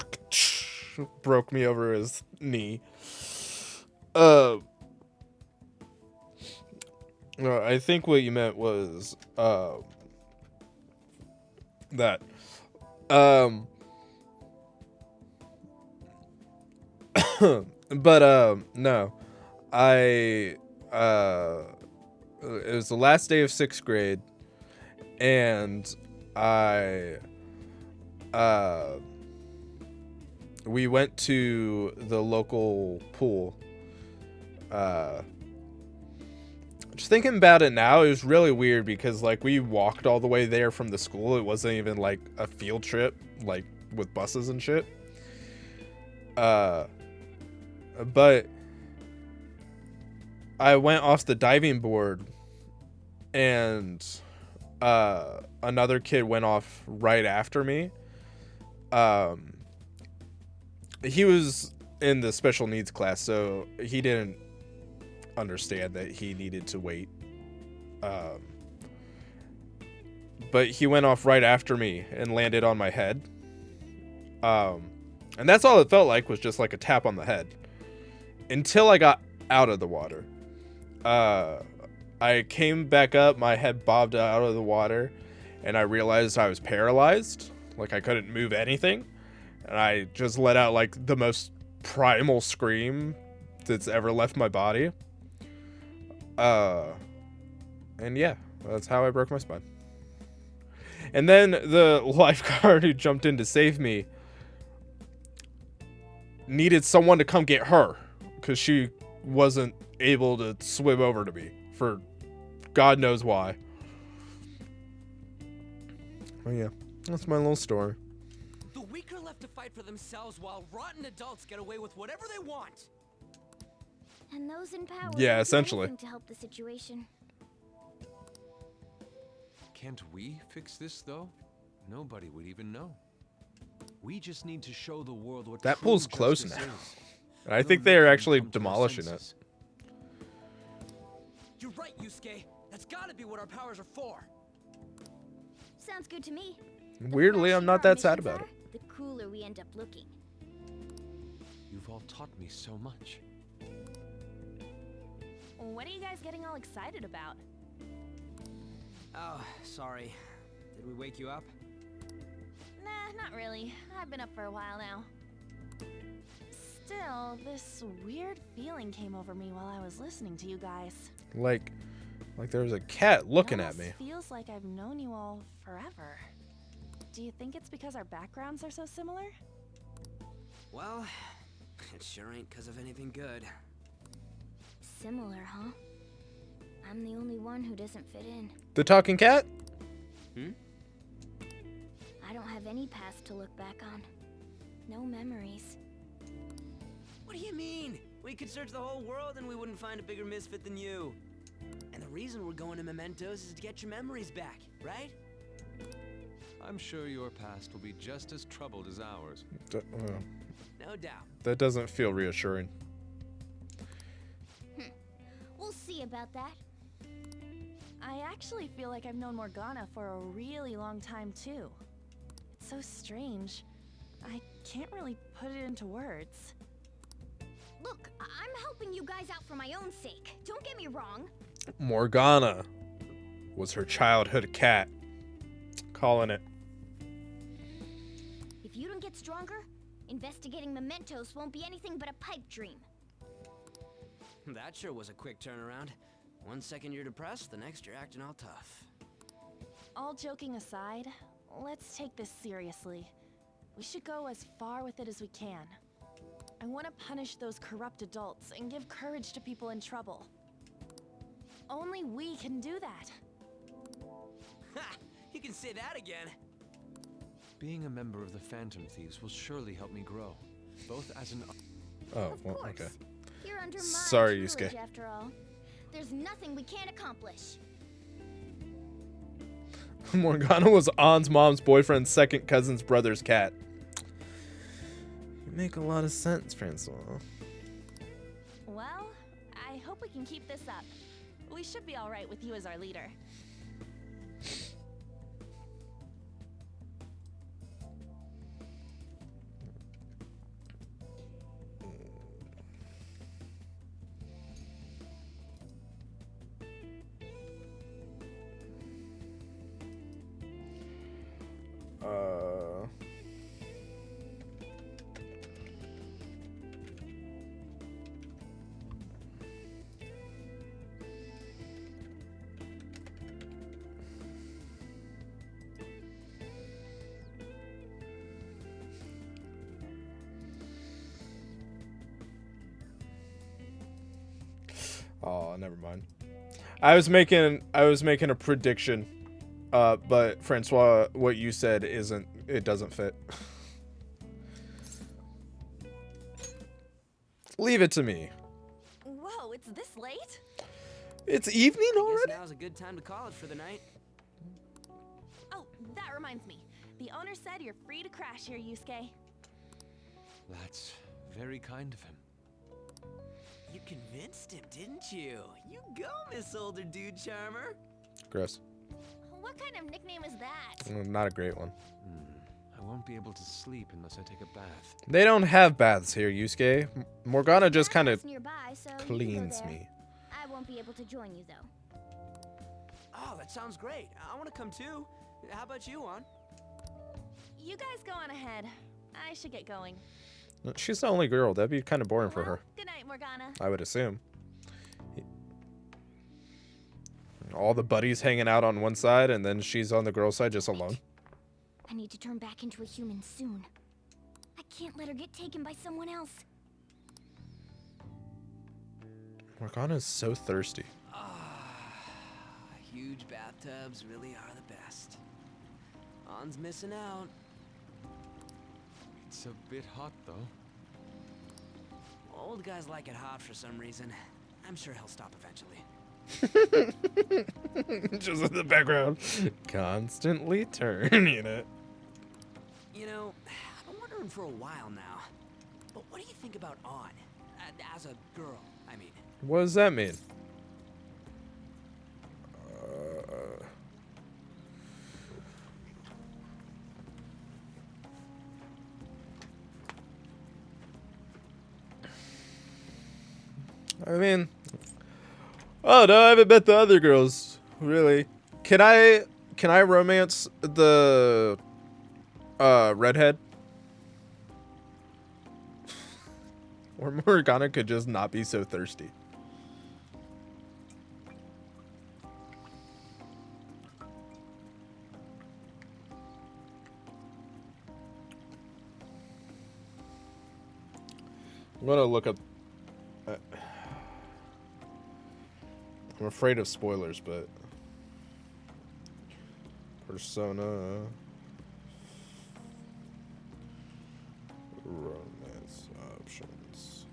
Broke me over his knee. No, I think what you meant was that but no, it was the last day of 6th grade, and we went to the local pool. Just thinking about it now, it was really weird because like we walked all the way there from the school. It wasn't even like a field trip, like with buses and shit. But I went off the diving board, and another kid went off right after me. He was in the special needs class, so he didn't understand that he needed to wait. But he went off right after me and landed on my head. And that's all it felt like, was just like a tap on the head. Until I got out of the water. I came back up, my head bobbed out of the water, and I realized I was paralyzed. Like I couldn't move anything. And I just let out like the most primal scream that's ever left my body. And yeah, that's how I broke my spine. And then the lifeguard who jumped in to save me needed someone to come get her because she wasn't able to swim over to me for God knows why. Oh yeah, that's my little story. The weak are left to fight for themselves while rotten adults get away with whatever they want. And those in power Yeah, do essentially. anything to help the situation. Can't we fix this, though? Nobody would even know. We just need to show the world what That true pool's close justice now. is. And I It'll think make they are them actually come to their demolishing it. senses. You're right, Yusuke. That's gotta be what our powers are for. Sounds good to me. Weirdly, I'm not that sad about it. The cooler we end up looking. You've all taught me so much. What are you guys getting all excited about? Oh, sorry. Did we wake you up? Nah, not really. I've been up for a while now. Still, this weird feeling came over me while I was listening to you guys. Like there was a cat looking It at me. almost feels like I've known you all forever. Do you think it's because our backgrounds are so similar? Well, it sure ain't because of anything good. Similar, huh? I'm the only one who doesn't fit in. The talking cat? I don't have any past to look back on. No memories. What do you mean? We could search the whole world and we wouldn't find a bigger misfit than you. And the reason we're going to Mementos is to get your memories back, right? I'm sure your past will be just as troubled as ours. No doubt. That doesn't feel reassuring. We'll see about that. I actually feel like I've known Morgana for a really long time, too. It's so strange. I can't really put it into words. Look, I'm helping you guys out for my own sake. Don't get me wrong. Morgana was her childhood cat. Calling it. If you don't get stronger, investigating Mementos won't be anything but a pipe dream. That sure was a quick turnaround. 1 second you're depressed, the next you're acting all tough. All joking aside, let's take this seriously. We should go as far with it as we can. I want to punish those corrupt adults and give courage to people in trouble. Only we can do that. Ha! You can say that again. Being a member of the Phantom Thieves will surely help me grow, both as an... Oh, well, okay. You're under my Sorry, tutelage, Yusuke. after all. There's nothing we can't accomplish. Morgana was Ann's mom's boyfriend's second cousin's brother's cat. You make a lot of sense, Francois. Well, I hope we we can keep this up. We should be all right with you as our leader. Oh, never mind. I was making a prediction, but Francois, what you said doesn't fit. Leave it to me. Whoa, it's this late? It's evening I already? guess now's a good time to call it for the night. Oh, that reminds me. The owner said you're free to crash here, Yusuke. That's very kind of him. You convinced him, didn't you? You go, Miss Older Dude Charmer. Gross. What kind of nickname is that? Not a great one. I won't be able to sleep unless I take a bath. They don't have baths here, Yusuke. Morgana just kind of Nearby, so you can go cleans there. me. I won't be able to join you though. Oh, that sounds great. I want to come too. How about you, Juan? You guys go on ahead. I should get going. She's the only girl. That'd be kind of boring for her. Good night, Morgana. I would assume. All the buddies hanging out on one side, and then she's on the girl side just alone. I need to turn back into a human soon. I can't let her get taken by someone else. Morgana's so thirsty. Huge bathtubs really are the best. On's missing out. It's a bit hot, though. Old guys like it hot for some reason. I'm sure he'll stop eventually. Just in the background. Constantly turning it. You know, I've been wondering for a while now. But what do you think about On? As a girl, I mean. What does that mean? I mean, oh no, I haven't met the other girls. Really? Can I romance the redhead? Or Morgana could just not be so thirsty. I'm gonna look up. I'm afraid of spoilers, but Persona romance options.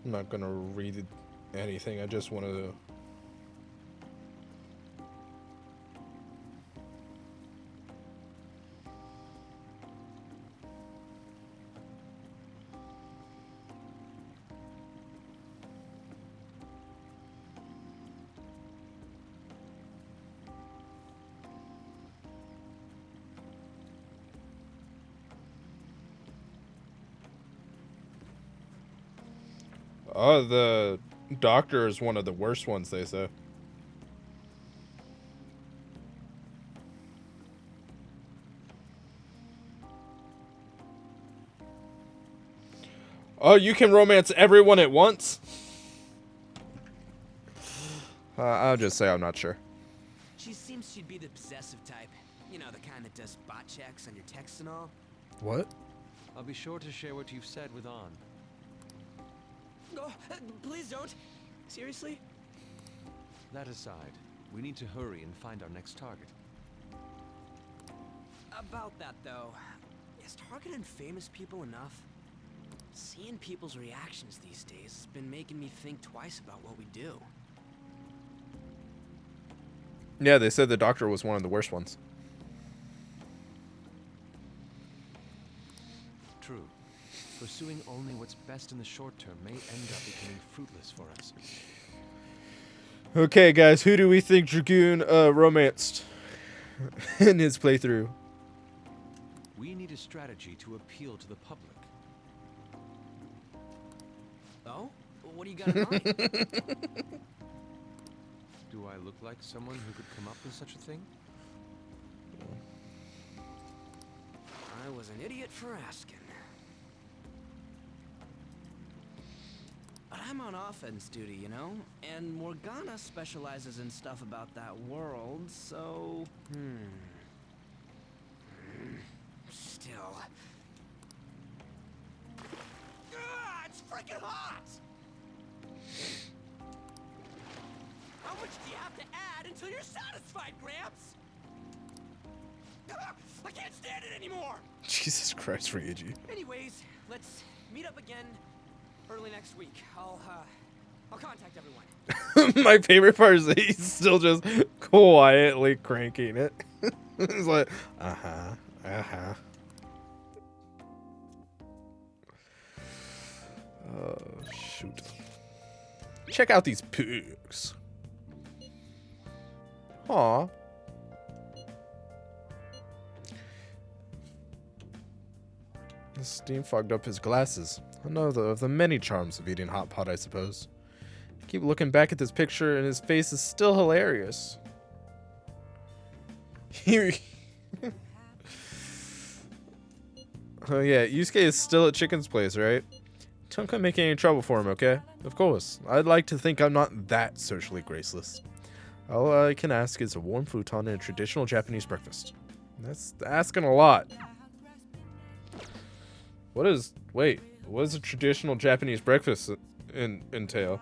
I'm not gonna read anything. I just want to. Oh, the doctor is one of the worst ones, they say. Oh, you can romance everyone at once? I'll just say I'm not sure. She seems she'd be the possessive type. You know, the kind that does spot checks on your texts and all. What? I'll be sure to share what you've said with On. Oh, please don't. Seriously? That aside, we need to hurry and find our next target. About that, though, is targeting famous people enough? Seeing people's reactions these days has been making me think twice about what we do. Yeah, they said the doctor was one of the worst ones. True. Pursuing only what's best in the short term may end up becoming fruitless for us. Okay, guys, who do we think Dragoon romanced in his playthrough? We need a strategy to appeal to the public. Oh? What do you got in mind? Do I look like someone who could come up with such a thing? I was an idiot for asking. But I'm on offense duty, you know? And Morgana specializes in stuff about that world, so... Still... it's freaking hot! How much do you have to add until you're satisfied, Gramps? I can't stand it anymore! Jesus Christ, Ryuji. Anyways, let's meet up again early next week. I'll contact everyone. My favorite part is that he's still just quietly cranking it. He's like, Oh, shoot. Check out these pigs. Aw. The steam fogged up his glasses. Another of the many charms of eating hot pot, I suppose. I keep looking back at this picture and his face is still hilarious. Oh yeah, Yusuke is still at Chicken's place, right? Don't come making any trouble for him, okay? Of course. I'd like to think I'm not that socially graceless. All I can ask is a warm futon and a traditional Japanese breakfast. That's asking a lot. What does a traditional Japanese breakfast entail?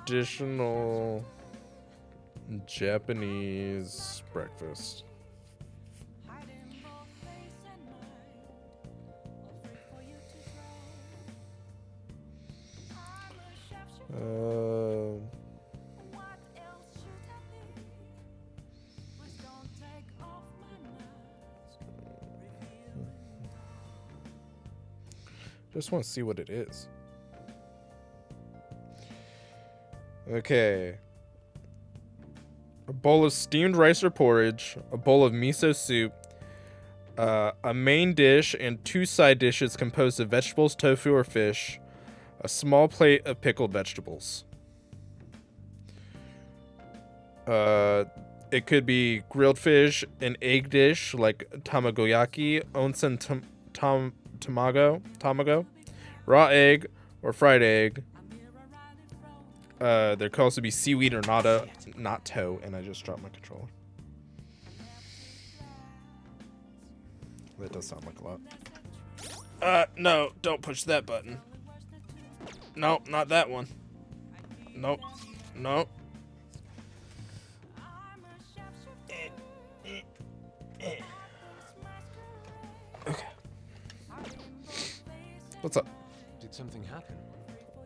Traditional Japanese breakfast. Just want to see what it is. Okay. A bowl of steamed rice or porridge, a bowl of miso soup, a main dish and 2 side dishes composed of vegetables, tofu, or fish, a small plate of pickled vegetables. It could be grilled fish, an egg dish like tamagoyaki, onsen tamago, raw egg, or fried egg. There could also be seaweed or natto, and I just dropped my controller. That does sound like a lot. No, don't push that button. Nope, not that one. Nope, nope. Okay. What's up? Did something happen?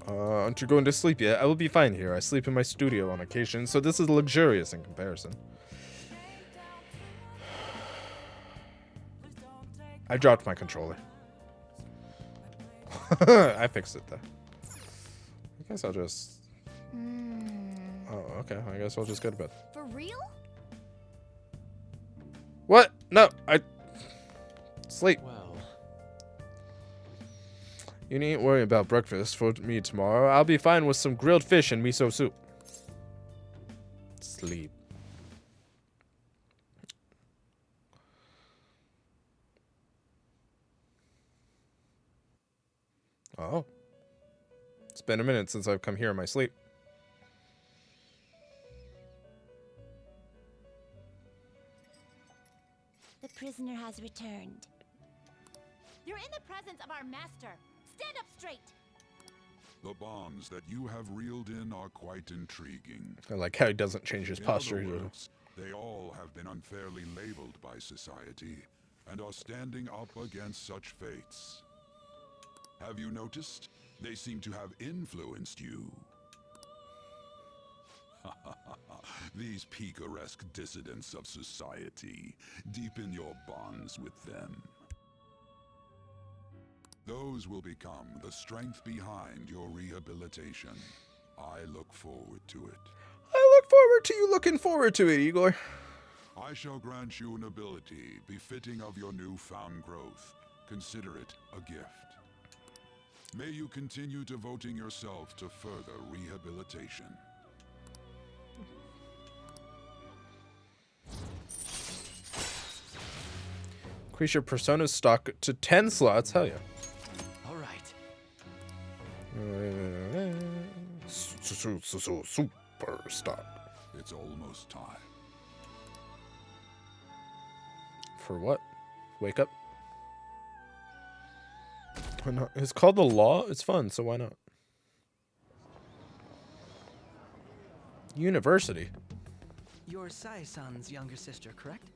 Aren't you going to sleep yet? I will be fine here. I sleep in my studio on occasion, so this is luxurious in comparison. I dropped my controller. I fixed it though. I guess I'll just... Oh, okay. I guess I'll just go to bed. For real? What? No, sleep. Well... You needn't worry about breakfast for me tomorrow. I'll be fine with some grilled fish and miso soup. Sleep. Oh. It's been a minute since I've come here in my sleep. The prisoner has returned. You're in the presence of our master. Stand up straight. The bonds that you have reeled in are quite intriguing. I like how he doesn't change his posture. In other words, they all have been unfairly labeled by society and are standing up against such fates. Have you noticed? They seem to have influenced you. These picaresque dissidents of society, deepen your bonds with them. Those will become the strength behind your rehabilitation. I look forward to it. I look forward to you looking forward to it, Igor. I shall grant you an ability befitting of your newfound growth. Consider it a gift. May you continue devoting yourself to further rehabilitation. Increase your persona stock to 10 slots. Hell yeah. All right. Super stock. It's almost time. For what? Wake up? Why not? It's called the law. It's fun, so why not? University. You're Sai-san's younger sister, correct?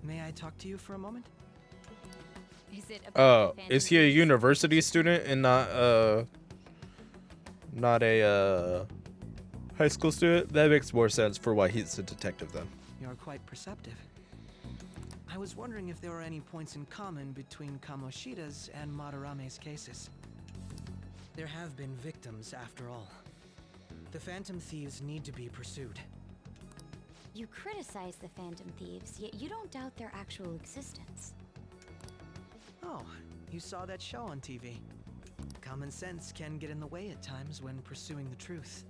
May I talk to you for a moment? Is it Is he a university student and not a high school student? That makes more sense for why he's a detective then. You're quite perceptive. I was wondering if there were any points in common between Kamoshida's and Madarame's cases. There have been victims, after all. The Phantom Thieves need to be pursued. You criticize the Phantom Thieves, yet you don't doubt their actual existence. Oh, you saw that show on TV. Common sense can get in the way at times when pursuing the truth.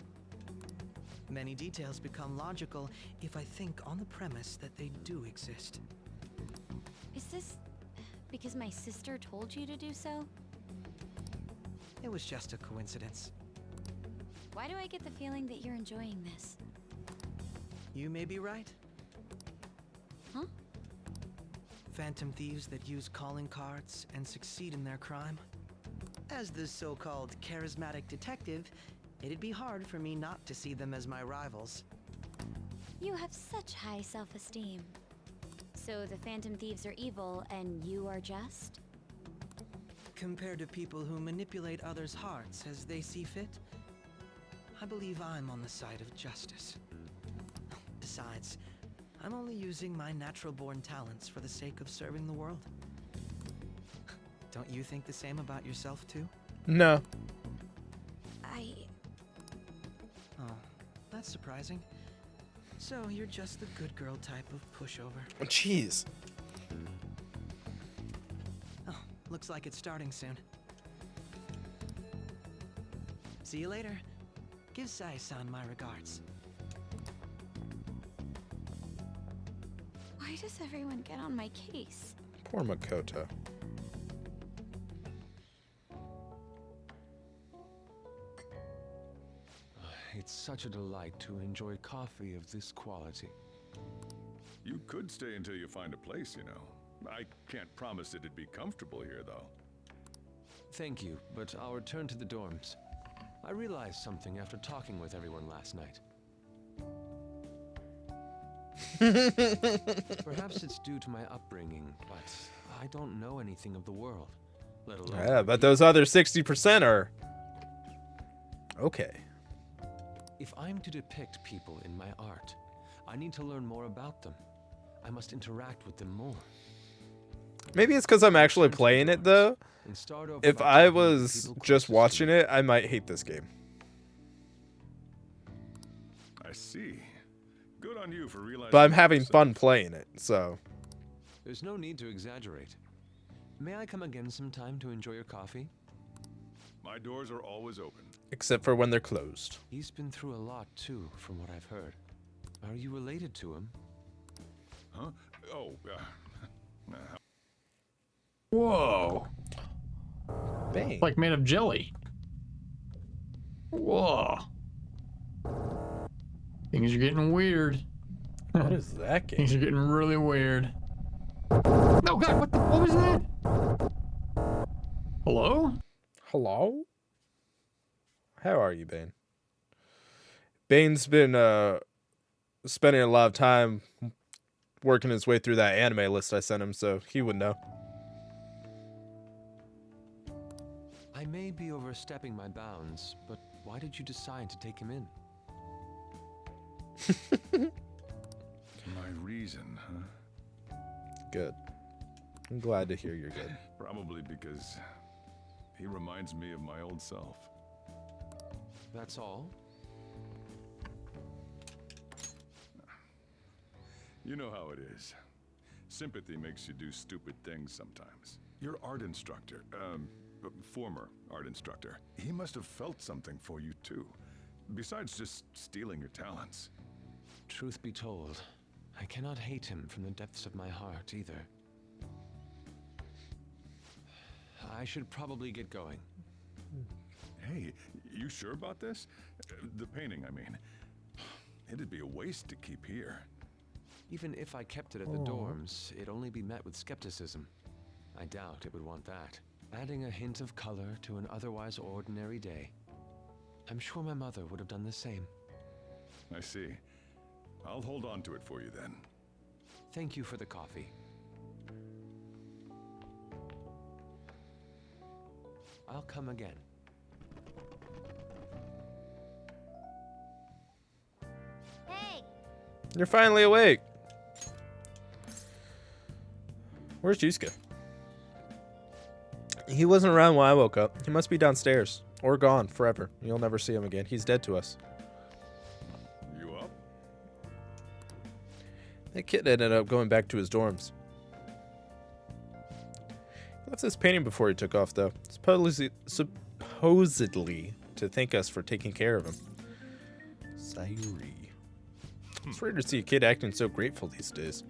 Many details become logical if I think on the premise that they do exist. Is this because my sister told you to do so? It was just a coincidence. Why do I get the feeling that you're enjoying this? You may be right. Huh? Phantom thieves that use calling cards and succeed in their crime. As the so-called charismatic detective, it'd be hard for me not to see them as my rivals. You have such high self-esteem. So the Phantom Thieves are evil and you are just? Compared to people who manipulate others' hearts as they see fit, I believe I'm on the side of justice. Besides, I'm only using my natural-born talents for the sake of serving the world. Don't you think the same about yourself, too? No. Oh, that's surprising. So you're just the good girl type of pushover. Jeez. Oh, looks like it's starting soon. See you later. Give Sai-san my regards. Why does everyone get on my case? Poor Makoto. It's such a delight to enjoy coffee of this quality. You could stay until you find a place, you know. I can't promise it'd be comfortable here, though. Thank you, but I'll return to the dorms. I realized something after talking with everyone last night. Perhaps it's due to my upbringing, but I don't know anything of the world, let alone... Yeah, but those other 60% are... okay. If I'm to depict people in my art, I need to learn more about them. I must interact with them more. Maybe it's because I'm actually playing it, though. If I was just watching it, I might hate this game. I see. Good on you for realizing... But I'm having fun playing it, so... There's no need to exaggerate. May I come again sometime to enjoy your coffee? My doors are always open. Except for when they're closed. He's been through a lot, too, from what I've heard. Are you related to him? Huh? Oh, Whoa. Bang. Like made of jelly. Whoa. Things are getting weird. What is that game? Things are getting really weird. Oh god, what was that? Hello? Hello? How are you, Bane? Bane's been spending a lot of time working his way through that anime list I sent him, so he would know. I may be overstepping my bounds, but why did you decide to take him in? My reason, huh? Good. I'm glad to hear you're good. Probably because he reminds me of my old self. That's all? You know how it is. Sympathy makes you do stupid things sometimes. Your art instructor, former art instructor, he must have felt something for you too. Besides just stealing your talents. Truth be told, I cannot hate him from the depths of my heart either. I should probably get going. Hey, you sure about this? The painting, I mean. It'd be a waste to keep here. Even if I kept it at the dorms, it'd only be met with skepticism. I doubt it would want that. Adding a hint of color to an otherwise ordinary day. I'm sure my mother would have done the same. I see. I'll hold on to it for you then. Thank you for the coffee. I'll come again. Hey! You're finally awake. Where's Yusuke? He wasn't around when I woke up. He must be downstairs. Or gone forever. You'll never see him again. He's dead to us. You up? That kid ended up going back to his dorms. He left this painting before he took off, though. Supposedly to thank us for taking care of him. Sayuri. It's rare to see a kid acting so grateful these days.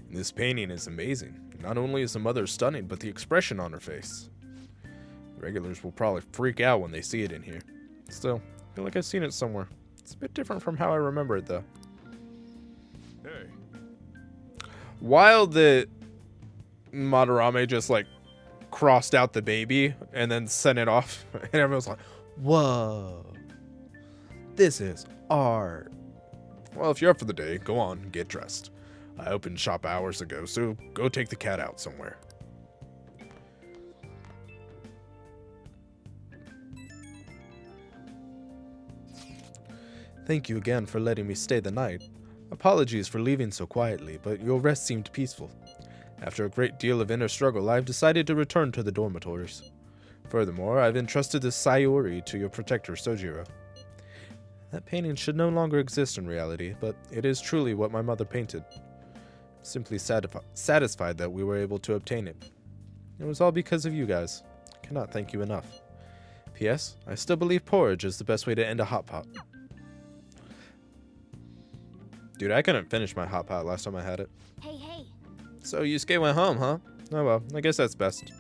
And this painting is amazing. Not only is the mother stunning, but the expression on her face. Regulars will probably freak out when they see it in here. Still, I feel like I've seen it somewhere. It's a bit different from how I remember it, though. Hey. Wild that Madarame just, like, crossed out the baby and then sent it off. And everyone's like, whoa. This is art. Well, if you're up for the day, go on, get dressed. I opened shop hours ago, so go take the cat out somewhere. Thank you again for letting me stay the night. Apologies for leaving so quietly, but your rest seemed peaceful. After a great deal of inner struggle, I've decided to return to the dormitories. Furthermore, I've entrusted this Sayuri to your protector, Sojiro. That painting should no longer exist in reality, but it is truly what my mother painted. Simply satisfied that we were able to obtain it. It was all because of you guys. I cannot thank you enough. P.S. I still believe porridge is the best way to end a hot pot. Dude, I couldn't finish my hot pot last time I had it. Hey, hey. So Yusuke went home, huh? Oh well, I guess that's best.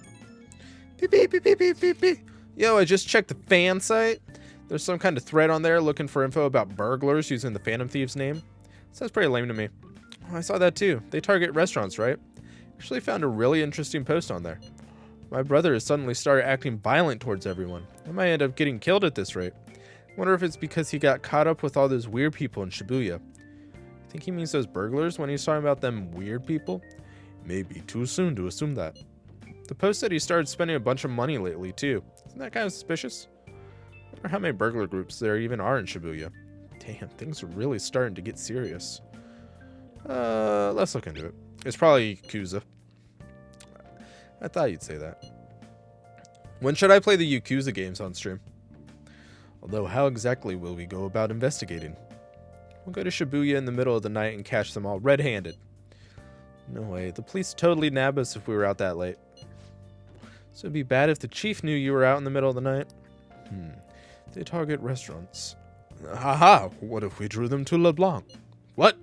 Beep, beep, beep, beep, beep, beep, beep. Yo, I just checked the fan site. There's some kind of thread on there looking for info about burglars using the Phantom Thieves name. Sounds pretty lame to me. Oh, I saw that too. They target restaurants, right? Actually found a really interesting post on there. My brother has suddenly started acting violent towards everyone. I might end up getting killed at this rate. Wonder if it's because he got caught up with all those weird people in Shibuya. I think he means those burglars when he's talking about them weird people. Maybe too soon to assume that. The post said he started spending a bunch of money lately too. Isn't that kind of suspicious? I wonder how many burglar groups there even are in Shibuya. Damn, things are really starting to get serious. Let's look into it. It's probably Yakuza. I thought you'd say that. When should I play the Yakuza games on stream? Although, how exactly will we go about investigating? We'll go to Shibuya in the middle of the night and catch them all red-handed. No way, the police totally nab us if we were out that late. So it'd be bad if the chief knew you were out in the middle of the night. They target restaurants. Haha, what if we drew them to LeBlanc? What?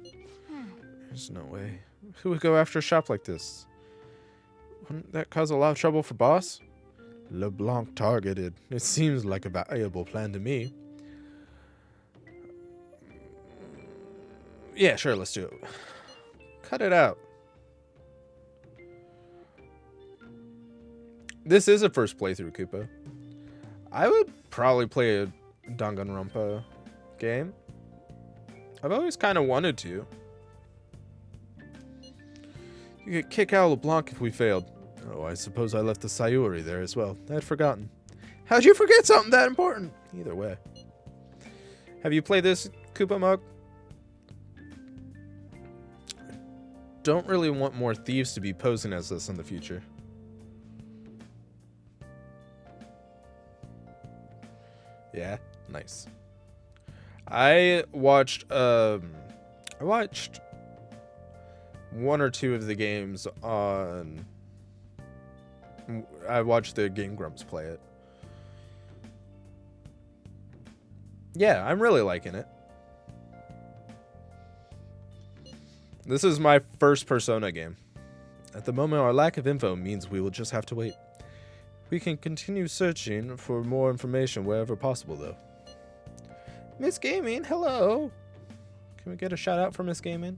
There's no way. Who would go after a shop like this? Wouldn't that cause a lot of trouble for boss? LeBlanc targeted. It seems like a viable plan to me. Yeah, sure, let's do it. Cut it out. This is a first playthrough, Koopa. I would probably play a Danganronpa game. I've always kind of wanted to. You could kick out LeBlanc if we failed. Oh, I suppose I left the Sayuri there as well. I had forgotten. How'd you forget something that important? Either way. Have you played this, Koopa Mug? don't really want more thieves to be posing as this in the future. Yeah, nice. I watched one or two of the games on. I watched the Game Grumps play it. Yeah, I'm really liking it. This is my first Persona game. At the moment, our lack of info means we will just have to wait. We can continue searching for more information wherever possible, though. Miss Gaming, hello! Can we get a shout out for Miss Gaming?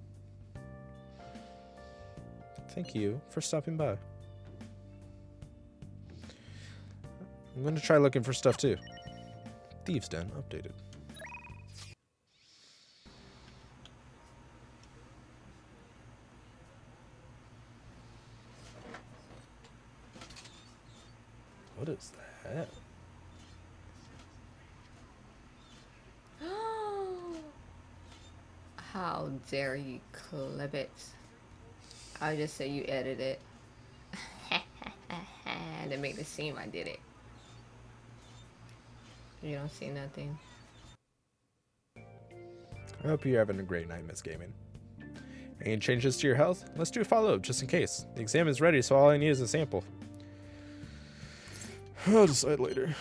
Thank you for stopping by. I'm going to try looking for stuff, too. Thieves' Den updated. What is that? How dare you clip it? I'll just say you edited it. To make it seem I did it. You don't see nothing. I hope you're having a great night, Miss Gaming. Any changes to your health? Let's do a follow-up just in case. The exam is ready, so all I need is a sample. I'll decide later.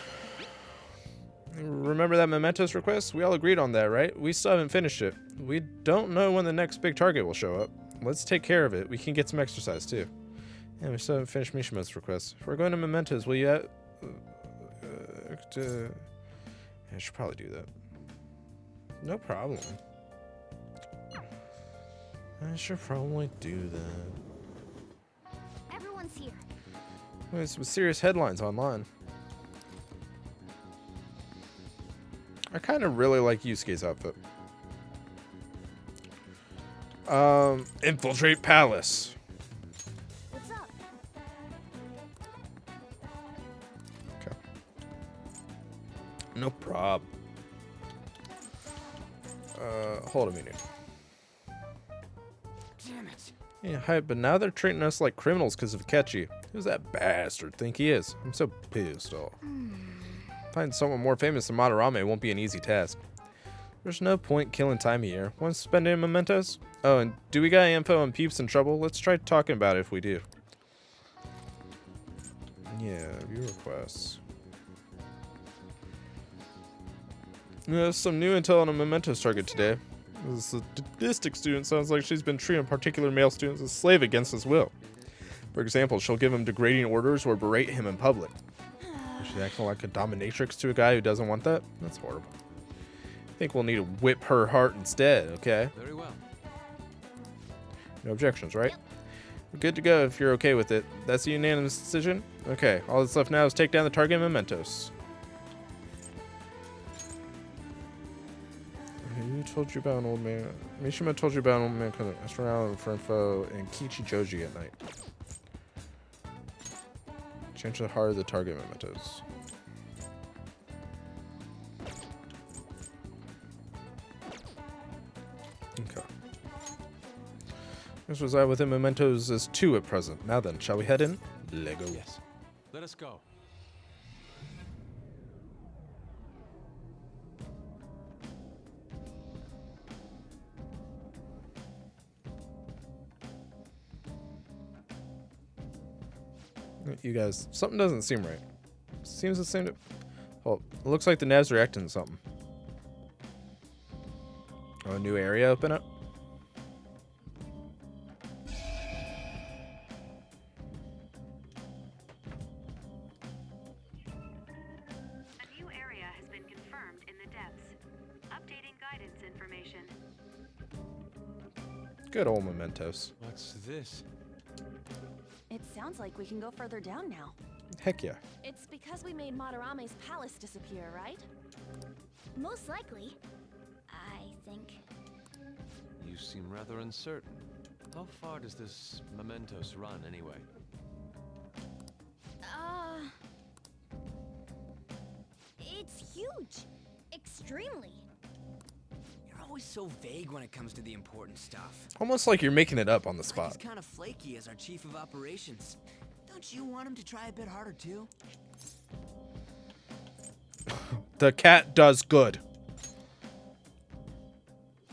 Remember that mementos request? We all agreed on that, right? We still haven't finished it. We don't know when the next big target will show up. Let's take care of it. We can get some exercise, too. Yeah, we still haven't finished Mishimo's request. If we're going to mementos, will you... I should probably do that. No problem. I should probably do that. Everyone's here. There's some serious headlines online. I kind of really like Yusuke's outfit. Infiltrate palace. What's up? Okay. No prob. Hold a minute. Damn it. Yeah, hi, but now they're treating us like criminals because of Akechi. Who's that bastard think he is? I'm so pissed off. Find someone more famous than Madarame won't be an easy task. There's no point killing time here. Want to spend it in mementos? Oh, and do we got info on peeps in trouble? Let's try talking about it if we do. Yeah, view requests. There's some new intel on a mementos target today. This sadistic student sounds like she's been treating particular male students as slave against his will. For example, she'll give him degrading orders or berate him in public. Is she acting like a dominatrix to a guy who doesn't want that? That's horrible. I think we'll need to whip her heart instead, okay? Very well. No objections, right? We're good to go if you're okay with it. That's a unanimous decision? Okay, all that's left now is take down the target mementos. Who told you about an old man? Mishima told you about an old man coming around for info in Kichijoji at night. Change the heart of the target mementos. Okay. This was I within mementos as 2 at present. Now then, shall we head in? Lego. Yes. Let us go. You guys, something doesn't seem right. Seems the same to... Oh, it looks like the Nevs are reacting to something. Oh, a new area open up? A new area has been confirmed in the depths. Updating guidance information. Good old mementos. What's this? It sounds like we can go further down now. Heck yeah. It's because we made Madarame's palace disappear, right? Most likely. I think. You seem rather uncertain. How far does this mementos run, anyway? It's huge. Extremely. You're always so vague when it comes to the important stuff. Almost like you're making it up on the Like spot. he's kind of flaky as our chief of operations. Don't you want him to try a bit harder too? The cat does good.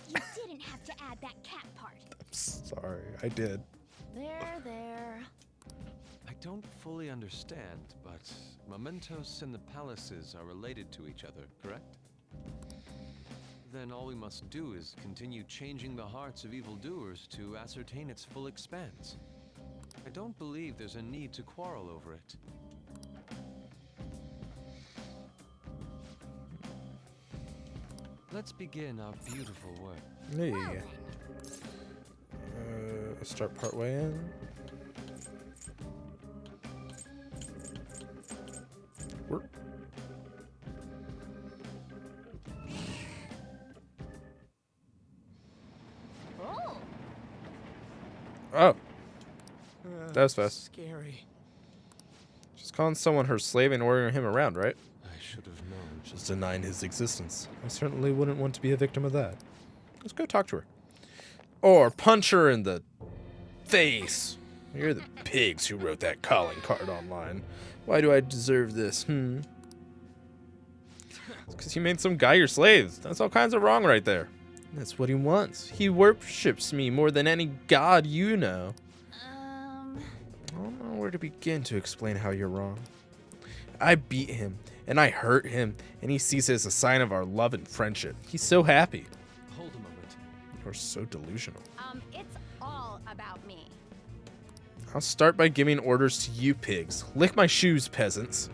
You didn't have to add that cat part. Sorry, I did. There. I don't fully understand, but mementos and the palaces are related to each other, correct? Then all we must do is continue changing the hearts of evildoers to ascertain its full expanse. I don't believe there's a need to quarrel over it. Let's begin our beautiful work. Hey. Start part way in. Work. Oh. That was fast. Scary. She's calling someone her slave and ordering him around, right? I should have known. Just denying his existence. I certainly wouldn't want to be a victim of that. Let's go talk to her. Or punch her in the face. You're the pigs who wrote that calling card online. Why do I deserve this? It's because you made some guy your slave. That's all kinds of wrong right there. That's what he wants. He worships me more than any god you know. I don't know where to begin to explain how you're wrong. I beat him, and I hurt him, and he sees it as a sign of our love and friendship. He's so happy. Hold a moment. You're so delusional. It's all about me. I'll start by giving orders to you pigs. Lick my shoes, peasants.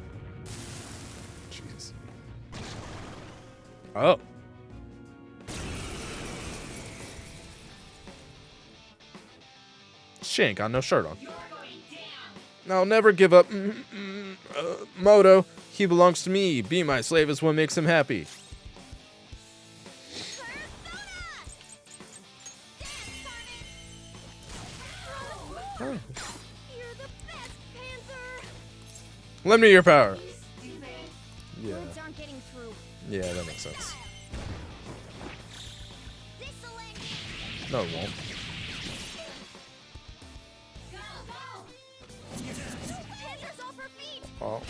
Jesus. Oh. She ain't got no shirt on. I'll never give up Moto. He belongs to me. Be my slave is what makes him happy. Oh. Lend me your power. Yeah. Words aren't getting through. Yeah, that makes sense. No, it won't. Oh.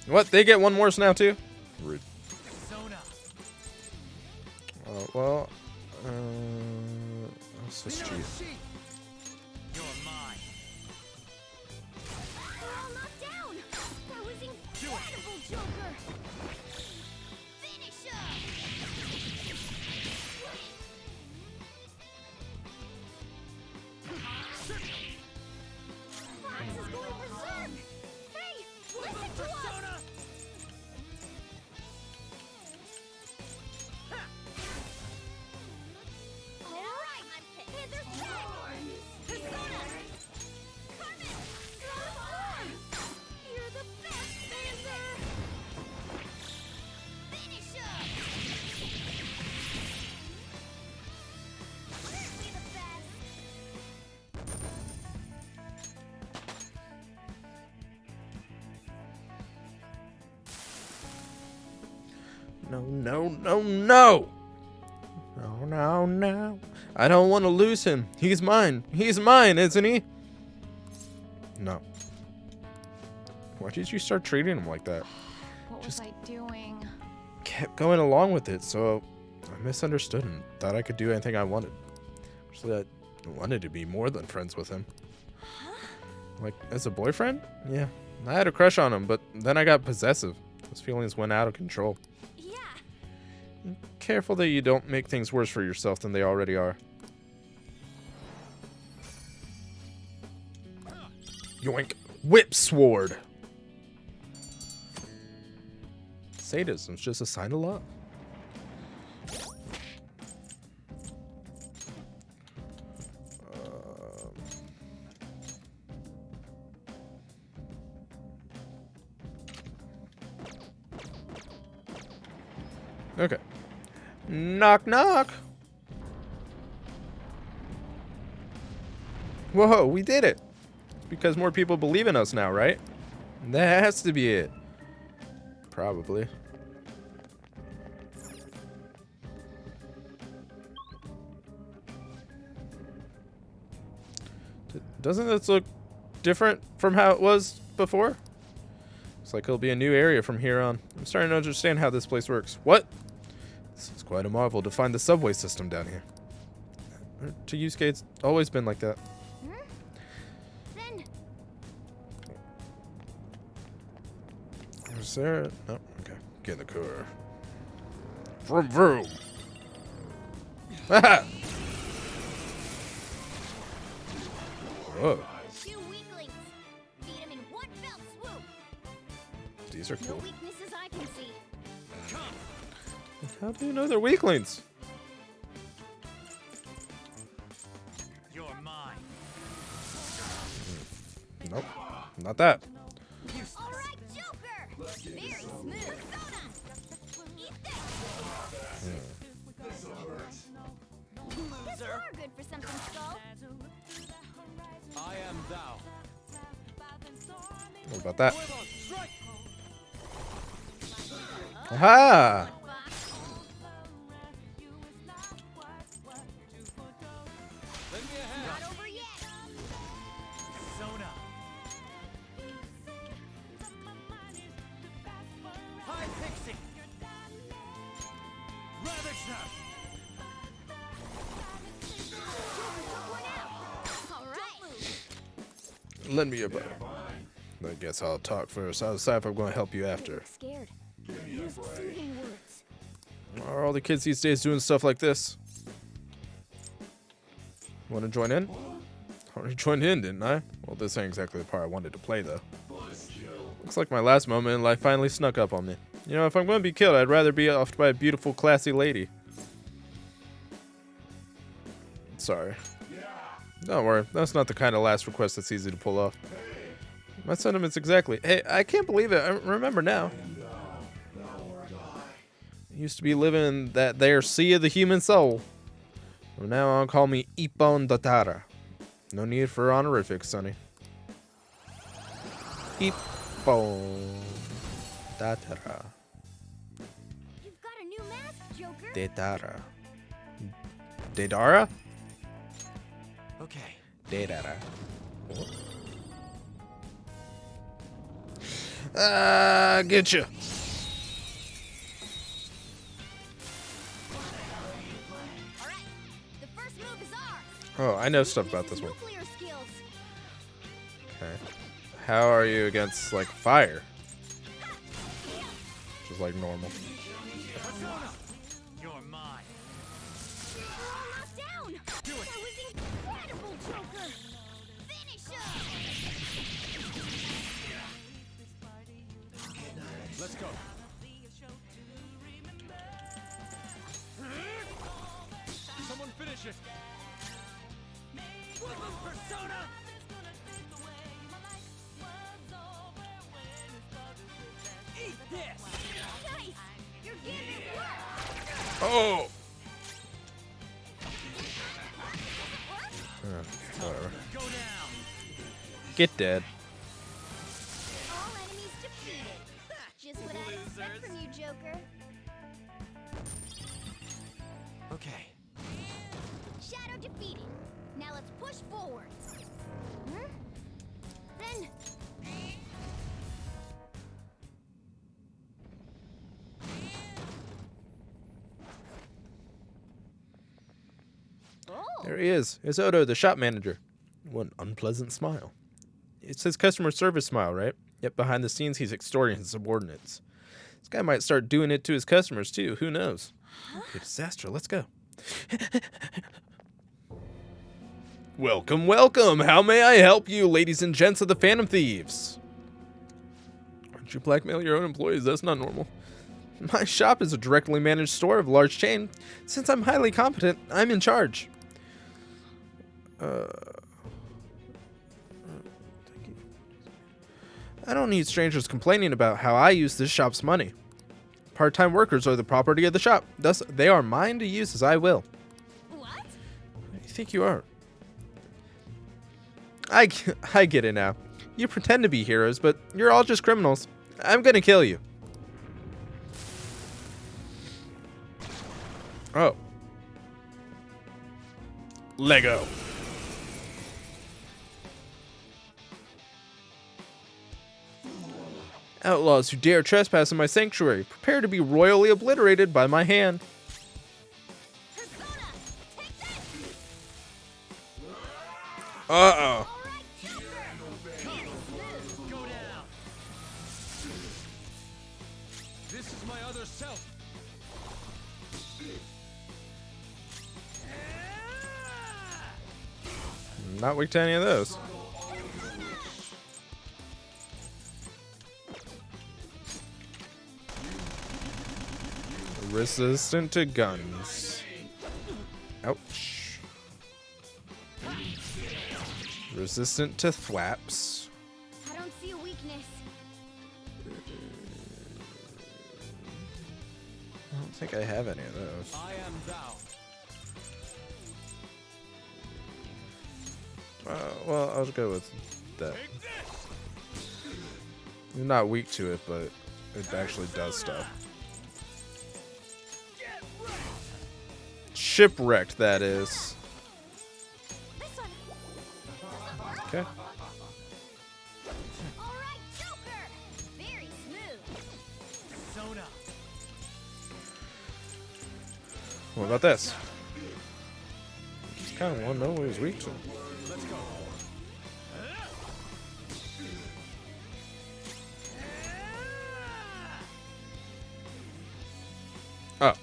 What? They get one worse now too? Rude. Well, let's just cheat. You're mine. We're all knocked down. That was incredible, Joker. Finish Fox is going berserk. Hey, listen to us. All right, Panther's back. Persona. Carmen. You're the best, Panther. Finish up. Certainly the best. No, no, no, no! No, no, no. I don't want to lose him. He's mine. He's mine, isn't he? No. Why did you start treating him like that? What was I doing? Kept going along with it, so I misunderstood and thought I could do anything I wanted. So I wanted to be more than friends with him. Like, as a boyfriend? Yeah. I had a crush on him, but then I got possessive. Those feelings went out of control. Careful that you don't make things worse for yourself than they already are. Yoink. Whip sword. Sadism's just a sign of love. Okay. Knock, knock. Whoa, we did it. It's because more people believe in us now, right? That has to be it. Probably. Doesn't this look different from how it was before? Looks like it'll be a new area from here on. I'm starting to understand how this place works. What? This is quite a marvel to find the subway system down here. To Yusuke, it's always been like that. Then Is there? No. Okay. Get in the car. Vroom vroom. Haha. Whoa. two weaklings. Beat him in one fell swoop. These are No cool. weaknesses I can see. How do you know they're weaklings? You're mine. Nope. Not that. All right, Joker. Very smooth. Persona. Eat this. This were good for something, Skull. I am thou. What about that? Aha! Not over yet. Sona. Hi, Pixie. Ravage them. All right. Lend me your butt. I guess I'll talk first. I'll decide if I'm going to help you after. Scared. Use soothing words. Are all the kids these days doing stuff like this? Want to join in? I already joined in, didn't I? Well, this ain't exactly the part I wanted to play, though. Looks like my last moment in life finally snuck up on me. You know, if I'm going to be killed, I'd rather be offed by a beautiful, classy lady. Sorry. Don't worry, that's not the kind of last request that's easy to pull off. My sentiments exactly. Hey, I can't believe it. I remember now. I used to be living in that there sea of the human soul. From now on, call me Ippon Datara. No need for honorifics, sonny. Ippon Datara. You've got a new mask, Joker. Datara. Dedara? Okay. Dedara. Get you. The first move is ours. Oh, I know stuff about this one. Nuclear skills. Okay. How are you against, like, fire? Just like normal. You're mine. Knocked down. That was incredible, Joker. Finish him. Let's go. Someone finish it. Persona. Eat this. Nice. You're getting it work. Oh! Whatever. Go down. Get dead. All enemies defeated. Just what I expect from you, Joker. Okay. Shadow defeated. Now let's push forward. Then. There he is. It's Odo, the shop manager. What an unpleasant smile. It's his customer service smile, right? Yet behind the scenes, he's extorting his subordinates. This guy might start doing it to his customers, too. Who knows? Okay, disaster. Let's go. Welcome, welcome. How may I help you, ladies and gents of the Phantom Thieves? Aren't you blackmail your own employees? That's not normal. My shop is a directly managed store of a large chain. Since I'm highly competent, I'm in charge. I don't need strangers complaining about how I use this shop's money. Part-time workers are the property of the shop. Thus, they are mine to use as I will. What? Who do you think you are? I get it now. You pretend to be heroes, but you're all just criminals. I'm gonna kill you. Oh. Outlaws who dare trespass in my sanctuary, prepare to be royally obliterated by my hand. Uh-oh. This is my other self. Not weak to any of those. Resistant to guns. Ouch. Resistant to thwaps. I don't see a weakness. I don't think I have any of those. I am thou. Well, I'll go with that. You're not weak to it, but it actually does stuff. Shipwrecked, that is. Okay. Very smooth. Sona. What about this? Just kind of want to know what he's weak to. Let's go. Oh.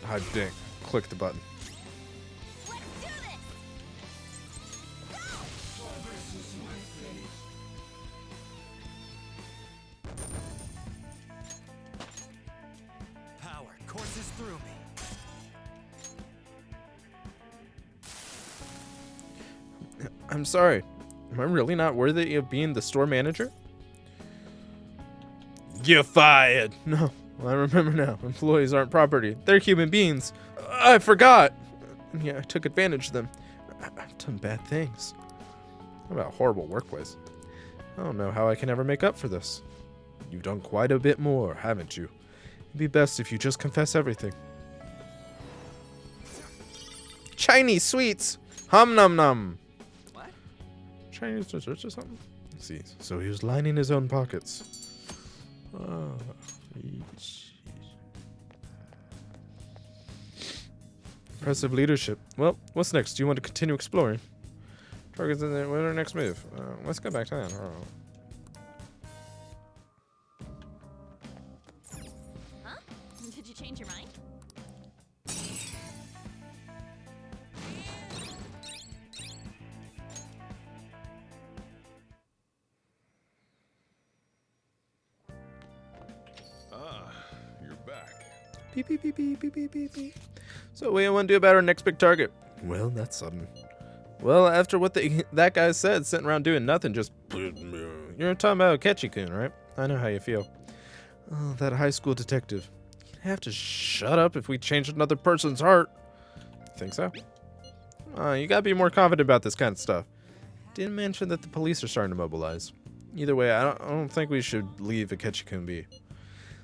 I didn't click the button. Power courses through me. I'm sorry. Am I really not worthy of being the store manager? You're fired. No, I remember now. Employees aren't property. They're human beings. I forgot. Yeah, I took advantage of them. I've done bad things. What about a horrible workplace? I don't know how I can ever make up for this. You've done quite a bit more, haven't you? It'd be best if you just confess everything. Chinese sweets! Hum num num! What? Chinese desserts or something? Let's see. So he was lining his own pockets. Oh, impressive leadership. Well, what's next? Do you want to continue exploring? Targets in there. What's our next move? Let's go back down. Huh? Did you change your mind? Ah, you're back. Beep, beep, beep, beep, beep, beep, beep, beep. So what do you want to do about our next big target? Well, that's sudden. Well, after what that guy said, sitting around doing nothing, just... You're talking about Akechi-kun, right? I know how you feel. Oh, that high school detective. You'd have to shut up if we changed another person's heart. Think so? You gotta be more confident about this kind of stuff. Didn't mention that the police are starting to mobilize. Either way, I don't think we should leave Akechi-kun be.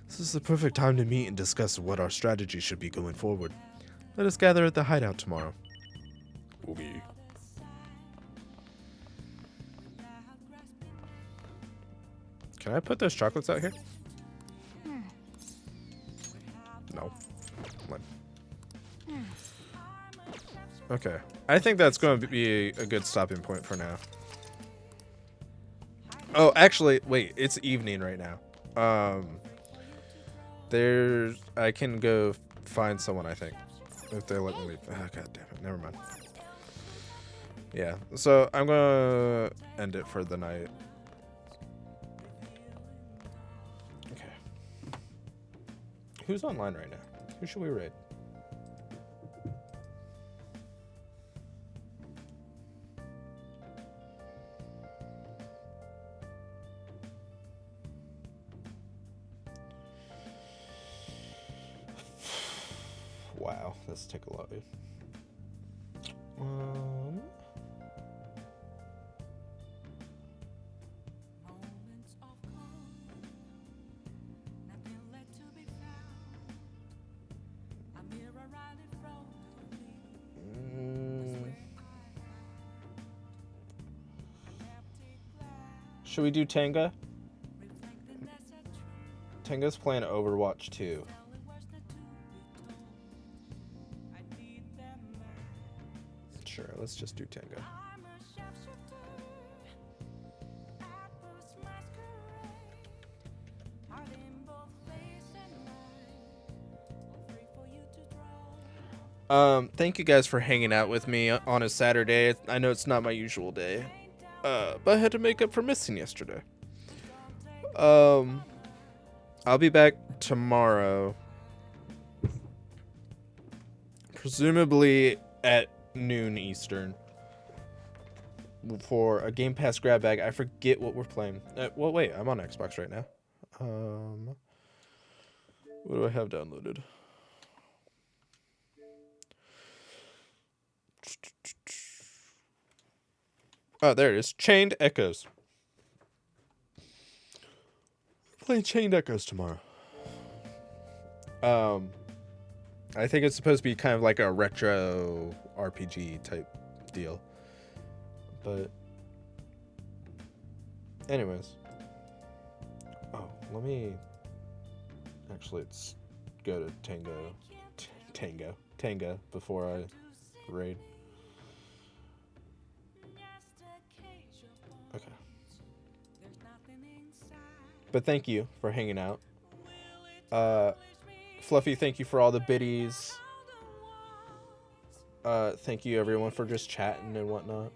This is the perfect time to meet and discuss what our strategy should be going forward. Let us gather at the hideout tomorrow. Okay. Can I put those chocolates out here? No. Okay. I think that's going to be a good stopping point for now. Oh, actually, wait. It's evening right now. I can go find someone, I think. If they let me leave. Oh, God damn it. Never mind. Yeah. So I'm going to end it for the night. Okay. Who's online right now? Who should we raid? Wow, let's take a look. Should we do Tanga? Tango's playing Overwatch 2. Sure, let's just do Tango. Thank you guys for hanging out with me on a Saturday. I know it's not my usual day, but I had to make up for missing yesterday. I'll be back tomorrow, presumably at noon Eastern, for a Game Pass grab bag. I forget what we're playing. Well, wait, I'm on Xbox right now. What do I have downloaded? Oh, there it is. Chained Echoes. We're playing Chained Echoes tomorrow. I think it's supposed to be kind of like a retro RPG type deal. But anyways. Oh, let me actually let's go to Tango before I raid. Okay. But thank you for hanging out. Fluffy, thank you for all the biddies. Thank you everyone for just chatting and whatnot.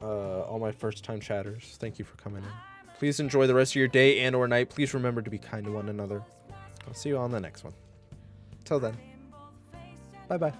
All my first time chatters, thank you for coming in. Please enjoy the rest of your day and or night. Please remember to be kind to one another. I'll see you on the next one. Till then. Bye bye.